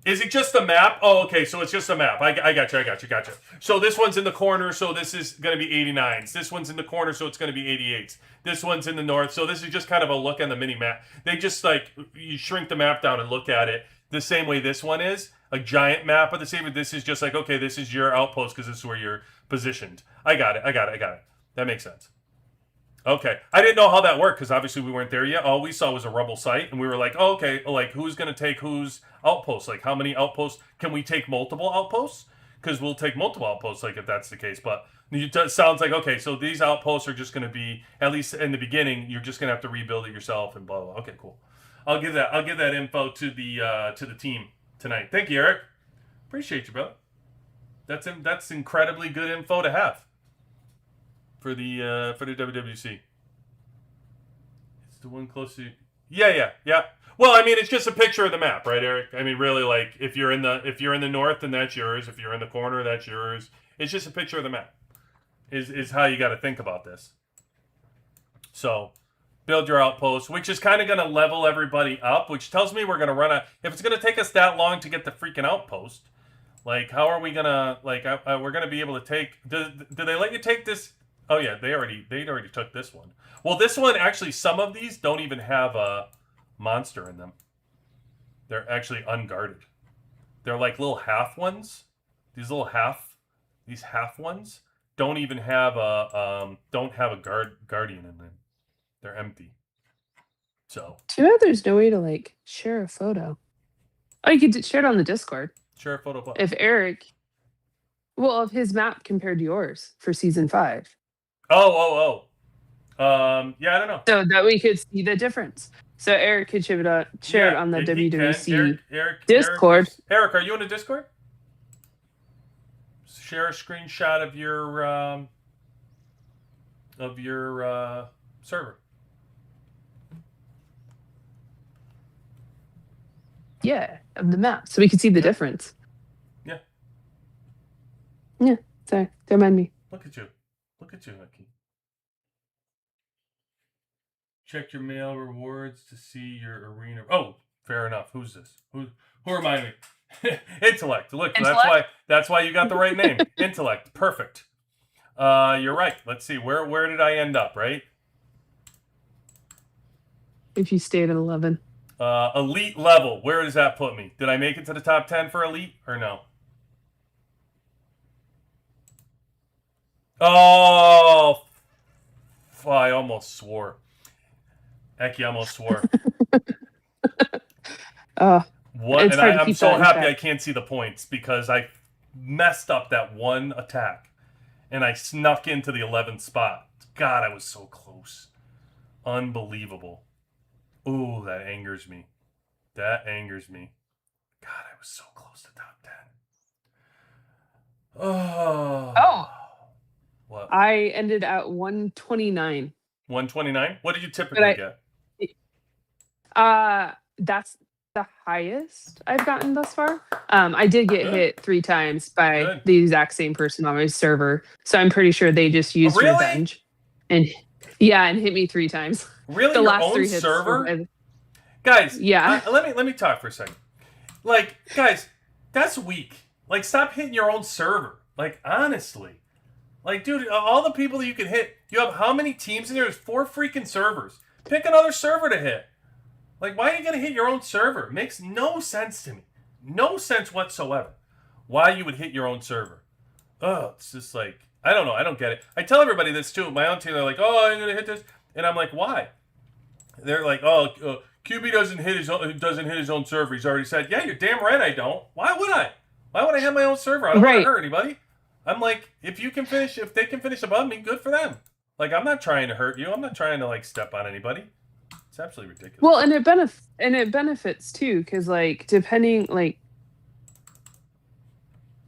Is it just a map? Oh, okay. So it's just a map. I got you. So this one's in the corner, so this is going to be 89s. This one's in the corner, so it's going to be 88s. This one's in the north, so this is just kind of a look on the mini map. They just like you shrink the map down and look at it the same way this one is, a giant map of the same. This is just like, okay, this is your outpost because this is where you're positioned. I got it. That makes sense. Okay. I didn't know how that worked because obviously we weren't there yet. All we saw was a rubble site, and we were like, oh, okay, like who's going to take whose outposts? Like how many outposts? Can we take multiple outposts? Because we'll take multiple outposts, like if that's the case. But it sounds like, okay, so these outposts are just going to be, at least in the beginning, you're just going to have to rebuild it yourself and blah, blah. Okay, cool. I'll give that info to the team tonight. Thank you, Eric. Appreciate you, brother. That's incredibly good info to have for the WWC. It's the one close to. Yeah. Well, I mean, it's just a picture of the map, right, Eric? I mean, really, like if you're in the north, then that's yours. If you're in the corner, that's yours. It's just a picture of the map. Is how you got to think about this. So, build your outpost, which is kind of going to level everybody up, which tells me we're going to run a. If it's going to take us that long to get the freaking outpost, like, how are we gonna we're gonna be able to take? Do they let you take this? Oh yeah, they already took this one. Well, this one actually, some of these don't even have a monster in them. They're actually unguarded. They're like little half ones. These half ones don't even have a guardian in them. They're empty. So Too bad there's no way to like share a photo. Oh, you could share it on the Discord. share a photo. If Eric, well, of his map compared to yours for season 5. Oh. Yeah, I don't know. So that we could see the difference. So Eric could share it on the WWC Eric, Discord. Eric, are you in the Discord? Share a screenshot of your server. Yeah, of the map, so we could see the difference. Yeah. Yeah. Sorry, don't mind me. Look at you, Lucky. Check your mail rewards to see your arena. Oh, fair enough. Who's this? Who reminded me? Intellect. Look, Intellect? that's why you got the right name. Intellect. Perfect. You're right. Let's see. Where did I end up? Right. If you stayed at 11. Elite level. Where does that put me? Did I make it to the top 10 for elite or no? Oh, I almost swore. Heck, you almost swore. What? It's And hard to I'm keep so that in happy I check. can't see the points because I messed up that one attack and I snuck into the 11th spot. God, I was so close. Unbelievable. Ooh, that angers me. That angers me. God, I was so close to top 10. Oh. Oh, What? I ended at 129. 129? What did you But typically get? that's the highest I've gotten thus far. I did get Good. hit 3 times by Good. the exact same person on my server, so I'm pretty sure they just Oh, used really? revenge, and yeah, and hit me 3 times. Really? The Your last own 3 hits were server? by Guys, yeah. let me talk for a second. Like, guys, that's weak. Like, stop hitting your own server. Like, honestly. Like, dude, all the people that you can hit, you have how many teams in there? There's 4 freaking servers. Pick another server to hit. Like, why are you going to hit your own server? It makes no sense to me. No sense whatsoever. Why you would hit your own server. Oh, it's just like, I don't know. I don't get it. I tell everybody this too. My own team, they're like, oh, I'm going to hit this. And I'm like, why? They're like, oh, QB doesn't hit his own server. He's already said, yeah, you're damn right I don't. Why would I? Why would I have my own server? I don't want to Right. hurt anybody. I'm like, if they can finish above me, good for them. Like, I'm not trying to hurt you. I'm not trying to like step on anybody. It's absolutely ridiculous. Well, and it benefits too, cuz like depending like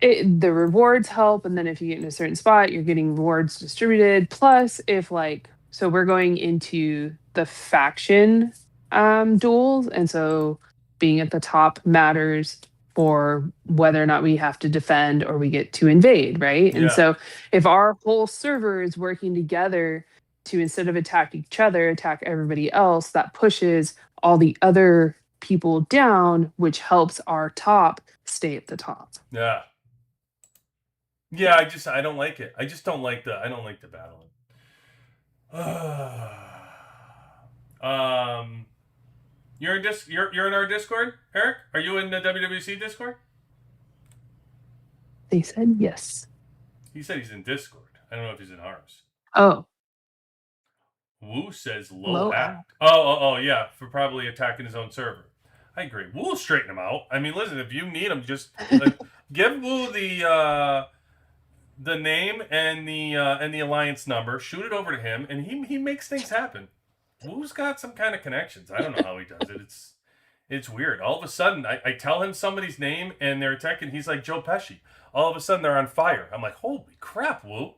the rewards help, and then if you get in a certain spot, you're getting rewards distributed. Plus, if like so we're going into the faction duels, and so being at the top matters for whether or not we have to defend or we get to invade, right? And Yeah. so if our whole server is working together to, instead of attack each other, attack everybody else, that pushes all the other people down, which helps our top stay at the top. Yeah. Yeah, I don't like it. I just don't like the battling. You're in our Discord, Eric? Are you in the WWC Discord? They said yes. He said he's in Discord. I don't know if he's in ours. Oh, Woo says low low hack. app. Oh, yeah, for probably attacking his own server. I agree. Woo will straighten him out. I mean, listen, if you need him, just give Woo the name and the alliance number. Shoot it over to him, and he makes things happen. Woo's got some kind of connections. I don't know how he does it. It's weird. All of a sudden, I tell him somebody's name, and they're attacking. He's like Joe Pesci. All of a sudden, they're on fire. I'm like, holy crap, Woo.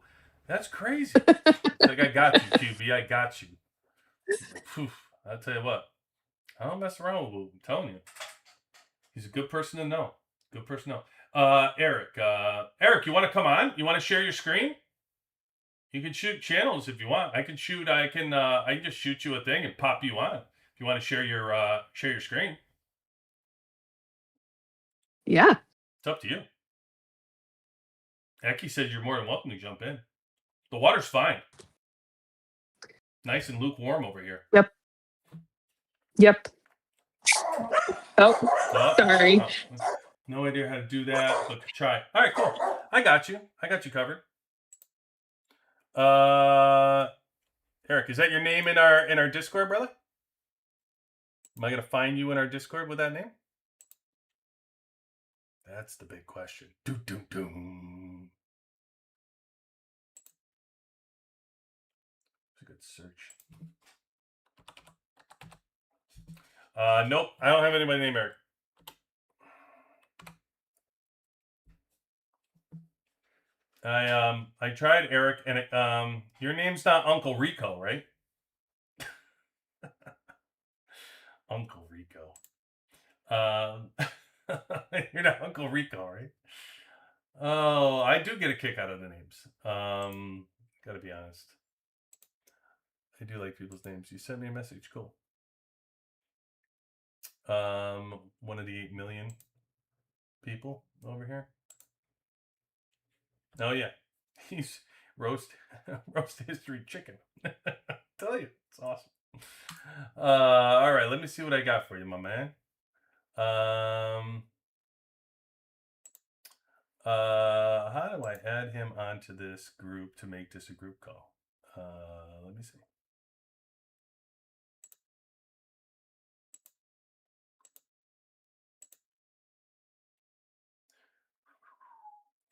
That's crazy. Like, I got you, QB. I got you. Whew. I'll tell you what. I don't mess around with Woo. I'm telling you. He's a good person to know. Good person to know. Eric. Eric, you want to come on? You want to share your screen? You can shoot channels if you want. I can just shoot you a thing and pop you on if you want to share your screen. Yeah. It's up to you. Eki said you're more than welcome to jump in. The water's fine. Nice and lukewarm over here. Yep. Oh, sorry. No idea how to do that, but try. All right, cool. I got you covered. Eric, is that your name in our Discord, brother? Am I gonna find you in our Discord with that name? That's the big question. Doom, doom, doom. It's a good search. Nope, I don't have anybody named Eric. I tried Eric, and your name's not Uncle Rico, right? Uncle Rico. You're not Uncle Rico, right? Oh, I do get a kick out of the names. Gotta be honest. I do like people's names. You sent me a message, cool. One of the 8 million people over here. Oh yeah, he's roast history chicken. Tell you, it's awesome. All right, let me see what I got for you, my man. How do I add him onto this group to make this a group call? Let me see.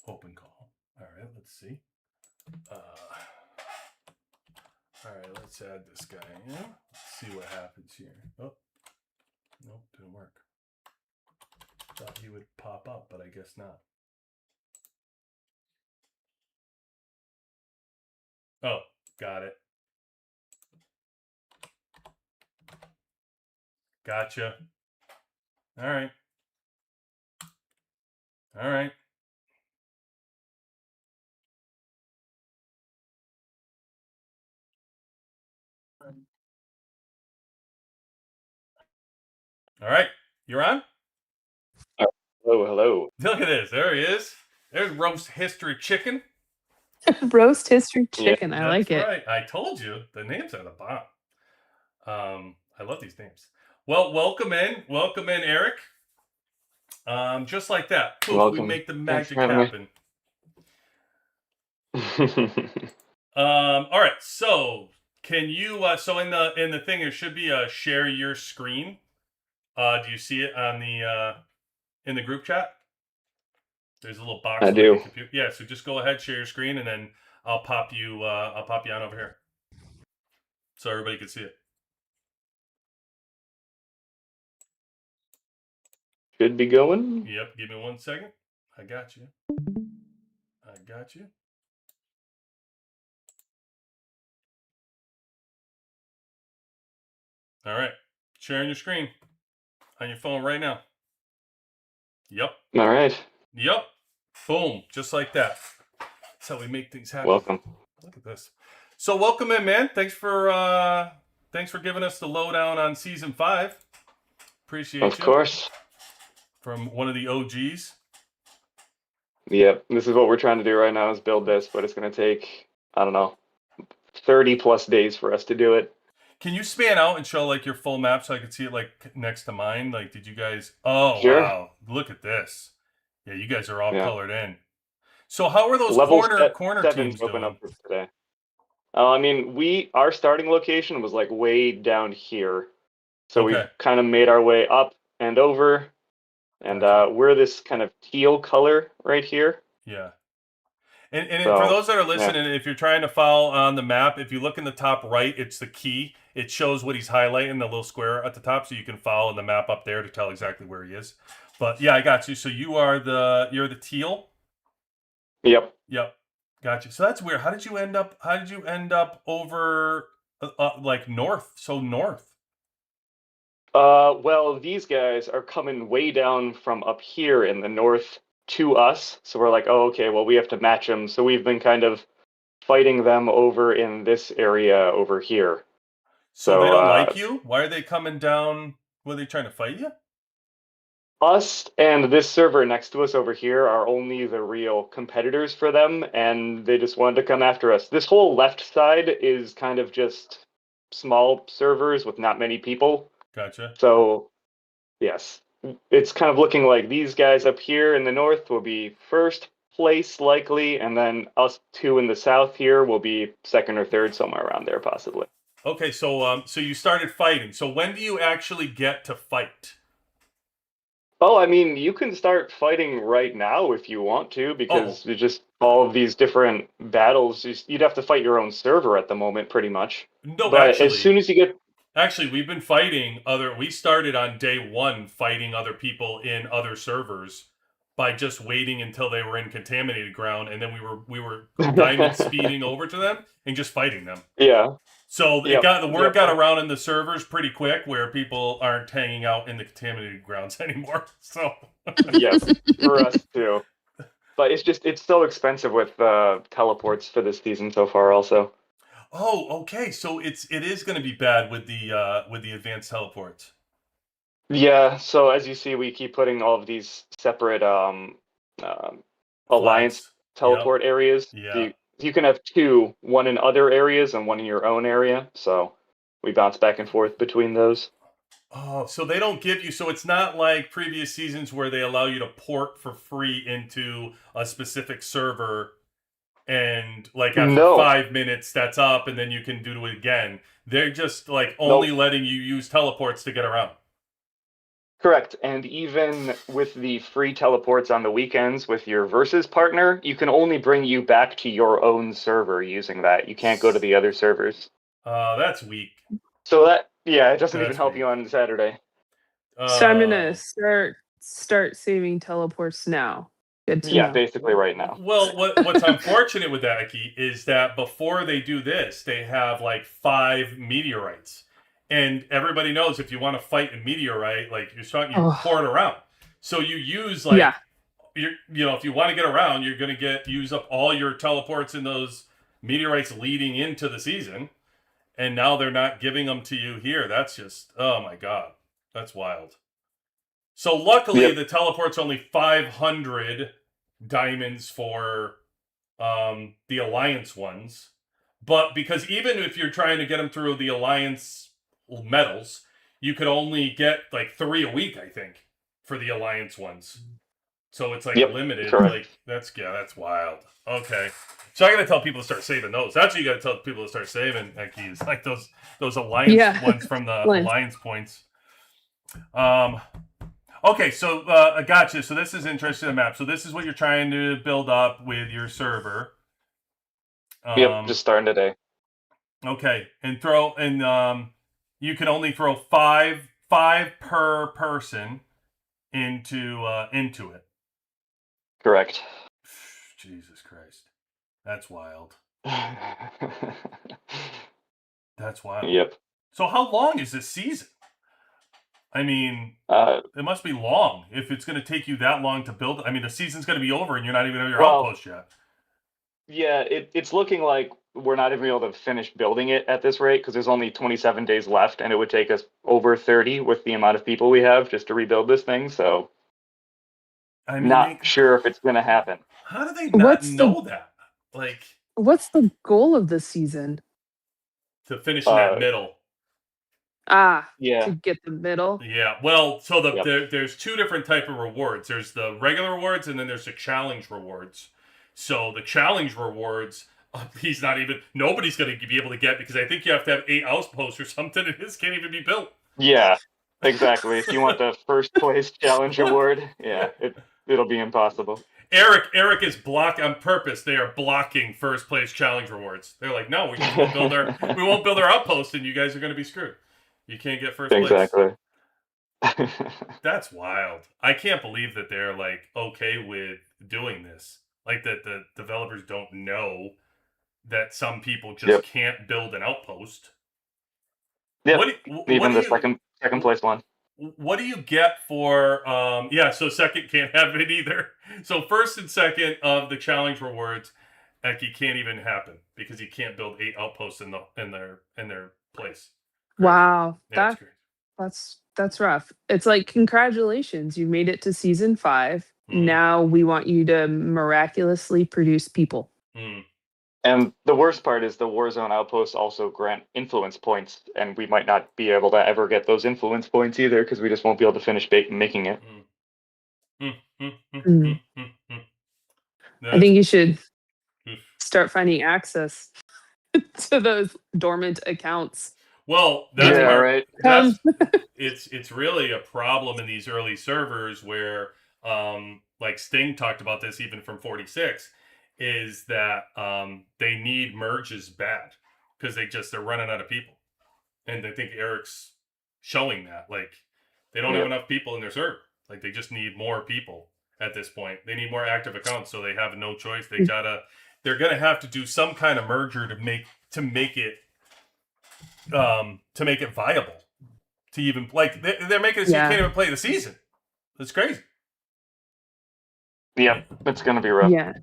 Open call. All right, let's see. All right, let's add this guy in. Let's see what happens here. Oh, nope, didn't work. Thought he would pop up, but I guess not. Oh, got it. Gotcha. All right. All right. All right. You're on? Hello, hello. Look at this. There he is. There's roast history chicken. Roast history Yeah, chicken. I like it. Right. I told you the names are the bomb. I love these names. Well, welcome in, Eric. Just like that, poof, Welcome. we make the Thanks magic for having happen. All right. So, can you? So in the thing, there should be a share your screen. Do you see it on the in the group chat? There's a little box. I do. Yeah. So just go ahead, share your screen, and then I'll pop you on over here, so everybody can see it. Should be going. Yep. Give me 1 second. I got you. All right. Sharing your screen on your phone right now. Yep. All right. Yep. Boom. Just like that. That's how we make things happen. Welcome. Look at this. So welcome in, man. Thanks for giving us the lowdown on season 5. Appreciate you. Of course. From one of the OGs. Yep. This is what we're trying to do right now is build this, but it's going to take, I don't know, 30 plus days for us to do it. Can you span out and show like your full map so I can see it like next to mine? Like, did you guys? Oh, Sure. Wow! Look at this. Yeah, you guys are all colored in. So how are those Level corner teams open doing? up today. I mean, our starting location was like way down here, so Okay. we've kind of made our way up and over, and we're this kind of teal color right here. Yeah. And So, for those that are listening, if you're trying to follow on the map, if you look in the top right, it's the key. It shows what he's highlighting, the little square at the top, so you can follow the map up there to tell exactly where he is. But yeah, I got you. So you're the teal? Yep. Got you. So that's weird. How did you end up over like north? So north. Well, these guys are coming way down from up here in the north to us. So we're like, oh, okay, well, we have to match them. So we've been kind of fighting them over in this area over here. So they don't like you? Why are they coming down? Were they trying to fight you? Us and this server next to us over here are only the real competitors for them, and they just wanted to come after us. This whole left side is kind of just small servers with not many people. Gotcha. So, yes, it's kind of looking like these guys up here in the north will be first place likely, and then us two in the south here will be second or third, somewhere around there possibly. Okay, so you started fighting. So when do you actually get to fight? Oh, I mean, you can start fighting right now if you want to, because it's just all of these different battles. You'd have to fight your own server at the moment, pretty much. No, but actually, as soon as you get... Actually, we've been fighting we started on day 1 fighting other people in other servers by just waiting until they were in contaminated ground, and then we were diamond speeding over to them and just fighting them. Yeah. So the word got around in the servers pretty quick, where people aren't hanging out in the contaminated grounds anymore. So yes, for us too. But it's so expensive with teleports for this season so far, also. Oh, okay. So it is going to be bad with the advanced teleports. Yeah. So as you see, we keep putting all of these separate alliance teleport areas. Yeah. You can have 2, one in other areas and one in your own area. So we bounce back and forth between those. Oh, so they don't give you, so it's not like previous seasons where they allow you to port for free into a specific server and like after No, 5 minutes that's up and then you can do it again. They're just like only nope. letting you use teleports to get around. Correct. And even with the free teleports on the weekends with your versus partner, you can only bring you back to your own server using that. You can't go to the other servers. That's weak. So that, yeah, it doesn't even That's help weak. you on Saturday. So I'm gonna Uh, start saving teleports now. Good to Yeah, know. basically right now. well, what's unfortunate with that, Aki, is that before they do this, they have like 5 meteorites. And everybody knows if you want to fight a meteorite, like you're starting, you Oh, pour it around. So you use like yeah. if you want to get around, you're going to use up all your teleports in those meteorites leading into the season, and now they're not giving them to you here. That's just, oh my god, that's wild. So luckily, Yep. the teleport's only 500 diamonds for the alliance ones, but because even if you're trying to get them through the alliance medals, you could only get like 3 a week, I think, for the alliance ones. So it's like Yep. limited. Correct. Like that's wild. Okay. So I gotta tell people to start saving those. That's what you gotta tell people to start saving, Eki, is like those alliance Yeah. ones from the Lance. alliance points. Okay, so I gotcha. So this is interesting, the map. So this is what you're trying to build up with your server. Yep, just starting today. Okay, and you can only throw five per person into it. Correct. Jesus Christ, that's wild. That's wild. Yep. So how long is this season? I mean, Uh, it must be long if it's going to take you that long to build. I mean, the season's going to be over and you're not even at your Well, outpost yet. yeah, it's looking like we're not even able to finish building it at this rate because there's only 27 days left, and it would take us over 30 with the amount of people we have just to rebuild this thing. So, I mean, not sure if it's going to happen. how do they not What's know that? Like, what's the goal of the season? to finish in that middle. To Yeah. get the middle. Yeah, well, so Yep. there's 2 different type of rewards. There's the regular rewards, and then there's the challenge rewards. So the challenge rewards, nobody's going to be able to get because I think you have to have 8 outposts or something, and this can't even be built. Yeah, exactly. If you want the first place challenge award, yeah, it'll be impossible. Eric is blocked on purpose. They are blocking first place challenge rewards. They're like, no, we won't build our outpost, and you guys are going to be screwed. You can't get first place. Exactly. That's wild. I can't believe that they're like okay with doing this. Like that the developers don't know that some people just Yep. can't build an outpost. Yep. What Even do the you, second place one. what do you get for so second can't have it either. So first and second of the challenge rewards, Eki, can't even happen because you can't build 8 outposts in their place. Crazy. Wow, Yeah, it's crazy. that's rough. It's like congratulations, you made it to season 5. Mm. Now we want you to miraculously produce people. Mm. And the worst part is the Warzone outposts also grant influence points, and we might not be able to ever get those influence points either because we just won't be able to finish making it. I think you should start finding access to those dormant accounts. Well, that's Yeah, part, right. that's it's really a problem in these early servers where like Sting talked about this even from 46 is that they need merges bad because they're running out of people. And I think Eric's showing that like they don't have enough people in their server. Like they just need more people at this point. They need more active accounts, so they have no choice. They're gonna have to do some kind of merger to make it viable. To even like they're making it so you can't even play the season. That's crazy. Yeah, it's gonna be rough. Yeah.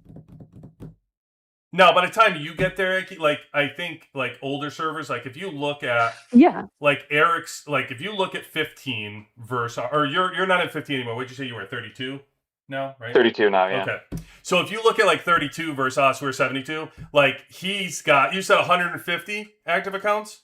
Now, by the time you get there, like I think like older servers, like if you look at like Eric's, like if you look at 15 versus, or you're not at 15 anymore. What'd you say you were at 32 now, right? 32 now, yeah. Okay. So if you look at like 32 versus us, we're 72. Like he's got, you said 150 active accounts.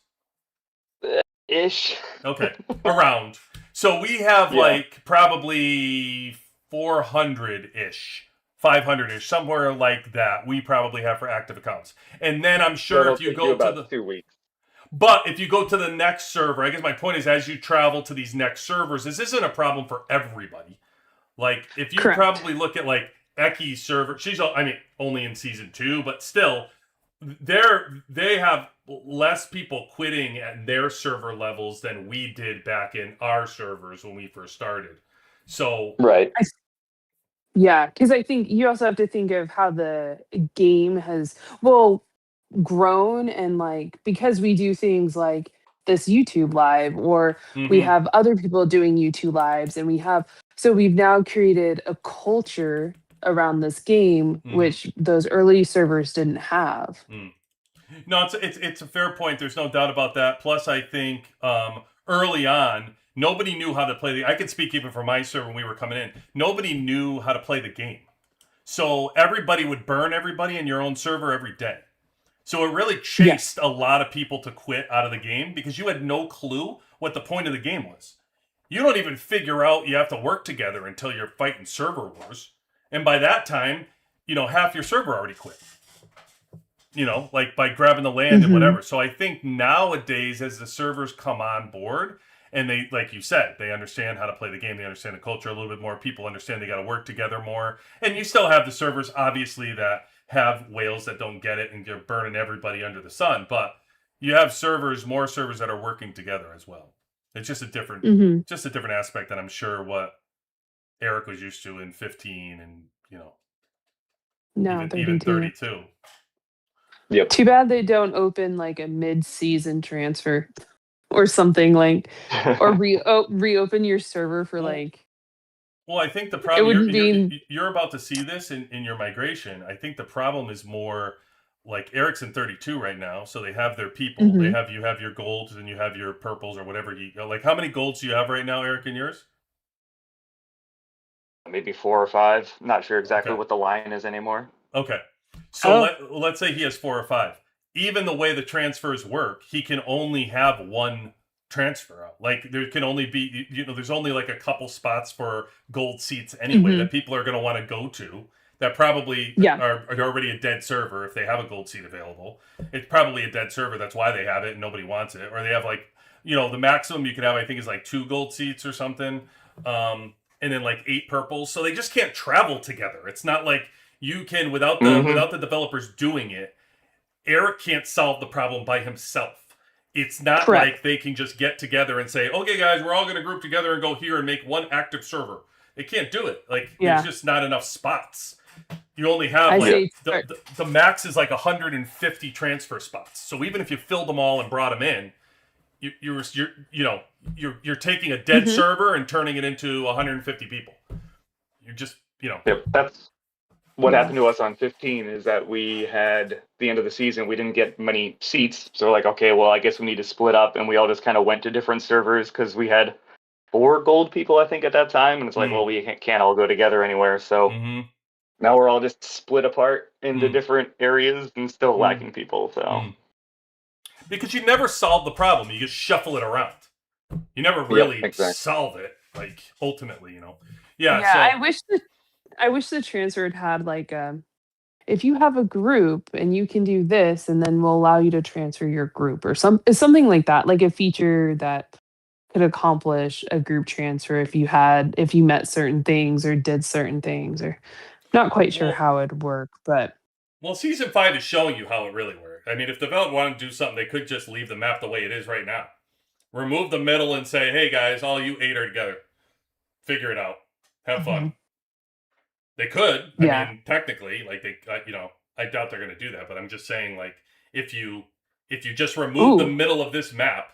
ish. Okay, around. So we have Yeah. like probably 400-ish, 500-ish, somewhere like that. We probably have for active accounts. And then I'm sure That'll if you take you go to about 2 weeks. but if you go to the next server, I guess my point is as you travel to these next servers, this isn't a problem for everybody. Like if you Correct. probably look at like Ecky's server, she's only in season 2, but still they have less people quitting at their server levels than we did back in our servers when we first started. So Right. Yeah, because I think you also have to think of how the game has grown, and like because we do things like this YouTube live, or we mhm, have other people doing YouTube lives, and we've now created a culture around this game mhm, which those early servers didn't have. mm. No, it's a fair point. There's no doubt about that. Plus, I think early on, nobody knew how to play the. I can speak even for my server when we were coming in. Nobody knew how to play the game, so everybody would burn everybody in your own server every day. So it really chased a lot of people to quit out of the game because you had no clue what the point of the game was. You don't even figure out you have to work together until you're fighting server wars, and by that time, half your server already quit. Like by grabbing the land and Hmm. whatever. So I think nowadays, as the servers come on board, and they, like you said, they understand how to play the game, they understand the culture a little bit more. People understand they got to work together more, and you still have the servers, obviously, that have whales that don't get it and you're burning everybody under the sun. But you have more servers that are working together as well. It's just a different, Hmm. aspect that I'm sure what Eric was used to in 15 and No, even 32. 32. Yep. Too bad they don't open like a mid-season transfer or something like, or reopen your server for Well, like Well, I think the it problem wouldn't be. you're about to see this in your migration. I think the problem is more like Eric's in 32 right now, so they have their people. Mhm. You have your golds and you have your purples or whatever like. How many golds do you have right now, Eric, in yours? Maybe 4 or 5. Not sure exactly Okay. what the line is anymore. Okay. So Oh, let's say he has 4 or 5. Even the way the transfers work, he can only have one transfer out. Like there can only be there's only like a couple spots for gold seats anyway mhm. that people are going to want to go to. That probably Yeah. are already a dead server if they have a gold seat available. It's probably a dead server. That's why they have it and nobody wants it. Or they have like the maximum you can have I think is like 2 gold seats or something. And then like 8 purples. So they just can't travel together. It's not like you can Mm-hmm. without the developers doing it. Eric can't solve the problem by himself. It's not Correct. like they can just get together and say, "Okay, guys, we're all going to group together and go here and make one active server." They can't do it. Like there's Yeah. just not enough spots. You only have I like say the max is like 150 transfer spots. So even if you filled them all and brought them in, you're taking a dead Mhm. server and turning it into 150 people. You're just Yep. That's what Yeah. happened to us on 15 is that we had the end of the season, we didn't get many seats. So we're like, okay, well, I guess we need to split up. And we all just kind of went to different servers because we had 4 gold people, I think, at that time. And it's like, well, we can't all go together anywhere. So mm-hmm. now we're all just split apart into Mm. different areas and still lacking people. So, Because you never solve the problem. You just shuffle it around. You never really exactly. solve it, like ultimately, Yeah. Yeah, So I wish the transfer had like if you have a group and you can do this, and then we'll allow you to transfer your group, or something like that, like a feature that could accomplish a group transfer if you met certain things or did certain things, or not quite sure well, how it'd work, but season 5 is showing you how it really works. I mean, if development wanted to do something, they could just leave the map the way it is right now. Remove the middle and say, "Hey guys, all you 8 are together. Figure it out. Have fun." Mhm. They could. I Yeah. mean, technically, like I doubt they're going to do that. But I'm just saying, like, if you just remove the Ooh. middle of this map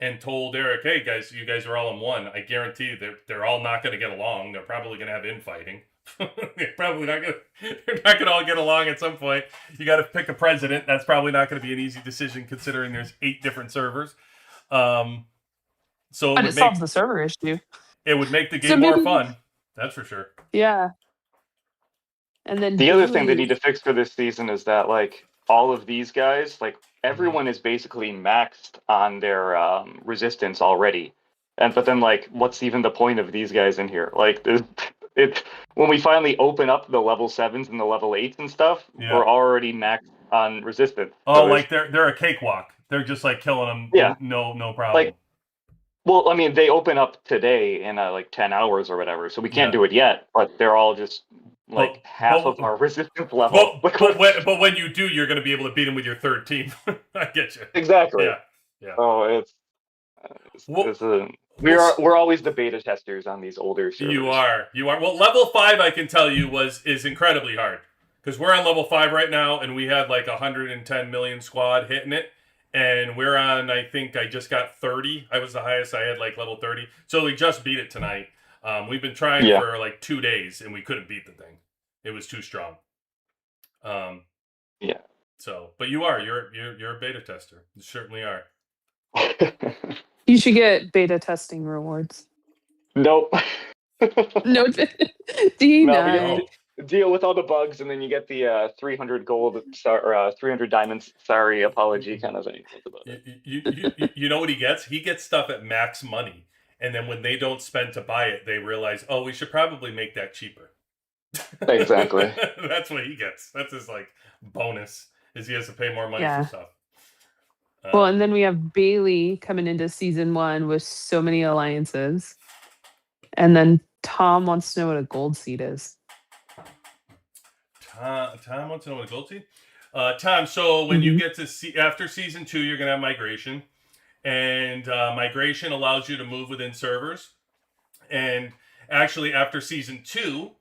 and told Eric, "Hey guys, you guys are all in one," I guarantee they're all not going to get along. They're probably going to have infighting. They're probably not going to. They're not going to all get along at some point. You got to pick a president. That's probably not going to be an easy decision considering there's 8 different servers. So But it solves the server issue. it would make the So game more maybe, fun. That's for sure. yeah. And then The other thing they need dailies. to fix for this season is that, like, all of these guys, like everyone is basically maxed on their resistance already. But then like, what's even the point of these guys in here? Like, it when we finally open up the level 7s and the level 8s and stuff, Yeah. we're already maxed on resistance. Oh, So like they're a cakewalk. They're just like killing them. Yeah. No problem. Like, well, I mean, they open up today in like 10 hours or whatever, so we can't do it yet. But they're all just like half of our resistance level. But when you do, you're going to be able to beat them with your third team. I get you. Exactly. Yeah. Oh, we're always the beta testers on these older servers. You are. Well, level 5, I can tell you, is incredibly hard because we're on level 5 right now, and we had like 110 million squad hitting it, and we're on. I think I just got 30. I was the highest. I had like level 30, so we just beat it tonight. We've been trying for like 2 days, and we couldn't beat the thing. It was too strong. Yeah. So, but you're a beta tester. You certainly are. You should get beta testing rewards. Nope. No, No, you deal with all the bugs, and then you get the 300 gold or 300 diamonds. Sorry, apology, kind of thing. You know what he gets? He gets stuff at max money, and then when they don't spend to buy it, they realize, oh, we should probably make that cheaper. Exactly. That's what he gets. That's his like bonus. Is he has to pay more money for stuff. Well, and then we have Bailey coming into season 1 with so many alliances. And then Tom wants to know what a gold seed is. Tom wants to know what a gold seed? Tom, so when you get to after season 2, you're going to have migration. And migration allows you to move within servers. And actually, after season 2,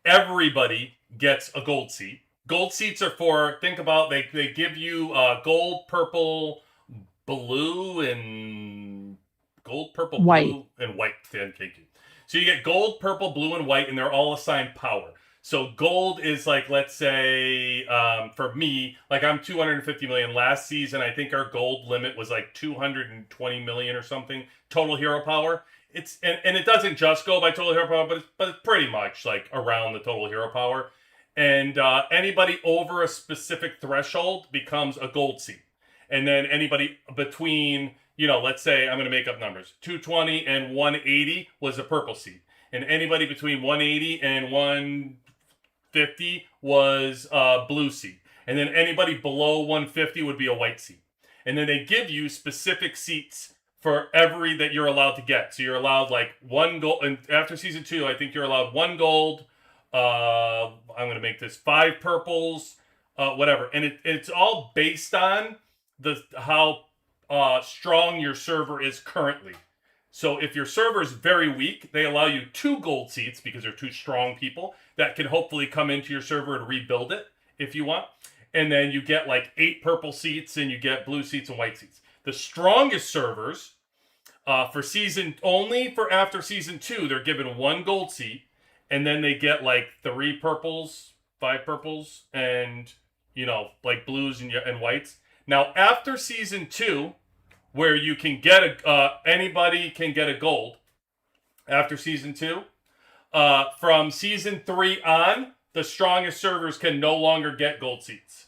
everybody gets a gold seed. Gold seats are for, think about, they give you gold, purple, blue, and white. Blue, and white. So you get gold, purple, blue, and white, and they're all assigned power. So gold is like, let's say, for me, like I'm 250 million. Last season, I think our gold limit was like 220 million or something total hero power. It's and it doesn't just go by total hero power, but it's pretty much like around the total hero power. And anybody over a specific threshold becomes a gold seed. And then anybody between, let's say, I'm going to make up numbers, 220 and 180 was a purple seed. And anybody between 180 and 150 was a blue seed. And then anybody below 150 would be a white seed. And then they give you specific seats for every that you're allowed to get. So you're allowed like 1 gold. And after season 2, I think you're allowed 1 gold. I'm going to make this 5 purples, whatever. And it's all based on how strong your server is currently. So if your server is very weak, they allow you 2 gold seats because they're 2 strong people that can hopefully come into your server and rebuild it if you want. And then you get like 8 purple seats and you get blue seats and white seats. The strongest servers for after season 2, they're given 1 gold seat. And then they get like 3 purples, 5 purples, and, like blues and whites. Now, after season 2, where you can get anybody can get a gold after season 2, from season 3 on, the strongest servers can no longer get gold seats.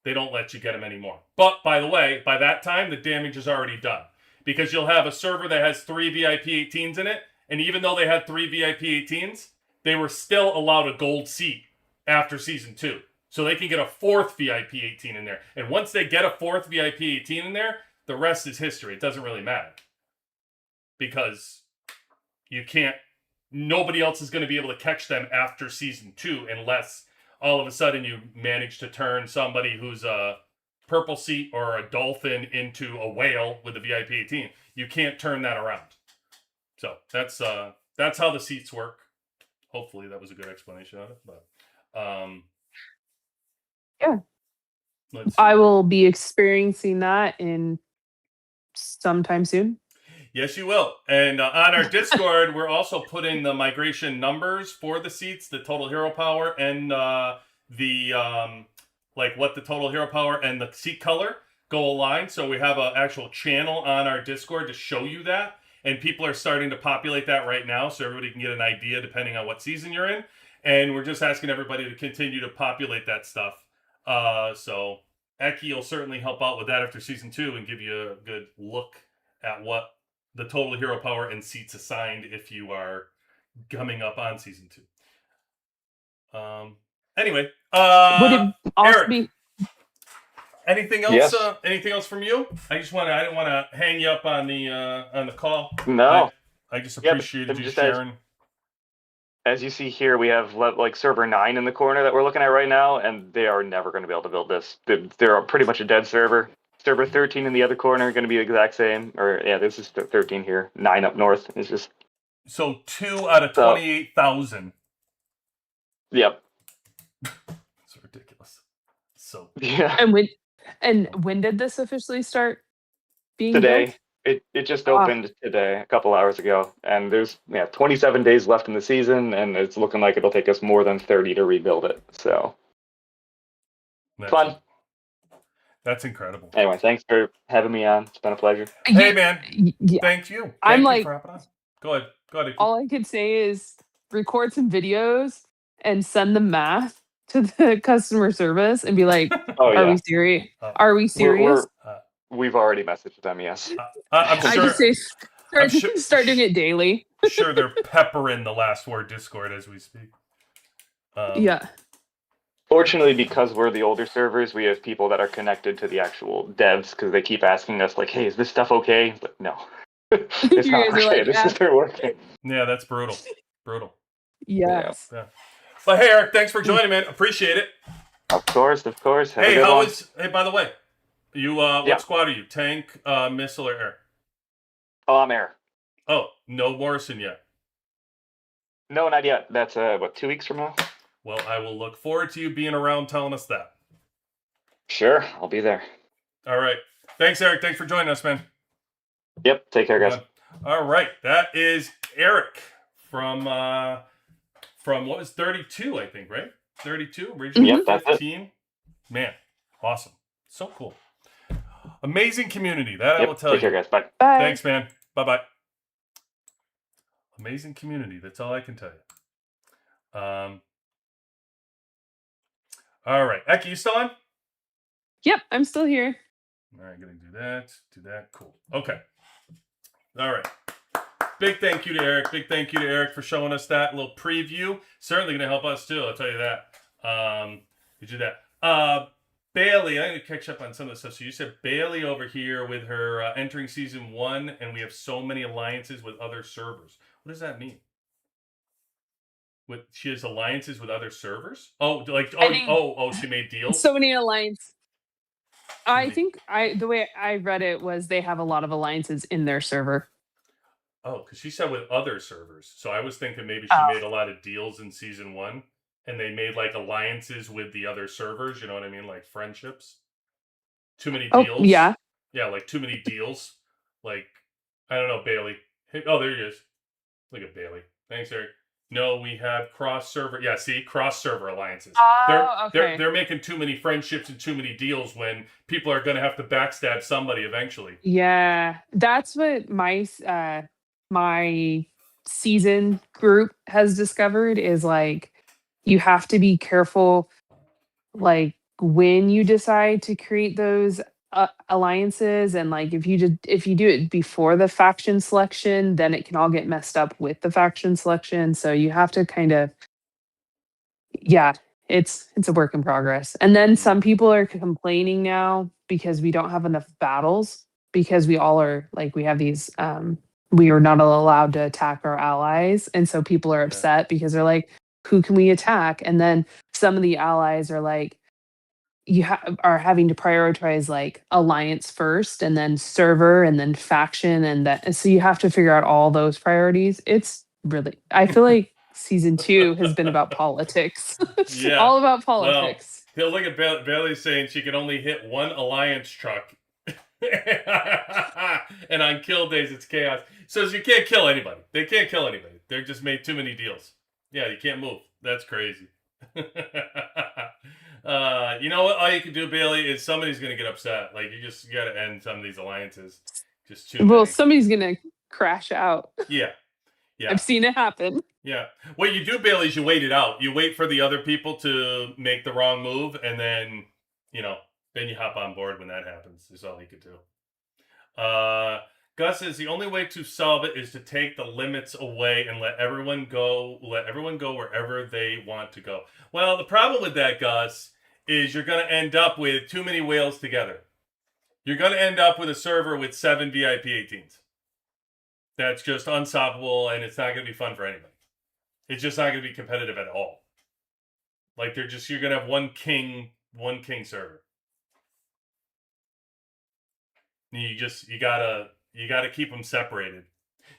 They don't let you get them anymore. But, by the way, by that time, the damage is already done. Because you'll have a server that has 3 VIP 18s in it, and even though they had 3 VIP 18s, they were still allowed a gold seat after season 2. So they can get a 4th VIP 18 in there. And once they get a 4th VIP 18 in there, the rest is history. It doesn't really matter. Because nobody else is going to be able to catch them after season 2 unless all of a sudden you manage to turn somebody who's a purple seat or a dolphin into a whale with a VIP 18. You can't turn that around. So that's how the seats work. Hopefully that was a good explanation of it, but yeah, I will be experiencing that in sometime soon. Yes, you will. And on our Discord, we're also putting the migration numbers for the seats, the total hero power, and what the total hero power and the seat color go align. So we have an actual channel on our Discord to show you that. And people are starting to populate that right now, so everybody can get an idea depending on what season you're in. And we're just asking everybody to continue to populate that stuff. So Eki will certainly help out with that after season 2 and give you a good look at what the total hero power and seats assigned if you are coming up on season 2. Anyway, Would it also Eric, be? anything else? Yes. Anything else from you? I didn't want to hang you up on the call. No. I just Yeah, but appreciated you just sharing. As you see here, we have like server 9 in the corner that we're looking at right now, and they are never going to be able to build this. They're pretty much a dead server. Server 13 in the other corner going to be the exact same. Or yeah, this is 13 here. 9 up north. It's just So 2 out of 28,000. Yep. It's ridiculous. So Yeah. And when did this officially start being Today. built? It just opened today, a couple hours ago, and there's 27 days left in the season, and it's looking like it'll take us more than 30 to rebuild it. So fun. That's incredible. Anyway, thanks for having me on. It's been a pleasure. Hey man, Yeah. thank you. I'm Thank you like- for hopping on. Go ahead. Eki. All I could say is record some videos and send the math to the customer service and be like, Oh yeah, "Are we serious? Are we serious?" we've already messaged them. Yes. I'm I sure. just say I'm sure- start doing it daily. Sure, they're peppering the Last Word Discord as we speak. Yeah. Fortunately, because we're the older servers, we have people that are connected to the actual devs because they keep asking us like, "Hey, is this stuff okay?" But no, it's You not guys are okay. like, This "Yeah." is their working. Yeah, that's brutal. Brutal. Yes. Yeah. But hey, Eric, thanks for joining, man. Appreciate it. Of course. Have a Hey, good one. Hey, by the way, you what Yeah. squad are you? Tank, missile, or air? Oh, I'm Air. Oh, no Morrison yet. No, not yet. That's 2 weeks from now. Well, I will look forward to you being around telling us that. Sure, I'll be there. All right. Thanks, Eric. Thanks for joining us, man. Yep. Take care, guys. All right. That is Eric from what was 32, I think, right? 32, originally Yep, that's it. 15. Man, awesome. So cool. Amazing community. That I will tell Take you. care, guys. Bye. Bye. Thanks, man. Bye-bye. Amazing community. That's all I can tell you. All right. Eki, you still on? Yep, I'm still here. All right, gonna do that. Cool. Okay. All right. Big thank you to Eric. Big thank you to Eric for showing us that little preview. Certainly gonna help us too. I'll tell you that. You do that. Bailey, I'm gonna catch up on some of the stuff. So you said Bailey over here with her entering season 1, and we have so many alliances with other servers. What does that mean? She has alliances with other servers? Oh, she made deals. So many alliance. I think the way I read it was they have a lot of alliances in their server. Oh, because she said with other servers. So I was thinking maybe Oh. she made a lot of deals in season 1, and they made like alliances with the other servers. You know what I mean? Like friendships. Too many deals. Yeah. Yeah, like too many deals. Like, I don't know, Bailey. Hey, oh, there he is. Look at Bailey. Thanks, Eric. No, we have cross server. Yeah, see, cross server alliances. Oh, okay. They're making too many friendships and too many deals when people are going to have to backstab somebody eventually. Yeah, that's what my season group has discovered is like you have to be careful like when you decide to create those alliances, and like if you do it before the faction selection, then it can all get messed up with the faction selection. So you have to kind of it's a work in progress. And then some people are complaining now because we don't have enough battles, because we all are like we have these we are not allowed to attack our allies, and so people are upset because they're like, who can we attack? And then some of the allies are like, are having to prioritize like alliance first, and then server, and then faction, and that. So you have to figure out all those priorities. It's really, I feel like season 2 has been about politics. It's Yeah. all about politics. Well, look at Bailey saying she can only hit one alliance truck. And on kill days, it's chaos. So you can't kill anybody. They can't kill anybody. They're just made too many deals. Yeah, you can't move. That's crazy. You know what? All you can do, Bailey, is somebody's going to get upset. Like, you got to end some of these alliances. Just too Well, many. somebody's gonna crash out. Yeah. I've seen it happen. Yeah. What you do, Bailey, is you wait it out. You wait for the other people to make the wrong move, and then, Then you hop on board when that happens. Is all you could do. Gus says the only way to solve it is to take the limits away and let everyone go. Let everyone go wherever they want to go. Well, the problem with that, Gus, is you're going to end up with too many whales together. You're going to end up with a server with 7 VIP 18s. That's just unstoppable, and it's not going to be fun for anybody. It's just not going to be competitive at all. Like you're going to have one king server. You gotta keep them separated.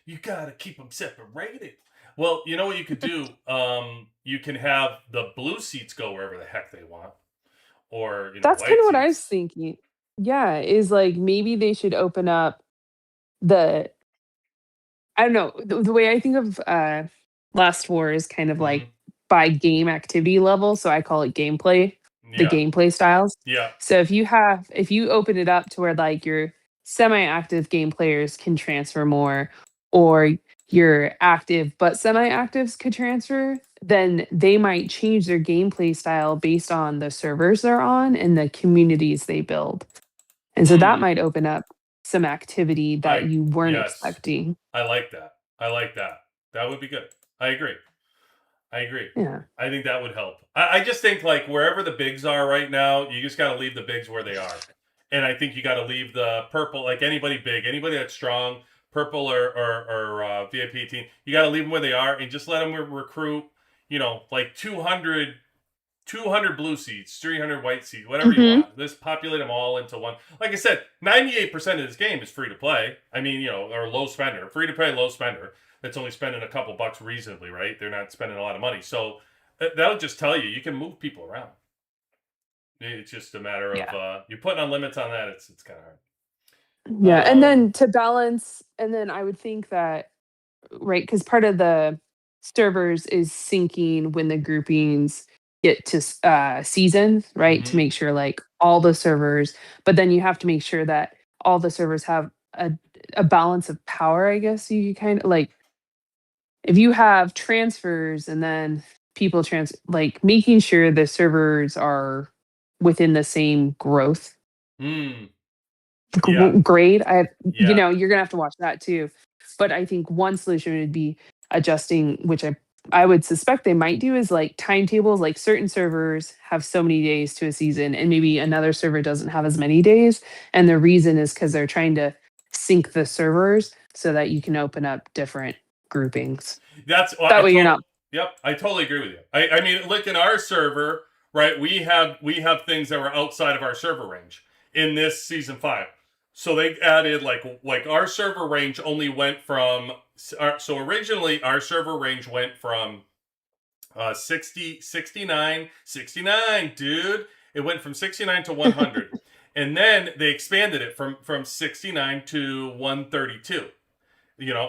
You gotta keep them separated. Well, you know what you could do? You can have the blue seats go wherever the heck they want, or That's white kind of what I was seats. thinking. Yeah, is like maybe they should open up the I don't know, the way I think of Last War is kind of like by game activity level, so I call it gameplay, the Yeah, gameplay styles. yeah. So if you open it up to where like your semi-active game players can transfer more, or your active but semi-actives could transfer, then they might change their gameplay style based on the servers they're on and the communities they build. And so that might open up some activity that you weren't Yes. expecting. I like that. That would be good. I agree. Yeah. I think that would help. I just think like wherever the bigs are right now, you just got to leave the bigs where they are. And I think you got to leave the purple, like anybody big, anybody that's strong, purple or VIP team, you got to leave them where they are and just let them recruit, like 200 blue seats, 300 white seats, whatever you want. Just populate them all into one. Like I said, 98% of this game is free to play. I mean, or low spender. Free to play, low spender. That's only spending a couple bucks reasonably, right? They're not spending a lot of money. So that'll just tell you can move people around. It's just a matter of you're putting on limits on that. It's kind of hard. Yeah, and then to balance, and then I would think that, right, because part of the servers is syncing when the groupings get to season, right, to make sure like all the servers, but then you have to make sure that all the servers have a balance of power, I guess you kind of like, if you have transfers and then people like making sure the servers are within the same growth grade. You're gonna have to watch that too. But I think one solution would be adjusting, which I would suspect they might do, is like timetables. Like certain servers have so many days to a season, and maybe another server doesn't have as many days. And the reason is because they're trying to sync the servers so that you can open up different groupings. That way you're not. Yep, I totally agree with you. I mean, look, in our server, right? We have things that were outside of our server range in this season 5. So they added like our server range only went from so originally our server range went from 69, dude. It went from 69 to 100. And then they expanded it from 69 to 132.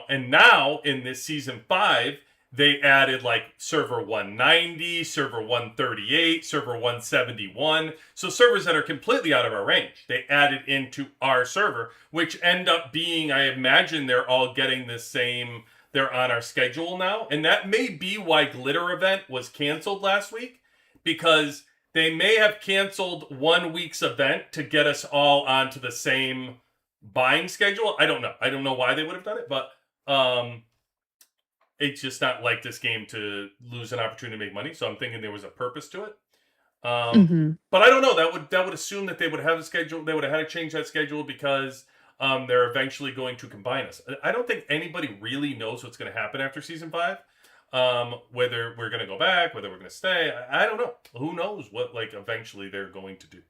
And now in this season 5, they added like server 190, server 138, server 171. So servers that are completely out of our range, they added into our server, which end up being, I imagine they're all getting the same, they're on our schedule now. And that may be why Glitter Event was canceled last week, because they may have canceled 1 week's event to get us all onto the same buying schedule. I don't know. I don't know why they would have done it, but it's just not like this game to lose an opportunity to make money. So I'm thinking there was a purpose to it. But I don't know. That would assume that they would have a schedule. They would have had to change that schedule because they're eventually going to combine us. I don't think anybody really knows what's going to happen after season 5. Whether we're going to go back, whether we're going to stay. I don't know. Who knows what eventually they're going to do.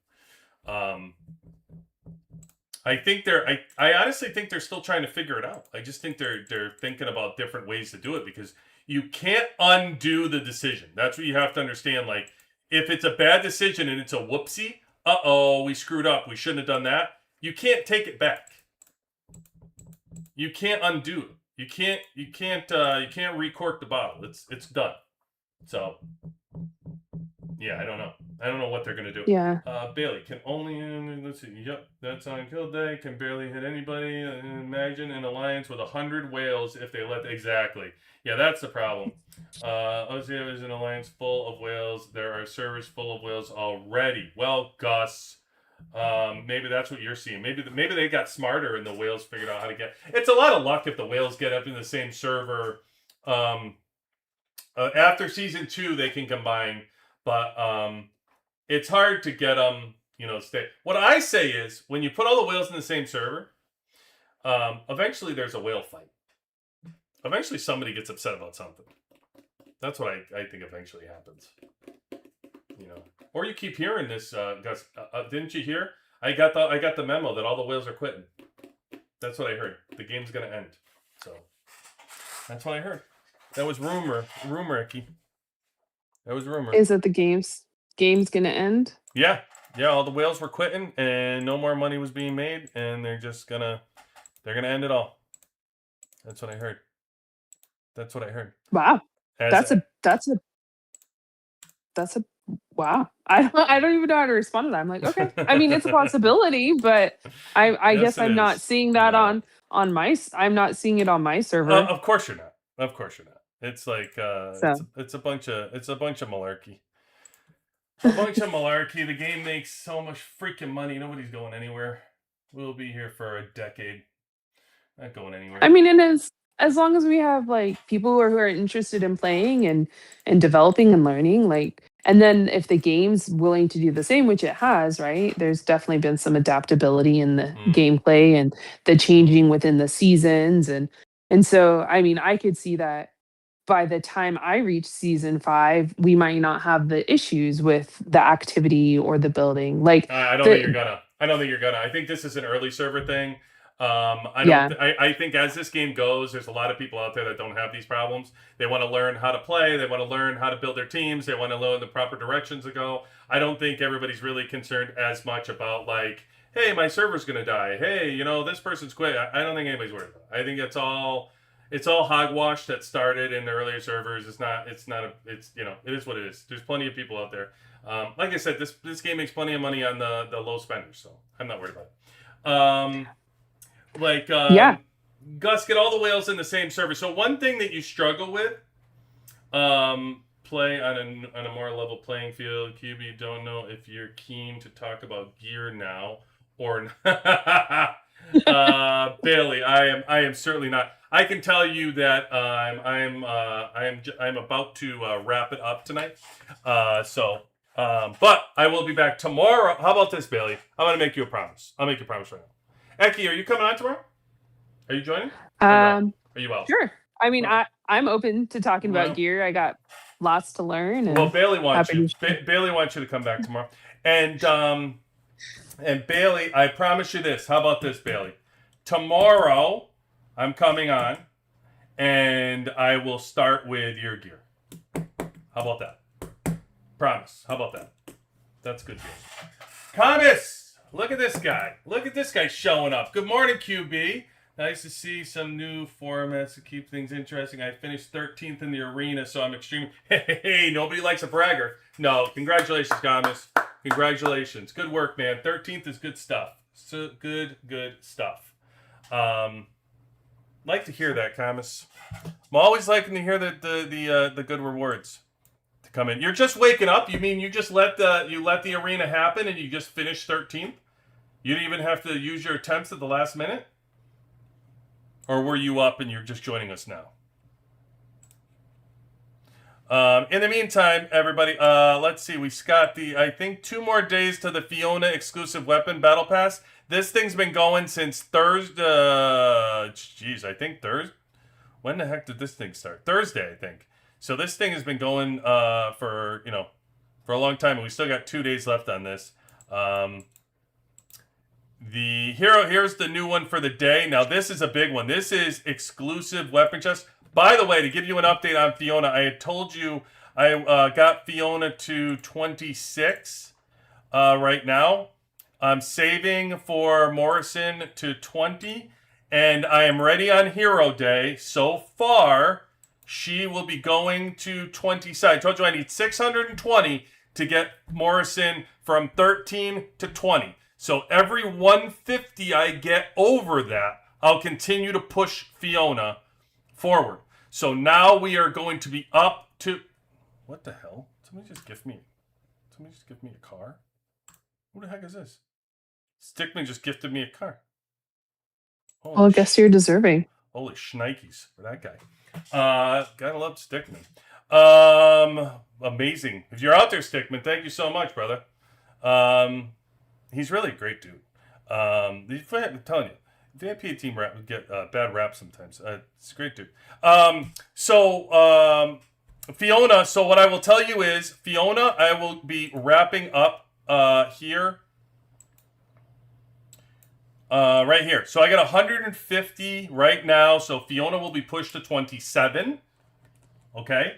I honestly think they're still trying to figure it out. I just think they're thinking about different ways to do it, because you can't undo the decision. That's what you have to understand. Like, if it's a bad decision and it's a whoopsie, we screwed up, we shouldn't have done that, you can't take it back. You can't undo it. You can't recork the bottle. It's done. So yeah, I don't know what they're gonna do. Yeah. Bailey can only, let's see. Yep, that's on kill day. Can barely hit anybody. Imagine an alliance with 100 whales if they let exactly. Yeah, that's the problem. OCF is an alliance full of whales. There are servers full of whales already. Well, Gus, Maybe that's what you're seeing. Maybe they got smarter and the whales figured out how to get. It's a lot of luck if the whales get up in the same server. After season 2, they can combine, but it's hard to get them. Stay. What I say is, when you put all the whales in the same server, eventually there's a whale fight. Eventually, somebody gets upset about something. That's what I think eventually happens. Or you keep hearing this, Gus. Didn't you hear? I got the memo that all the whales are quitting. That's what I heard. The game's gonna end. So that's what I heard. That was rumor, Icky. That was rumor. Is that the game's gonna end? Yeah. All the whales were quitting, and no more money was being made, and they're gonna end it all. That's what I heard. Wow. That's a wow. I don't even know how to respond to that. I'm like, okay. I mean, it's a possibility, but I Yes, guess it I'm not is. seeing that Yeah. on my. I'm not seeing it on my server. Of course you're not. It's like So it's a bunch of malarkey. A bunch of malarkey. The game makes so much freaking money. Nobody's going anywhere. We'll be here for a decade. Not going anywhere. I mean, and as long as we have like people who are interested in playing and developing and learning, like, and then if the game's willing to do the same, which it has, right? There's definitely been some adaptability in the gameplay and the changing within the seasons, and so I mean, I could see that by the time I reach season 5, we might not have the issues with the activity or the building. Like I don't think you're gonna. I think this is an early server thing. I think as this game goes, there's a lot of people out there that don't have these problems. They want to learn how to play. They want to learn how to build their teams. They want to learn the proper directions to go. I don't think everybody's really concerned as much about like, hey, my server's gonna die. Hey, this person's quit. I don't think anybody's worried about it. I think it's all hogwash that started in the earlier servers. It is what it is. There's plenty of people out there. Like I said, this game makes plenty of money on the low spenders, so I'm not worried about it. yeah. Gus, get all the whales in the same server. So one thing that you struggle with, play on a more level playing field. QB, don't know if you're keen to talk about gear now or not. Bailey, I am certainly not. I can tell you that I'm about to wrap it up tonight. But I will be back tomorrow. How about this, Bailey? I'm gonna make you a promise. I'll make you a promise right now. Eki, are you coming on tomorrow? Are you joining? No? Are you out? Sure. I mean, I'm open to talking about gear. I got lots to learn. And Bailey wants you. Bailey wants you to come back tomorrow. And Bailey, I promise you this. How about this, Bailey? Tomorrow, I'm coming on, and I will start with your gear. How about that? Promise. How about that? That's good gear. Thomas, look at this guy. Look at this guy showing up. Good morning, QB. Nice to see some new formats to keep things interesting. I finished 13th in the arena, so I'm extremely... Hey, nobody likes a bragger. No, congratulations, Thomas. Congratulations. Good work, man. 13th is good stuff. So good stuff. Like to hear that, Thomas. I'm always liking to hear the good rewards to come in. You're just waking up? You mean you just let the arena happen and you just finished 13th? You didn't even have to use your attempts at the last minute? Or were you up and you're just joining us now? In the meantime, everybody, let's see. We've got I think 2 more days to the Fiona exclusive weapon battle pass. This thing's been going since Thursday. I think Thursday. When the heck did this thing start? Thursday, I think. So this thing has been going for a long time, and we still got 2 days left on this. Here's the new one for the day. Now this is a big one. This is exclusive weapon chest. By the way, to give you an update on Fiona, I had told you I got Fiona to 26 right now. I'm saving for Morrison to 20, and I am ready on Hero Day. So far, she will be going to 20. I told you I need 620 to get Morrison from 13 to 20. So every 150 I get over that, I'll continue to push Fiona forward. So now we are going to be up to... What the hell? Somebody just gift me a car? Who the heck is this? Stickman just gifted me a car. Well, I guess you're deserving. Holy shnikes for that guy. Gotta love Stickman. Amazing. If you're out there, Stickman, thank you so much, brother. He's really a great dude. I'm telling you, the VIP team get bad rap sometimes. It's a great dude. Fiona, so what I will tell you is, Fiona, I will be wrapping up here. Right here. So I got 150 right now. So Fiona will be pushed to 27. Okay.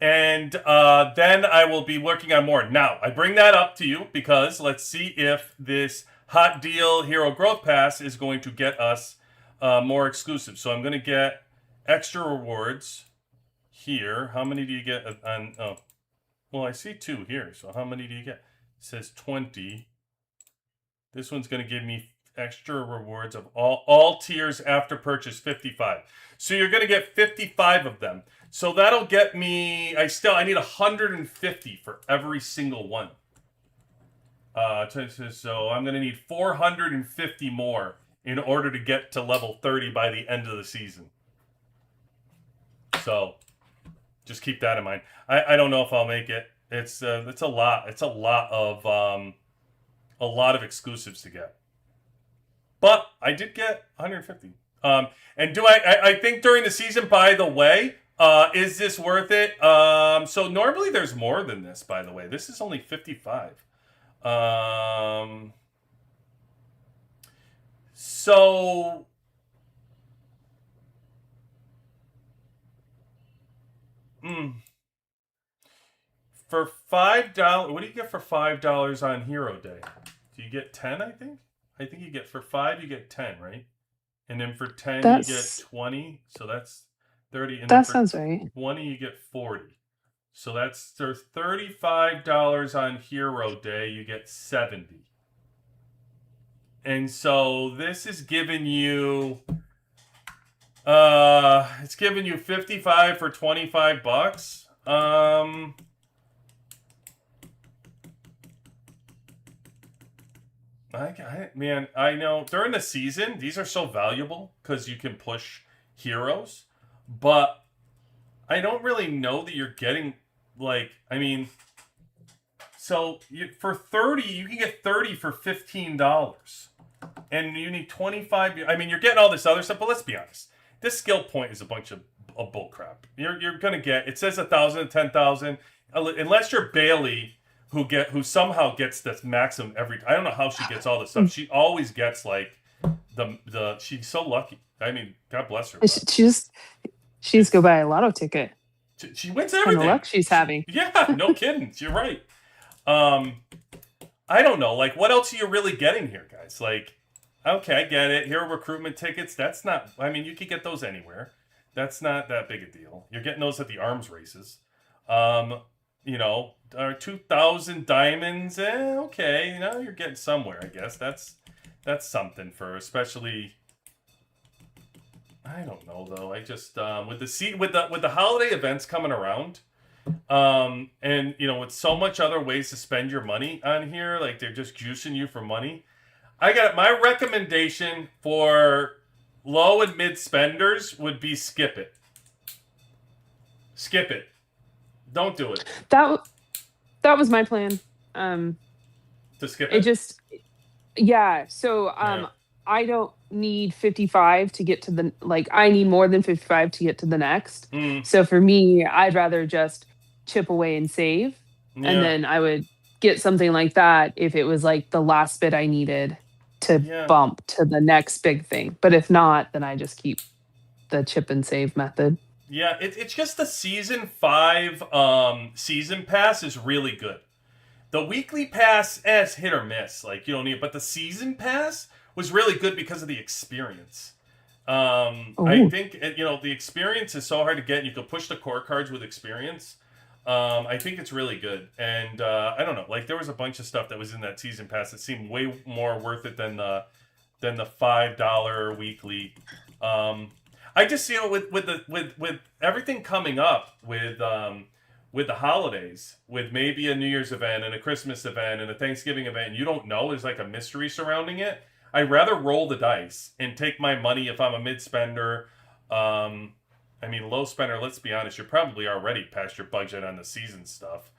And then I will be working on more. Now, I bring that up to you because let's see if this Hot Deal Hero Growth Pass is going to get us more exclusive. So I'm going to get extra rewards here. How many do you get on? Oh, well, I see 2 here. So how many do you get? It says 20. This one's going to give me extra rewards of all tiers after purchase 55. So you're going to get 55 of them. So that'll get me, I need 150 for every single one. So I'm going to need 450 more in order to get to level 30 by the end of the season. So just keep that in mind. I don't know if I'll make it. It's a lot. It's a lot of exclusives to get. But I did get 150. And do I think during the season, by the way, is this worth it? So normally there's more than this, by the way. This is only 55. So for $5, what do you get for $5 on Hero Day? Do you get 10, I think? I think you get, for 5, you get 10, right? And then for 10, you get 20. So that's 30. And that sounds right. 20, you get 40. So that's $35 on Hero Day. You get 70. And so this is giving you, it's giving you 55 for $25. Man, I know during the season, these are so valuable because you can push heroes, but I don't really know that you're getting, for 30, you can get 30 for $15. And you need 25. I mean, you're getting all this other stuff, but let's be honest. This skill point is a bunch of bull crap. You're going to get, it says 1,000 and 10,000. Unless you're Bailey, who somehow gets this maximum I don't know how she gets all this stuff. She always gets she's so lucky. I mean, God bless her. She just go buy a lotto ticket. She wins everything. Kind of luck she's having. Yeah, no kidding. You're right. I don't know. What else are you really getting here, guys? Okay, I get it. Hero recruitment tickets. That's not, you could get those anywhere. That's not that big a deal. You're getting those at the arms races. 2,000 diamonds. Okay, you're getting somewhere, I guess. That's something for, especially, I don't know though. I just with the holiday events coming around, and with so much other ways to spend your money on here, they're just juicing you for money. I got my recommendation for low and mid spenders would be skip it. Skip it. Don't do it. That was my plan. To skip it. So I don't need 55 to get to the I need more than 55 to get to the next. So for me, I'd rather just chip away and save, and then I would get something like that if it was the last bit I needed to bump to the next big thing. But if not, then I just keep the chip and save method. Yeah, it's just the season 5 season pass is really good. The weekly pass is hit or miss. You don't need it, but the season pass was really good because of the experience. I think the experience is so hard to get, and you can push the core cards with experience. I think it's really good, and I don't know. There was a bunch of stuff that was in that season pass that seemed way more worth it than the $5 weekly. I just with everything coming up with with the holidays, with maybe a New Year's event and a Christmas event and a Thanksgiving event, and you don't know, there's like a mystery surrounding it. I'd rather roll the dice and take my money if I'm a mid spender. I mean, low spender, let's be honest, you're probably already past your budget on the season stuff.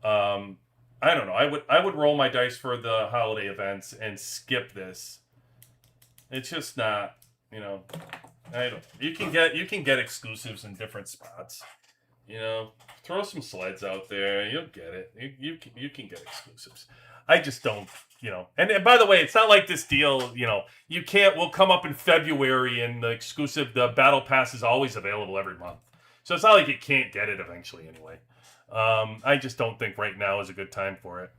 I don't know. I would roll my dice for the holiday events and skip this. It's just not, you know, I don't. You can get exclusives in different spots. You know, throw some sleds out there. You'll get it. You can get exclusives. I just don't, you know. And by the way, it's not like this deal, you know, you can't, will come up in February and the exclusive, the battle pass is always available every month. So it's not like you can't get it eventually anyway. I just don't think right now is a good time for it.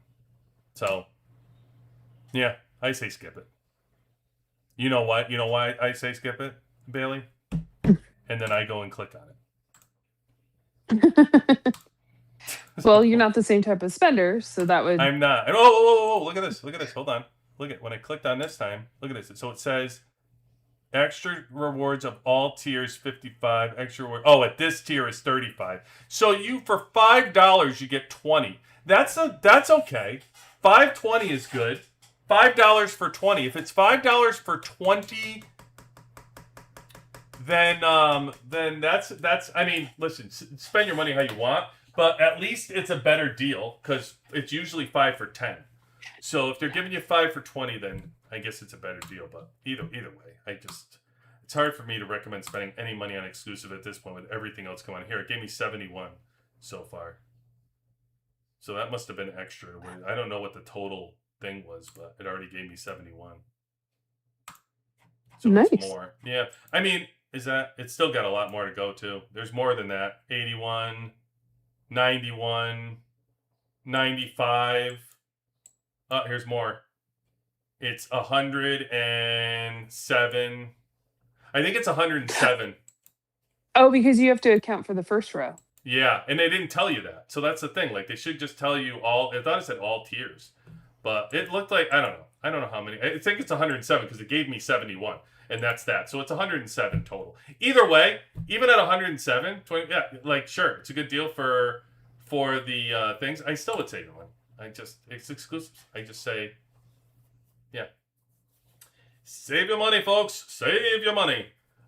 So, yeah, I say skip it. You know what? You know why I say skip it, Bailey? And then I go and click on it. Well, you're not the same type of spender, so that would. I'm not. Oh, look at this. Look at this. Hold on. Look at when I clicked on this time. Look at this. So it says extra rewards of all tiers 55. Extra reward. Oh, at this tier is 35. So you for $5 you get 20. That's okay. $5.20 is good. $5 for 20. If it's $5 for 20, then that's. I mean, listen, spend your money how you want, but at least it's a better deal because it's usually 5 for 10. So if they're giving you 5 for 20, then I guess it's a better deal. But either way, it's hard for me to recommend spending any money on exclusive at this point with everything else going on here. It gave me 71 so far, so that must have been extra. I don't know what the total thing was, but it already gave me 71. So Nice. It's more. Yeah, I mean, it's still got a lot more to go too. There's more than that. 81, 91, 95. Here's more. It's 107. I think it's 107. Oh, because you have to account for the first row. Yeah, and they didn't tell you that. So that's the thing. Like, they should just tell you all. I thought it said all tiers. But it looked like, I don't know. I don't know how many. I think it's 107 because it gave me 71. And that's that. So it's 107 total. Either way, even at 107, 20, yeah, like, sure, it's a good deal for the things. I still would say no one. It's exclusive. I just say, yeah. Save your money, folks. Save your money.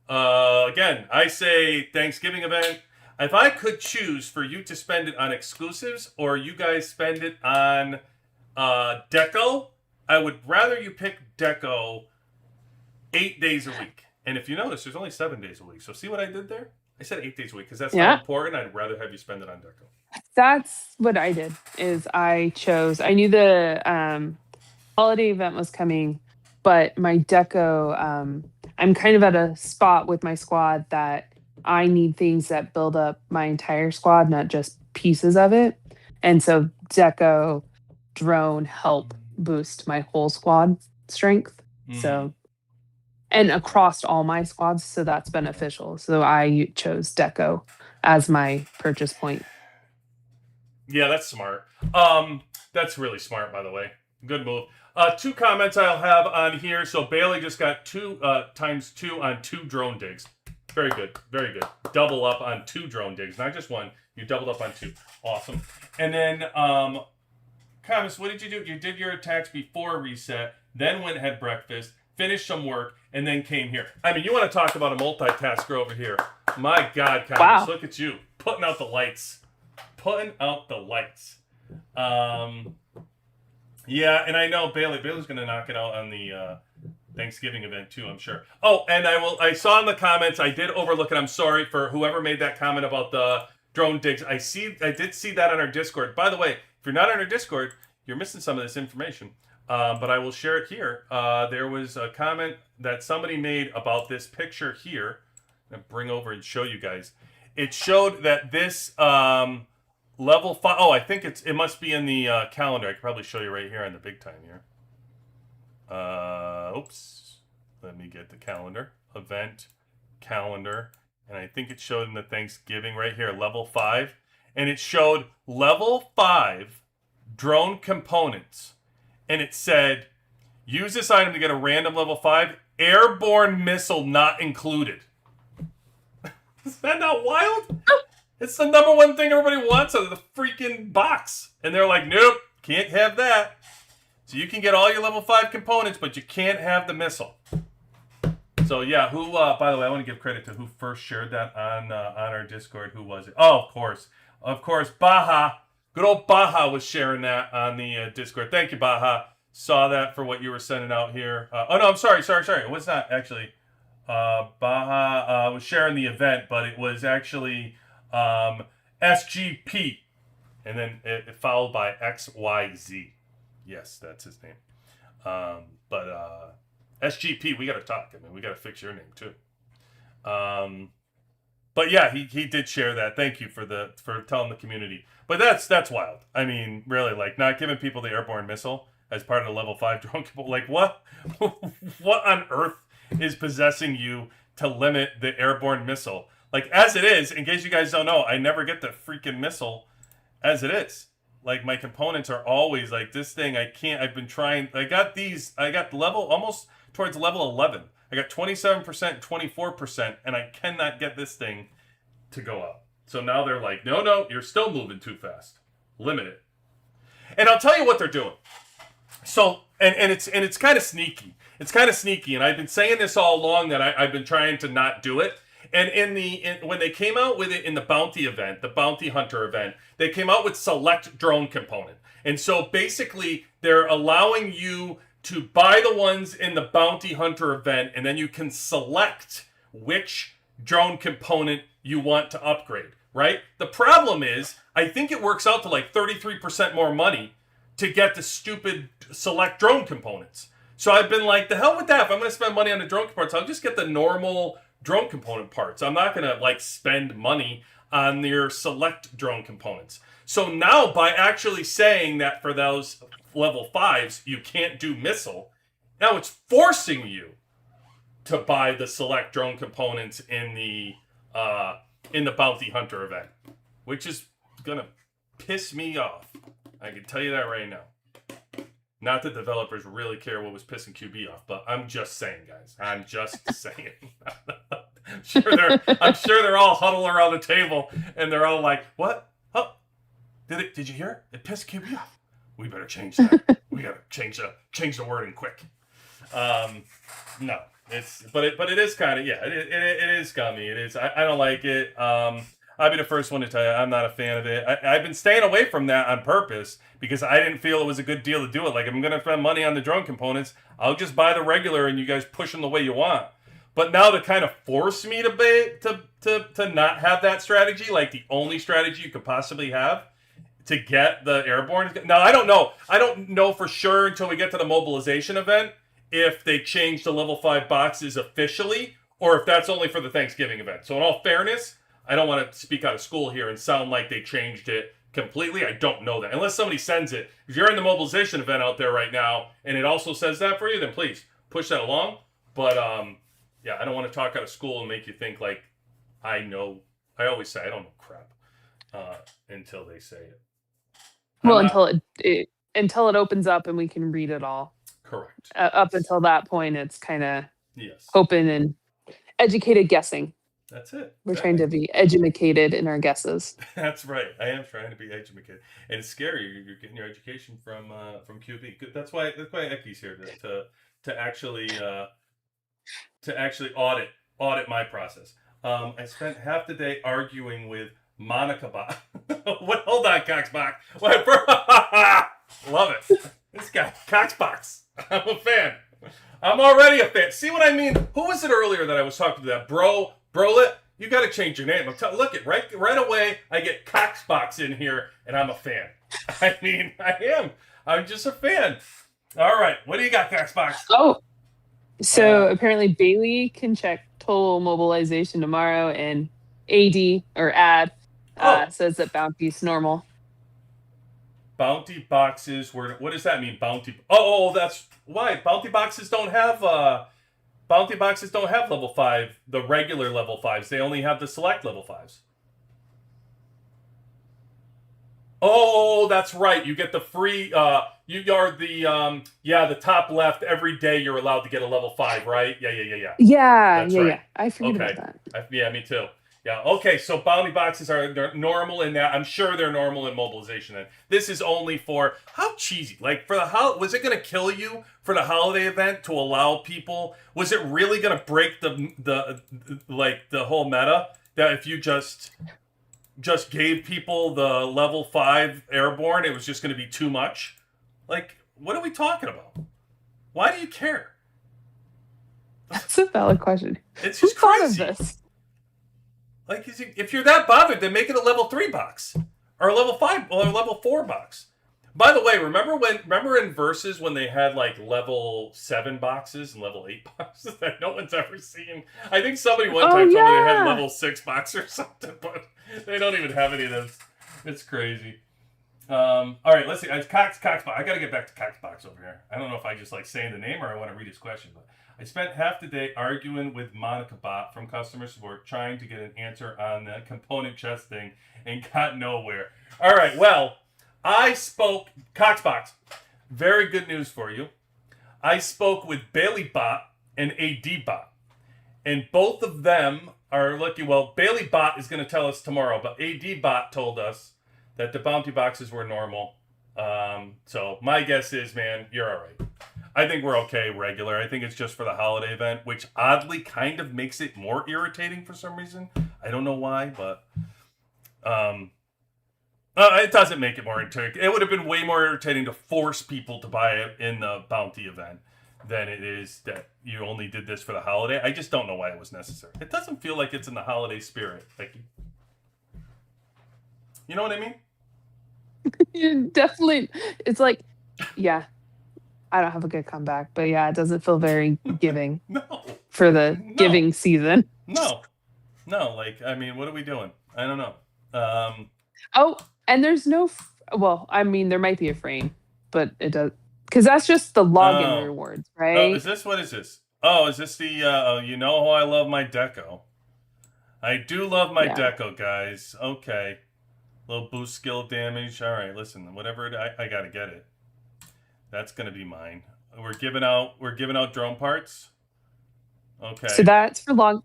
Again, I say Thanksgiving event. If I could choose for you to spend it on exclusives or you guys spend it on Deco, I would rather you pick Deco 8 days a week. And if you notice, there's only 7 days a week. So see what I did there? I said 8 days a week because that's not important. I'd rather have you spend it on Deco. That's what I did. Is I knew the holiday event was coming, but my Deco, I'm kind of at a spot with my squad that I need things that build up my entire squad, not just pieces of it. And so Deco drone help boost my whole squad strength. Mm-hmm. So, and across all my squads, so that's beneficial. So I chose Deco as my purchase point. Yeah, that's smart. That's really smart, by the way. Good move. 2 comments I'll have on here. So Bailey just got 2 times 2 on 2 drone digs. Very good. Very good. Double up on 2 drone digs. Not just 1. You doubled up on 2. Awesome. And then, comments, what did you do? You did your attacks before reset, then went and had breakfast, finished some work, and then came here. I mean, you want to talk about a multitasker over here. My God, comments, wow. Look at you. Putting out the lights. Putting out the lights. Yeah, and I know Bailey's going to knock it out on the Thanksgiving event too, I'm sure. Oh, and I saw in the comments, I did overlook it. I'm sorry for whoever made that comment about the drone digs. I did see that on our Discord. By the way, if you're not on our Discord, you're missing some of this information. But I will share it here. There was a comment that somebody made about this picture here. I'm going to bring over and show you guys. It showed that this level 5. Oh, I think it must be in the calendar. I could probably show you right here on the big time here. Oops. Let me get the calendar. Event, calendar. And I think it showed in the Thanksgiving right here, level 5. And it showed level 5 drone components. And it said, use this item to get a random level 5 airborne missile not included. Is that not wild? It's the number one thing everybody wants out of the freaking box. And they're like, nope, can't have that. So you can get all your level 5 components, but you can't have the missile. So yeah, who? By the way, I want to give credit to who first shared that on our Discord. Who was it? Oh, of course, Baja. Good old Baja was sharing that on the Discord. Thank you, Baja. Saw that for what you were sending out here. Oh no, I'm sorry. It was not actually. Baja was sharing the event, but it was actually SGP, and then it followed by XYZ. Yes, that's his name. But SGP, we got to talk. I mean, we got to fix your name too. But yeah, he did share that. Thank you for telling the community. But that's wild. I mean, really, like not giving people the airborne missile as part of the level 5 drone. Like what? What on earth is possessing you to limit the airborne missile? Like as it is, in case you guys don't know, I never get the freaking missile as it is. Like my components are always like this thing. I've been trying. I got level almost towards level 11. I got 27%, 24%, and I cannot get this thing to go up. So now they're like, no, you're still moving too fast. Limit it. And I'll tell you what they're doing. So and it's kind of sneaky. It's kind of sneaky, and I've been saying this all along that I've been trying to not do it. And when they came out with it in the bounty event, the bounty hunter event, they came out with select drone component. And so basically, they're allowing you to buy the ones in the bounty hunter event, and then you can select which drone component you want to upgrade, right? The problem is, I think it works out to like 33% more money to get the stupid select drone components. So I've been like, the hell with that. If I'm going to spend money on the drone components, I'll just get the normal drone component parts. I'm not going to like spend money on their select drone components. So now by actually saying that for those level 5s, you can't do missile, now it's forcing you to buy the select drone components in the bounty hunter event, which is going to piss me off. I can tell you that right now. Not that developers really care what was pissing QB off, but I'm just saying, guys. I'm just saying. I'm sure they're all huddled around the table and they're all like, "What? Oh, did you hear it? It pissed QB off. We better change that. We gotta change the wording quick." No, but it is kind of it is scummy. It is. I don't like it. I'll be the first one to tell you I'm not a fan of it. I've been staying away from that on purpose because I didn't feel it was a good deal to do it. Like, if I'm going to spend money on the drone components, I'll just buy the regular and you guys push them the way you want. But now to kind of force me to not have that strategy, like the only strategy you could possibly have to get the airborne. Now, I don't know. I don't know for sure until we get to the mobilization event if they change the level 5 boxes officially or if that's only for the Thanksgiving event. So in all fairness, I don't want to speak out of school here and sound like they changed it completely. I don't know that. Unless somebody sends it. If you're in the mobilization event out there right now and it also says that for you, then please push that along. But yeah, I don't want to talk out of school and make you think like I know. I always say I don't know crap until they say it. Well, until it opens up and we can read it all. Correct. Up until that point, it's kind of yes, open and educated guessing. That's it. We're trying to be educated in our guesses. That's right. I am trying to be educated, and it's scary. You're getting your education from QB. That's why Ecky's here to actually audit my process. I spent half the day arguing with Monica Bach. What? Hold on, Coxbox. Love it. This guy, Coxbox. I'm a fan. I'm already a fan. See what I mean? Who was it earlier that I was talking to? That Brolet? You got to change your name. Look it right away. I get Coxbox in here, and I'm a fan. I mean, I am. I'm just a fan. All right, what do you got, Coxbox? Oh, so apparently Bailey can check total mobilization tomorrow, and ad says that bounty's normal. Bounty boxes were. What does that mean? Bounty. Oh, that's why bounty boxes don't have. Bounty boxes don't have level 5, the regular level 5s. They only have the select level 5s. Oh, that's right. You get the free. You are the top left. Every day you're allowed to get a level 5, right? Yeah. Yeah. That's right. Yeah. I forget about that. Yeah, me too. Yeah. Okay. So bounty boxes they're normal in that. I'm sure they're normal in mobilization. Then this is only for how cheesy. Like for the was it going to kill you for the holiday event to allow people? Was it really going to break the whole meta that if you just gave people the level 5 airborne, it was just going to be too much? Like, what are we talking about? Why do you care? That's a valid question. It's Who just thought crazy. of this? Like, if you're that bothered, then make it a level 3 box. Or a level 5 or a level 4 box. By the way, remember in Versus when they had like level 7 boxes and level 8 boxes that no one's ever seen? I think somebody one time told me they had level 6 box or something, but they don't even have any of those. It's crazy. All right, let's see. Coxbox. I got to get back to Coxbox over here. I don't know if I just like saying the name or I want to read his question, but I spent half the day arguing with Monica Bot from customer support, trying to get an answer on the component chest thing, and got nowhere. All right, well, I spoke Coxbox. Very good news for you. I spoke with Bailey Bot and AD Bot, and both of them are looking. Well, Bailey Bot is going to tell us tomorrow, but AD Bot told us that the bounty boxes were normal. So my guess is, man, you're all right. I think we're okay regular. I think it's just for the holiday event, which oddly kind of makes it more irritating for some reason. I don't know why, but it doesn't make it more irritating. It would have been way more irritating to force people to buy it in the bounty event than it is that you only did this for the holiday. I just don't know why it was necessary. It doesn't feel like it's in the holiday spirit. Becky. You know what I mean? Definitely. It's like, yeah. I don't have a good comeback, but yeah, it doesn't feel very giving for the giving season. No, like, I mean, what are we doing? I don't know. Oh, and there's no, well, I mean, there might be a frame, but it does, because that's just the login rewards, right? Oh, what is this? Oh, is this the, you know how I love my deco. I do love my deco, guys. Okay. Little boost skill damage. All right, listen, whatever I got to get it. That's gonna be mine. We're giving out drone parts. Okay. So that's for log.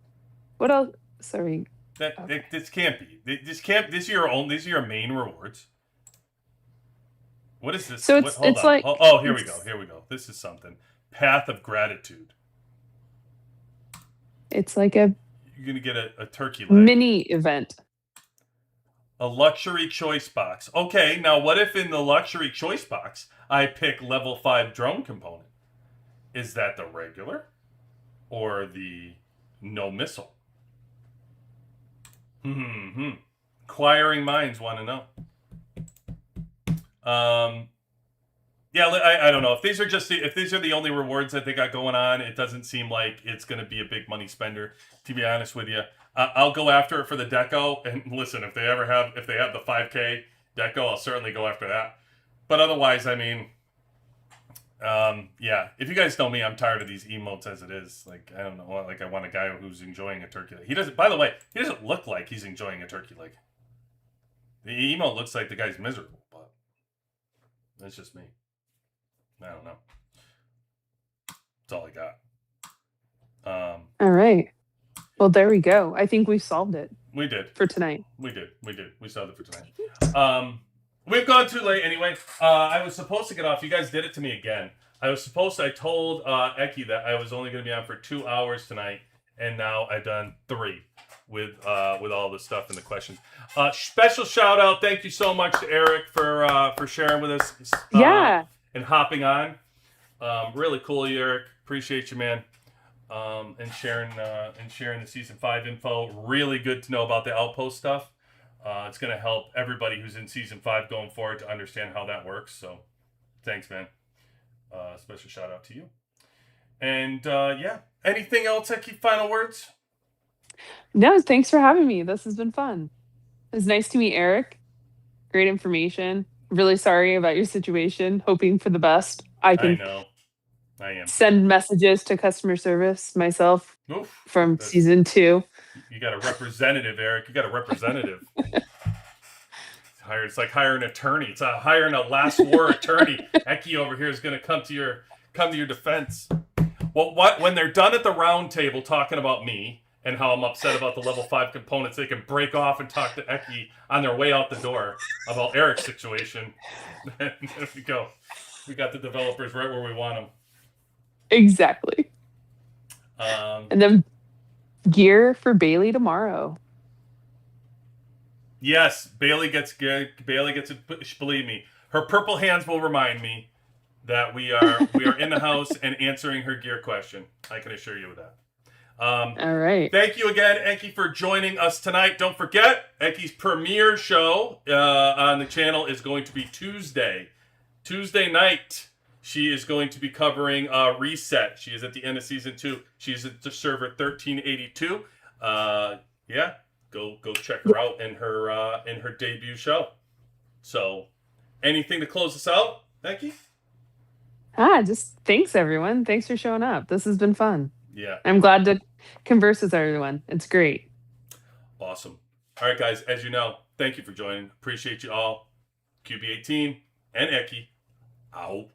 What else? Sorry. This can't be. These are your main rewards. What is this? So it's like. Oh, here we go. This is something. Path of Gratitude. It's like a. You're gonna get a turkey leg. Mini event. A luxury choice box. Okay, now what if in the luxury choice box I pick level 5 drone component? Is that the regular or the no missile? Inquiring minds want to know. Yeah, I don't know if these are the only rewards that they got going on. It doesn't seem like it's going to be a big money spender, to be honest with you. I'll go after it for the deco, and listen, if they have the 5K deco, I'll certainly go after that. But otherwise, I mean, yeah. If you guys know me, I'm tired of these emotes as it is. Like, I don't know. Like, I want a guy who's enjoying a turkey leg. He doesn't. By the way, he doesn't look like he's enjoying a turkey leg. The emote looks like the guy's miserable, but that's just me. I don't know. That's all I got. All right. Well, there we go. I think we solved it. We did. For tonight. We did. We solved it for tonight. We've gone too late anyway. I was supposed to get off. You guys did it to me again. I told Eki that I was only going to be on for 2 hours tonight, and now I've done 3 with all the stuff and the questions. Special shout out. Thank you so much to Eric for sharing with us. Yeah. And hopping on. Really cool, Eric. Appreciate you, man. And sharing the season 5 info. Really good to know about the outpost stuff. It's going to help everybody who's in season 5 going forward to understand how that works. So, thanks, man. Special shout out to you. And yeah, anything else? Eki, final words? No, thanks for having me. This has been fun. It was nice to meet Eric. Great information. Really sorry about your situation. Hoping for the best. I know. I am. Send messages to customer service myself from season 2. You got a representative, Eric. You got a representative. It's like hiring an attorney. It's hiring a last war attorney. Eki over here is going to come to your defense. Well, when they're done at the round table talking about me and how I'm upset about the level 5 components. They can break off and talk to Eki on their way out the door about Eric's situation. And there we go. We got the developers right where we want them. Exactly. And then gear for Bailey tomorrow. Yes, Bailey gets it. Believe me, her purple hands will remind me that we are in the house and answering her gear question. I can assure you of that. All right. Thank you again, Eki, for joining us tonight. Don't forget, Eki's premiere show on the channel is going to be Tuesday night. She is going to be covering Reset. She is at the end of season 2. She's at the server 1382. Yeah, go check her out in her debut show. So, anything to close us out, Eki? Just thanks everyone. Thanks for showing up. This has been fun. Yeah. I'm glad to converse with everyone. It's great. Awesome. All right, guys, as you know, thank you for joining. Appreciate you all. QB18 and Eki out.